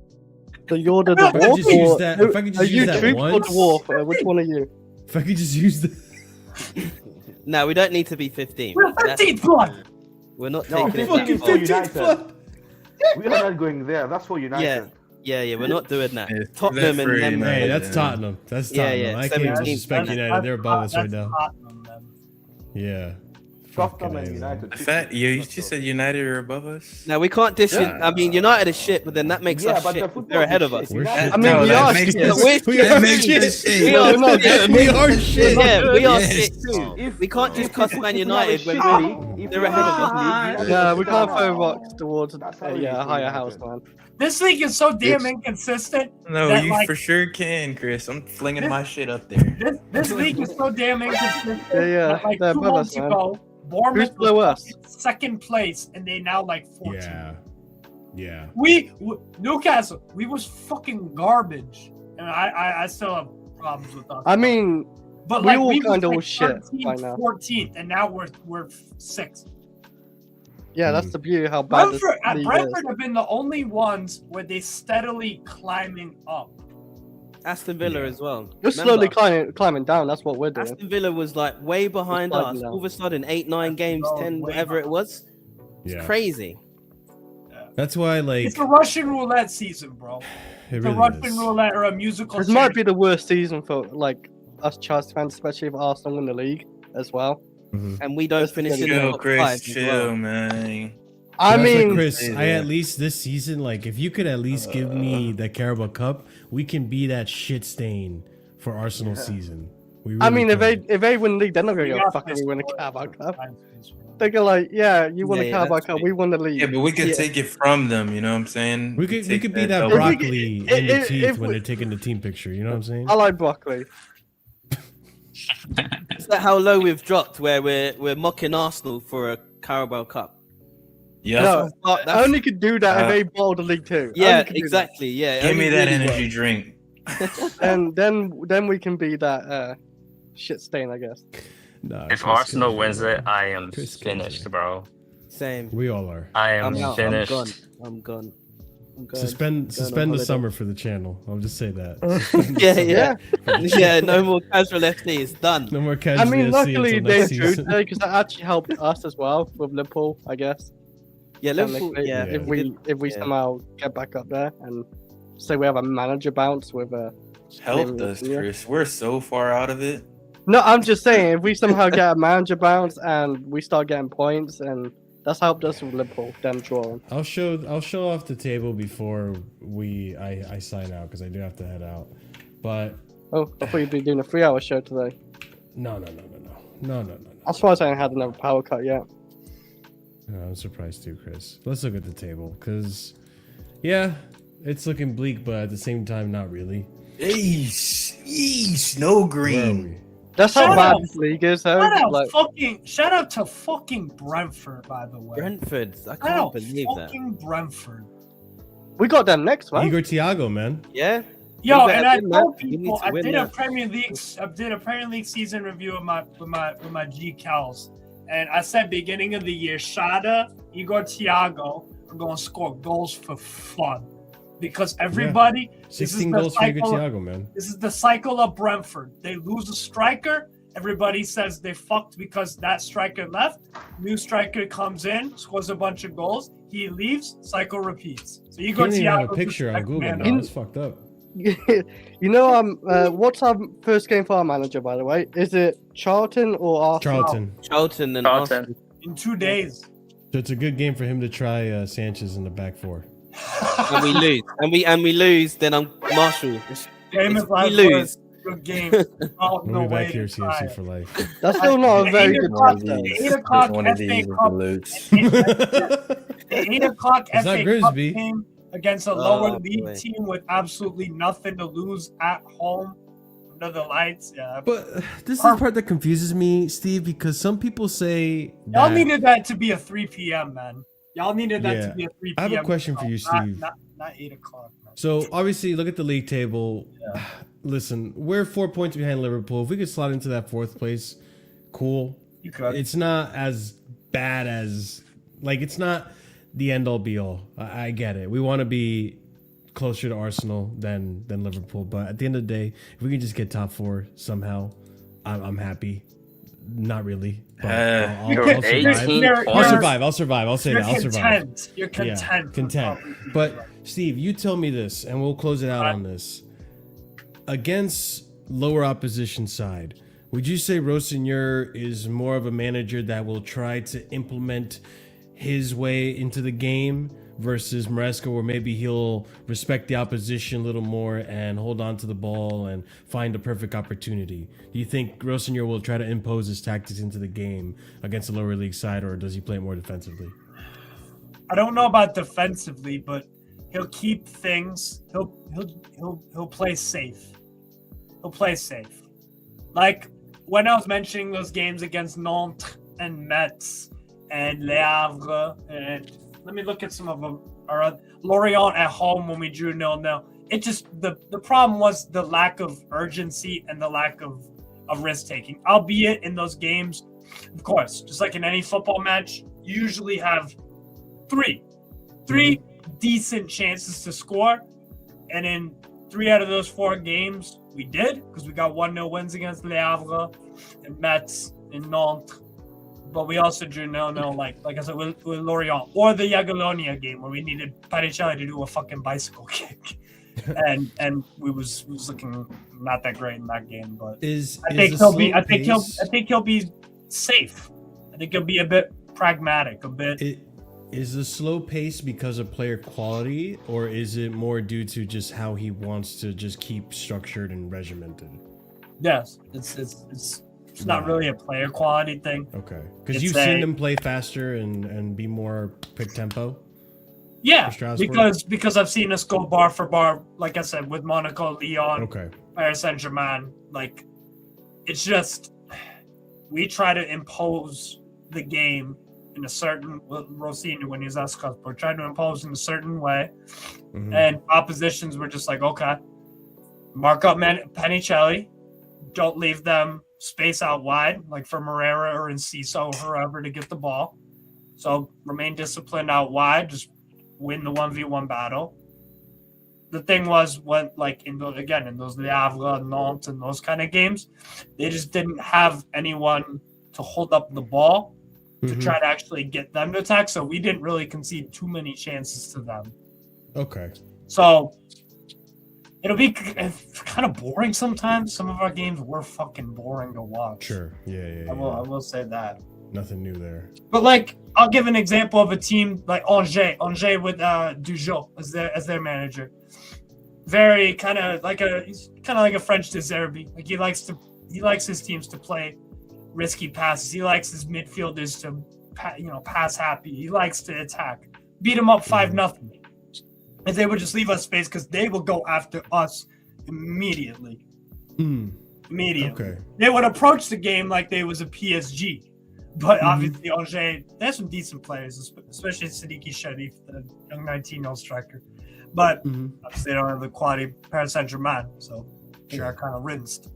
So you're the If I could dwarf, just use or that- if I could just are you use that troop or once- dwarf? Which one are you? If I could just use the. No, we don't need to be 15. We're 15th blood. We're not No, taking it 15 that is far. for United. We are not going there. That's for United. Yeah, we're not doing that. Yeah, Tottenham that's for and them. United. Hey, that's Tottenham. That's Yeah, Tottenham. yeah, I can't 17th. disrespect United. They're above us right now. Tottenham, man. Yeah. Tottenham and Fucking United. The fact you just said United are above us. No, we can't dish. I mean, United is shit, but then that makes Yeah, us but the shit. football They're ahead is of us. shit. We're United- shit. I mean, No, we that are makes shit. us- We're We shit. are makes shit. us shit. We are No, shit. we are shit. Yeah, we are Yes. shit too. We can't just cuss Man If we United have when a shit league, if they're we ahead of have a us. league, Yeah, we United can't are throw down. rocks towards That's how it a is for higher United. house, man. This league is so damn It's- inconsistent. No, that, you like, for sure can, Chris. I'm flinging my shit up there. This league is so damn inconsistent. Yeah, that, like they're 2 above months us, man. ago, Bournemouth Who's below us? was second place, and they now like 14. Yeah. Yeah. Newcastle, we was fucking garbage, and I still have problems with us. I mean, but we like all we kinda was was shit 13th, by now. 14th, and now we're 6th. yeah, that's the beauty of how bad this league Brentford is. have been the only ones where they steadily climbing up. Aston Villa as well. You're slowly Remember, climbing down. That's what we're doing. Aston Villa was like way behind We're us. sliding down. All of a sudden, 8, 9 games, Oh, 10, way whatever it was. It's Yeah. crazy. That's why, like, It's a Russian roulette season, bro. it It's a really Russian is. roulette or a musical. This might be the worst season for like us Chelsea fans, especially if Arsenal win the league as well. And we don't finish in the Chill, top Chris. 5 as Chill, well. man. I That's mean, like, Chris, I at least this season, like, if you could at least give me the Carabao Cup, we can be that shit stain for Arsenal season. We I really mean, could. if they win the league, they're not gonna We go got fucking this, win a bro. Carabao Cup. They go like, yeah, you won Yeah, a yeah, Carabao that's Cup, right. we won the league. Yeah, but we could Yeah. take it from them. You know what I'm saying? we could take be that double- broccoli in the if teeth when we- they're taking the team picture. You know what I'm saying? I like broccoli. Is that how low we've dropped where we're mocking Arsenal for a Carabao Cup? Yeah. No, That's- I only could do that if Uh, they bottled the league too. Yeah, Only could do that. exactly. Yeah. it Give me only that really energy works. drink. And then we can be that shit stain, I guess. Nah, If Chris Arsenal Gayle. wins it, I am Chris finished, Gayle. bro. Same. We all are. I am I'm out. finished. I'm gone. I'm going. Suspend on the holiday. summer for the channel. I'll just say that. Yeah. Yeah, no more casual FC. It's done. No more I casual mean, FC luckily until they next drew season. today because that actually helped us as well with Liverpool, I guess. Yeah, Liverpool. Technically, Yeah. if we yeah. somehow get back up there and say we have a manager bounce with a Helped us, Chris. We're so far out of it. No, I'm just saying if we somehow get a manager bounce and we start getting points, and that's helped us with Liverpool, them drawing. I'll show off the table before I sign out because I do have to head out. But Oh, I thought you'd be doing a 3-hour show today. no. I'm surprised I ain't had another power cut yet. No, I'm surprised too, Chris. Let's look at the table because, yeah, it's looking bleak, but at the same time, not really. Yeesh, no Where are green. we? That's how Shout bad out- this league is, though. Shout out to fucking Brentford, by the way. Brentford. I Shout can't out believe that. fucking Brentford. we got them next, right? Igor Thiago, man. Yeah. Yo, We and better I win told that. We need people to I win did that. a Premier League season review with my G Cals, and I said beginning of the year, Shada, Igor Thiago are going to score goals for fun because everybody. This is 16 the goals for Igor cycle- Thiago, man. This is the cycle of Brentford. They lose a striker, Everybody says they fucked because that striker left. New striker comes in, scores a bunch of goals. He leaves, cycle repeats. So you go Can't to even have a picture on Google now. That's fucked up. You know, what's our first game for our manager, by the way? Is it Charlton or Arsenal? Charlton and Arsenal. In 2 days. So it's a good game for him to try Sanchez in the back four. And we lose. And we lose, then I'm Marshall. Game If is we like lose. good game. Oh, We'll no be back way. here, CFC for life. That's still not a very good The 8 o'clock One of FA these Cup. The 8 o'clock It's not FA Cup Grimsby. game against a lower Oh, league boy. team with absolutely nothing to lose at home under the lights. Yeah. But this is the part that confuses me, Steve, because some people say Y'all that, needed that to be a 3 p.m., man. Y'all needed that to be a 3 p.m. I have a question for you, Steve. Not 8 o'clock. Man. So obviously, look at the league table. Listen, we're 4 points behind Liverpool. If we could slide into that 4th place, cool. You could. It's not as bad as it's not the end all be all. I get it. We want to be closer to Arsenal than Liverpool, but at the end of the day, if we can just get top 4 somehow, I'm happy. Not really. But I'll survive. I'll survive. I'll say that. I'll survive. You're content. Yeah, content. But Steve, you tell me this, and we'll close it out on this. Against lower opposition side, would you say Rosenior is more of a manager that will try to implement his way into the game versus Maresca, where maybe he'll respect the opposition a little more and hold on to the ball and find a perfect opportunity? Do you think Rosenior will try to impose his tactics into the game against the lower league side, or does he play it more defensively? I don't know about defensively, but he'll keep things. He'll play safe. He'll play safe. Like when I was mentioning those games against Nantes and Metz and Le Havre, and let me look at some of them. Or Lorient at home when we drew 0-0. It just the problem was the lack of urgency and the lack of risk taking. Albeit in those games, of course, just like in any football match, you usually have three decent chances to score, and in 3 out of those 4 games we did, because we got 1-0 wins against Le Havre and Metz and Nantes, but we also drew 0-0 like I said with Lorient, or the Jagiellonia game where we needed Paricelli to do a fucking bicycle kick, and we was looking not that great in that game. But I think he'll be safe. I think he'll be a bit pragmatic, a bit. Is the slow pace because of player quality, or is it more due to just how he wants to just keep structured and regimented? Yes, it's not really a player quality thing. Okay, because you've seen him play faster and be more quick tempo. Yeah, because I've seen us go bar for bar, like I said, with Monaco, Lyon, Paris Saint-Germain. Like, it's just we try to impose the game in a certain Rosenior when he's us, we're trying to impose in a certain way, and oppositions were just like, okay, mark up Panicelli, don't leave them space out wide, like for Moreira or Enciso or whoever to get the ball. So remain disciplined out wide, just win the 1v1 battle. The thing was, when in those Le Havre, Nantes, and those kind of games, they just didn't have anyone to hold up the ball to try to actually get them to attack, so we didn't really concede too many chances to them. Okay. So it'll be kind of boring sometimes. Some of our games were fucking boring to watch. Sure. Yeah. I will say that. Nothing new there. But I'll give an example of a team like Angers with Dujo as their manager. Very kind of like a French De Zerbi. Like he likes his teams to play risky passes. He likes his midfielders to pass happy. He likes to attack. Beat him up 5-0. If they would just leave us space, because they will go after us immediately. Immediately. Okay. They would approach the game like they was a PSG. But obviously Angers, they have some decent players, especially Siddiqui Sharif, the young 19-year-old striker. But obviously they don't have the quality of Paris Saint-Germain, so they are kind of rinsed.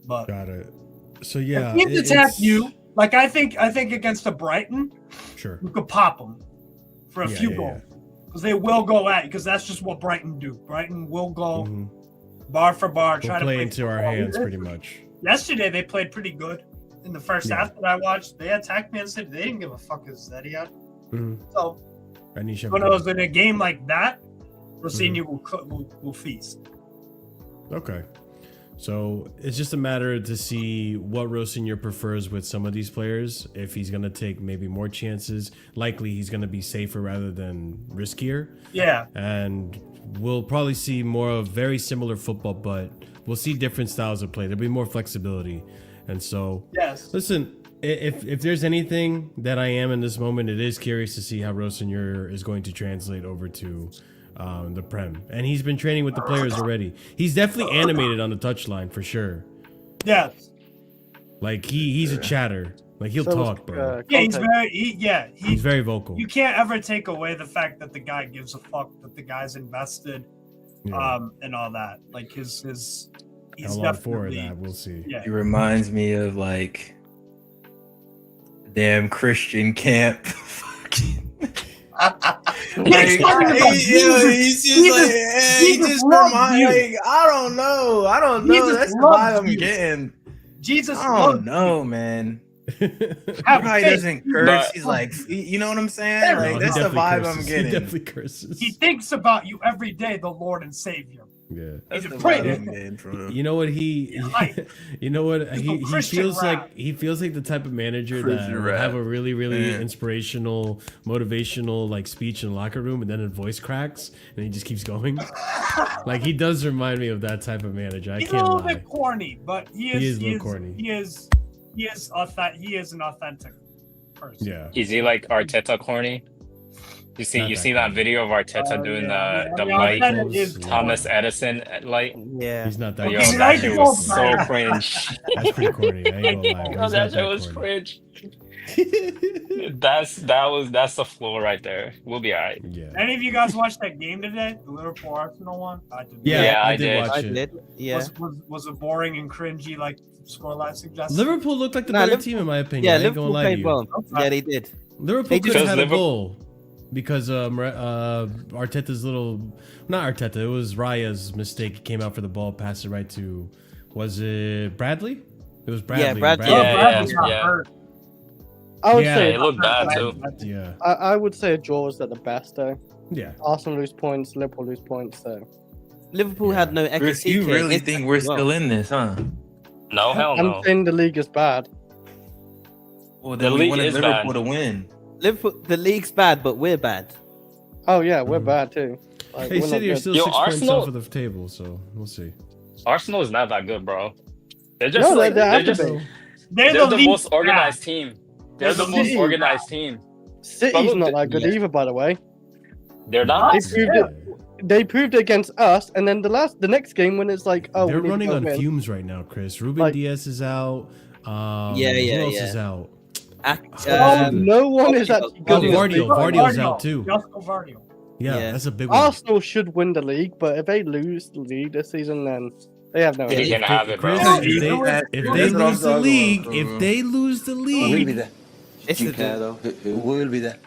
But got it. So yeah, if teams attack you, like I think against a Brighton, sure, you could pop them for a few goals, because they will go at you, because that's just what Brighton do. Brighton will go bar for bar, try to play into our hands pretty much. Yesterday they played pretty good in the first half that I watched. They attacked Man City. They didn't give a fuck as Zeddy out. So when it was in a game like that, Rosenior will feast. Okay. So it's just a matter to see what Rosenior prefers with some of these players. If he's going to take maybe more chances, likely he's going to be safer rather than riskier. Yeah. And we'll probably see more of very similar football, but we'll see different styles of play. There'll be more flexibility. And so, listen, if there's anything that I am in this moment, it is curious to see how Rosenior is going to translate over to the Prem. And he's been training with the players already. He's definitely animated on the touchline for sure. Yes. Like he's a chatter. Like he'll talk, bro. Yeah, he's very vocal. You can't ever take away the fact that the guy gives a fuck, that the guy's invested, and all that. Like he's a lot for that. We'll see. He reminds me of like damn Christian camp. He's just like, he just reminds, like, I don't know. That's the vibe I'm getting. Jesus, I don't know, man. He probably doesn't curse. He's like, you know what I'm saying? Like, that's the vibe I'm getting. He definitely curses. He thinks about you every day, the Lord and Savior. Yeah, he's a prayer. You know what he feels like. He feels like the type of manager that will have a really inspirational, motivational like speech in the locker room, and then a voice cracks, and he just keeps going. Like he does remind me of that type of manager. He's a little bit corny, but he is a little corny. He is an authentic person. Yeah. Is he like Arteta corny? You see that video of Arteta doing the light, Thomas Edison light? Yeah. He's not that. Yo, that shit was so cringe. That's pretty corny. I ain't gonna lie. That shit was cringe. That's the floor right there. We'll be alright. Yeah. Any of you guys watched that game today? The Liverpool Arsenal one? I did. Yeah, I did watch it. Yeah. Was it boring and cringy like scoreline suggests? Liverpool looked like the better team in my opinion. Yeah, I ain't gonna Liverpool lie to played you. well. Yeah, they did. Liverpool could have had a goal because Arteta's not Arteta, it was Raya's mistake. He came out for the ball, passed it right to, was it Bradley? It was Bradley. Yeah, Bradley. Yeah. I would say it looked bad too. Yeah. I would say a draw is at the best though. Yeah. Arsenal lose points, Liverpool lose points. So Liverpool had no Chris, you really think we're still in this, huh? No, hell no. I'm saying the league is bad. Well, then we wanted Liverpool to win. Liverpool, the league's bad, but we're bad. Oh yeah, we're bad too. Like, Hey, City are still 6 points Arsenal off of the table, so we'll see. Arsenal is not that good, bro. They're just they're the most organized team. They're the most organized team. City's not that good either, by the way. They're not. They proved it against us, and then the next game when it's like, oh, they're running on fumes right now, Chris. Ruben Diaz is out. Who else is out? No one is actually good. Vardio's out too. Vardio. Yeah, that's a big one. Arsenal should win the league, but if they lose the league this season, then they have no. You can have it, bro. If they lose the league, we'll be there. We'll be there.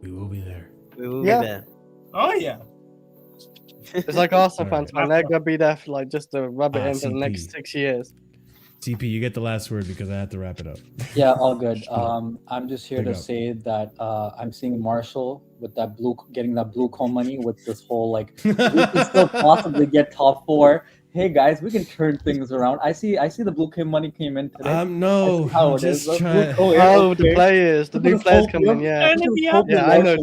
We will be there. We will be there. Oh yeah. It's like Arsenal fans, man. They're gonna be there for like just to rub it in for the next 6 years. CP, you get the last word because I have to wrap it up. Yeah, all good. I'm just here to say that I'm seeing Marshall with that getting that blue coin money with this whole like we can still possibly get top 4. Hey guys, we can turn things around. I see the blue coin money came in today. No, how I'm it is. just trying. The players, the new players coming in. Yeah, I know.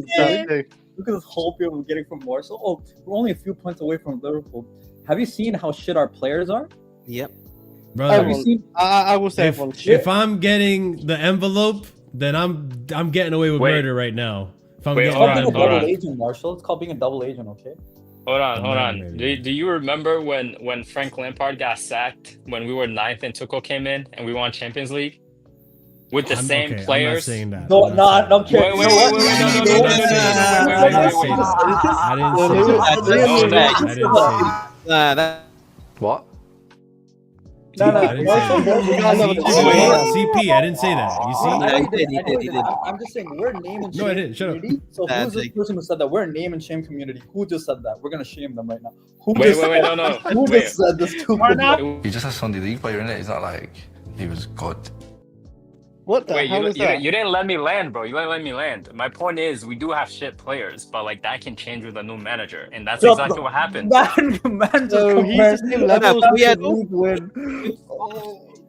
Look at this whole field we're getting from Marshall. Oh, we're only a few points away from Liverpool. Have you seen how shit our players are? Yep. Brother, I will say if I'm getting the envelope, then I'm getting away with murder right now. If I'm it's called being a double agent, Marshall. It's called being a double agent, okay? Hold on. Do you remember when Frank Lampard got sacked when we were 9th and Tuchel came in and we won Champions League? With the same players. I'm not saying that. No, no, okay. I didn't say that. What? I didn't say that. CP, I didn't say that. You see? I did. I'm just saying we're name and shame. No, I didn't. Shut up. Community. So who's this person who said that? We're a name and shame community. Who just said that? We're gonna shame them right now. Wait, no. Who just said this? He just has Sunday league player in it. It's not like he was good. What the hell is that? You didn't let me land, bro. You didn't let me land. My point is, we do have shit players, but like that can change with a new manager, and that's exactly what happened. So he's the same levels.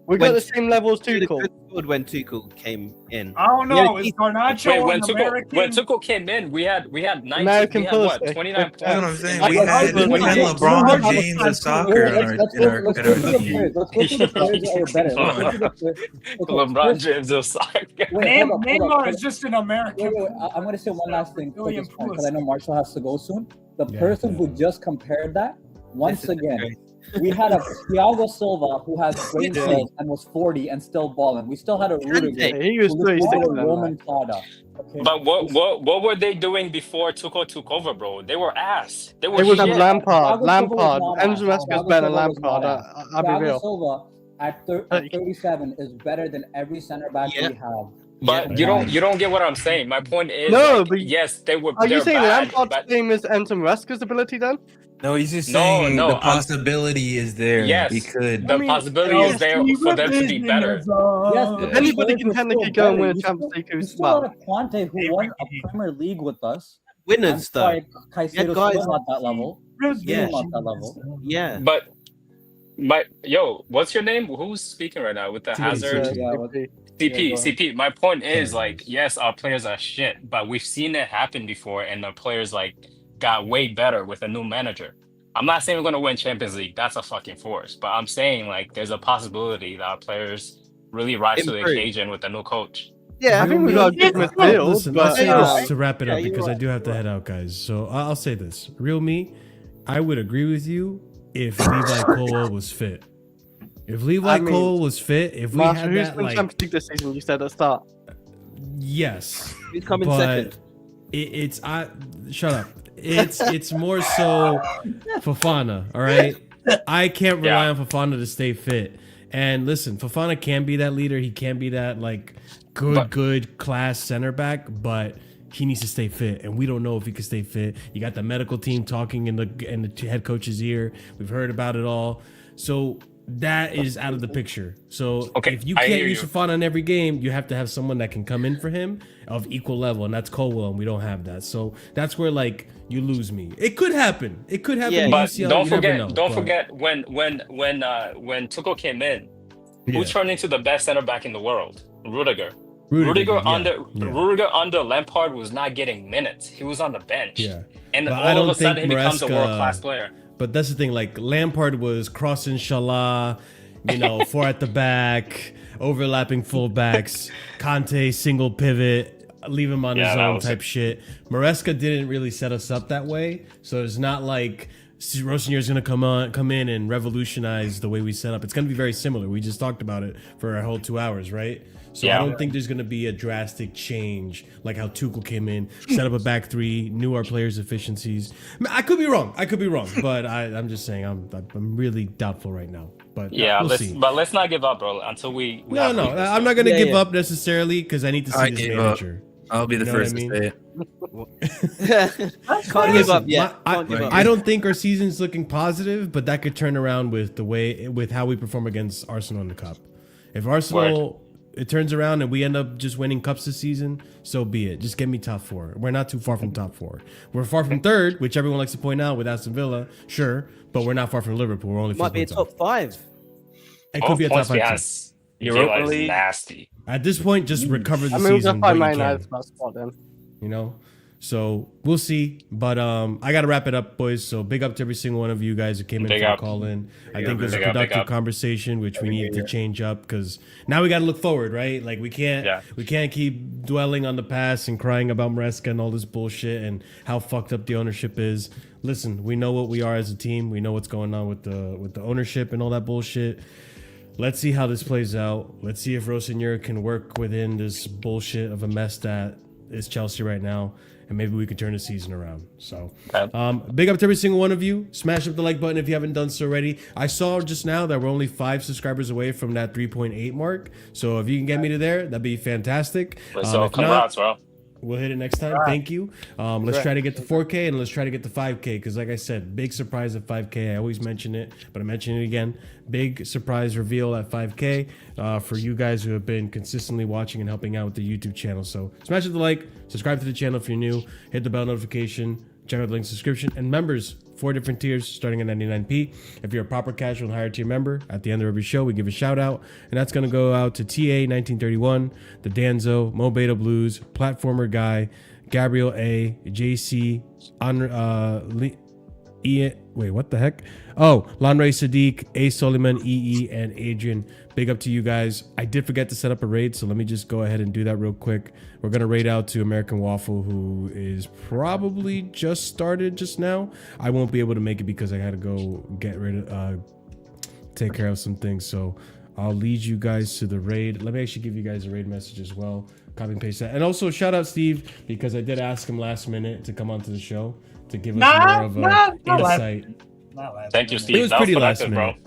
We got the same levels too, Cole. When Tuchel came in. I don't know. Is Garnacho when American? Tuchel came in, we had 19. American we had what? policy. 29 points. That's what I'm saying. We had LeBron James of soccer in our team. Let's go to the players that are better. LeBron James of soccer. Neymar is just an American. Wait. I'm going to say one last thing because I know Marshall has to go soon. The person who just compared that, once again, we had a Thiago Silva who has brain cells and was 40 and still balling. We still had a Rudiger. He was 36. Roman Tada. Okay. But what were they doing before Tuchel took over, bro? They were ass. They were It was shit. Lampard. Enzo Maresca's better than Lampard. I'll be real. Silva at 37 is better than every center back we have. But you don't get what I'm saying. My point is, No, like, but yes, they were. Are you they're saying bad, Lampard's but same as Enzo Maresca's ability then? No, he's just saying No, the possibility is there. yes, He could. the possibility is there for them to be better. Yes, but Anybody can technically go and win a Champions League who's still smart. had a Conte who won a Premier League with us. Winners, though. Caicedo's still not that level. Yeah. Still not that level. Yeah. But what's your name? Who's speaking right now with the Hazard? CP. My point is, like, yes, our players are shit, but we've seen it happen before, and the players like got way better with a new manager. I'm not saying we're gonna win Champions League. That's a fucking force. But I'm saying like there's a possibility that our players really rise to the occasion with a new coach. Yeah, I think we got a good midfield. Listen, I'll say this to wrap it up because I do have to head out, guys. So I'll say this. Real me, I would agree with you if Levi Colwell was fit. If Levi Colwell was fit, if we had who's that, been like, Champions League this season? You said at the start. Yes. He's coming but second. Shut up. It's more so Fofana, all right? I can't rely on Fofana to stay fit. And listen, Fofana can be that leader. He can be that like good class center back, but he needs to stay fit, and we don't know if he can stay fit. You got the medical team talking in the head coach's ear. We've heard about it all. So that is out of the picture. So if you can't use Fofana in every game, you have to have someone that can come in for him of equal level, and that's Colwell, and we don't have that. So that's where like you lose me. It could happen. It could happen. Yeah, in but UCL, don't forget when Tuchel came in, who turned into the best center back in the world? Rudiger under Lampard was not getting minutes. He was on the bench. Yeah. And But all of a sudden he becomes a world-class player. But that's the thing, like Lampard was crossing Shalah, four at the back, overlapping fullbacks, Conte single pivot, leave him on his own type shit. Maresca didn't really set us up that way, so it's not like Rosenior is going to come in and revolutionize the way we set up. It's going to be very similar. We just talked about it for a whole 2 hours, right? So I don't think there's going to be a drastic change like how Tuchel came in, set up a back three, knew our players' efficiencies. I could be wrong, but I'm just saying I'm really doubtful right now. But we'll see. But let's not give up, bro, until we No, I'm not going to give up necessarily because I need to see this manager. I'll be the first to say it. Can't give up yet. I don't think our season's looking positive, but that could turn around with how we perform against Arsenal in the cup. If Arsenal it turns around and we end up just winning cups this season, so be it. Just get me top four. We're not too far from top four. We're far from third, which everyone likes to point out with Aston Villa, sure, but we're not far from Liverpool. We're only might be a top 5. It could be a top 5. Yes. Europa League nasty. At this point, just recover the season. So we'll see. But I gotta wrap it up, boys. So big up to every single one of you guys who came in for a call in. I think it was a productive conversation, which we needed to change up because now we gotta look forward, right? Like we can't keep dwelling on the past and crying about Maresca and all this bullshit and how fucked up the ownership is. Listen, we know what we are as a team. We know what's going on with the ownership and all that bullshit. Let's see how this plays out. Let's see if Rosenior can work within this bullshit of a mess that is Chelsea right now, and maybe we can turn the season around. So, big up to every single one of you. Smash up the like button if you haven't done so already. I saw just now that we're only 5 subscribers away from that 3.8 mark. So if you can get me to there, that'd be fantastic. So congrats, bro. We'll hit it next time. Thank you. Let's try to get to 4K and let's try to get to 5K because, like I said, big surprise at 5K. I always mention it, but I mention it again. Big surprise reveal at 5K for you guys who have been consistently watching and helping out with the YouTube channel. So smash the like, subscribe to the channel if you're new, hit the bell notification, check out the link subscription, and members. 4 different tiers starting at 99p. If you're a proper casual and higher tier member, at the end of every show, we give a shout out. And that's going to go out to TA1931, the Danzo, Mo Beta Blues, Platformer Guy, Gabriel A, JC, wait, what the heck? Oh, Lanray Sadiq, A Soliman, EE, and Adrian. Big up to you guys. I did forget to set up a raid, so let me just go ahead and do that real quick. We're going to raid out to American Waffle, who is probably just started just now. I won't be able to make it because I had to go take care of some things. So I'll lead you guys to the raid. Let me actually give you guys a raid message as well. Copy and paste that. And also shout out Steve, because I did ask him last minute to come onto the show to give us more of a insight. Thank you, Steve. It was pretty last minute, minute.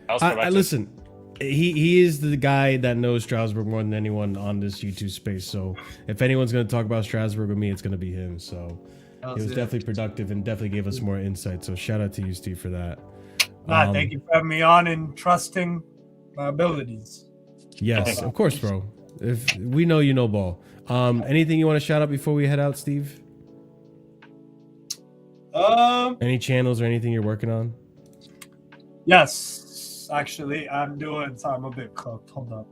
Bro. I listen. He is the guy that knows Strasbourg more than anyone on this YouTube space. So if anyone's going to talk about Strasbourg with me, it's going to be him. So it was definitely productive and definitely gave us more insight. So shout out to you, Steve, for that. Thank you for having me on and trusting my abilities. Yes, of course, bro. If we know you know ball. Anything you want to shout out before we head out, Steve? Any channels or anything you're working on? Yes, actually, I'm doing. Sorry, I'm a bit cooked. Hold up.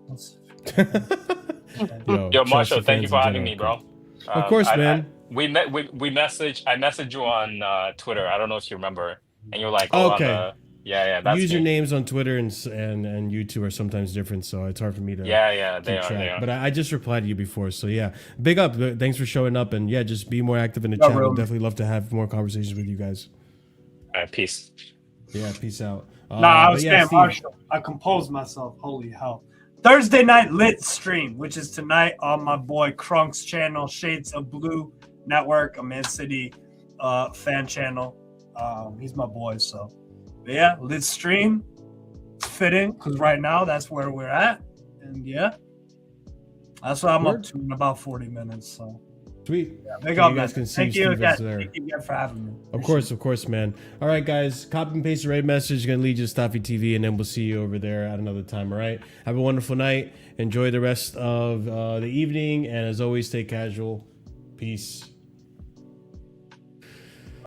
Yo, Marshall, thank you for having me, bro. Of course, man. I messaged you on Twitter. I don't know if you remember, and you're like, okay. Yeah, that's usernames on Twitter and YouTube are sometimes different, so it's hard for me to they are. But I just replied to you before, so yeah, big up. Thanks for showing up, and yeah, just be more active in the chat. We'll definitely love to have more conversations with you guys. All right, peace. Yeah, peace out. I was saying, Marshall, I composed myself. Holy hell! Thursday night lit stream, which is tonight on my boy Crunk's channel, Shades of Blue Network, a Man City fan channel. He's my boy, so. But yeah, lit stream, fitting, because right now that's where we're at. And yeah, that's what I'm up to in about 40 minutes. So sweet. Yeah, big up, man. Thank you again. Thank you again for having me. Of course, man. All right, guys, copy and paste the raid message. Going to lead you to Staffy TV, and then we'll see you over there at another time. All right. Have a wonderful night. Enjoy the rest of the evening. And as always, stay casual. Peace.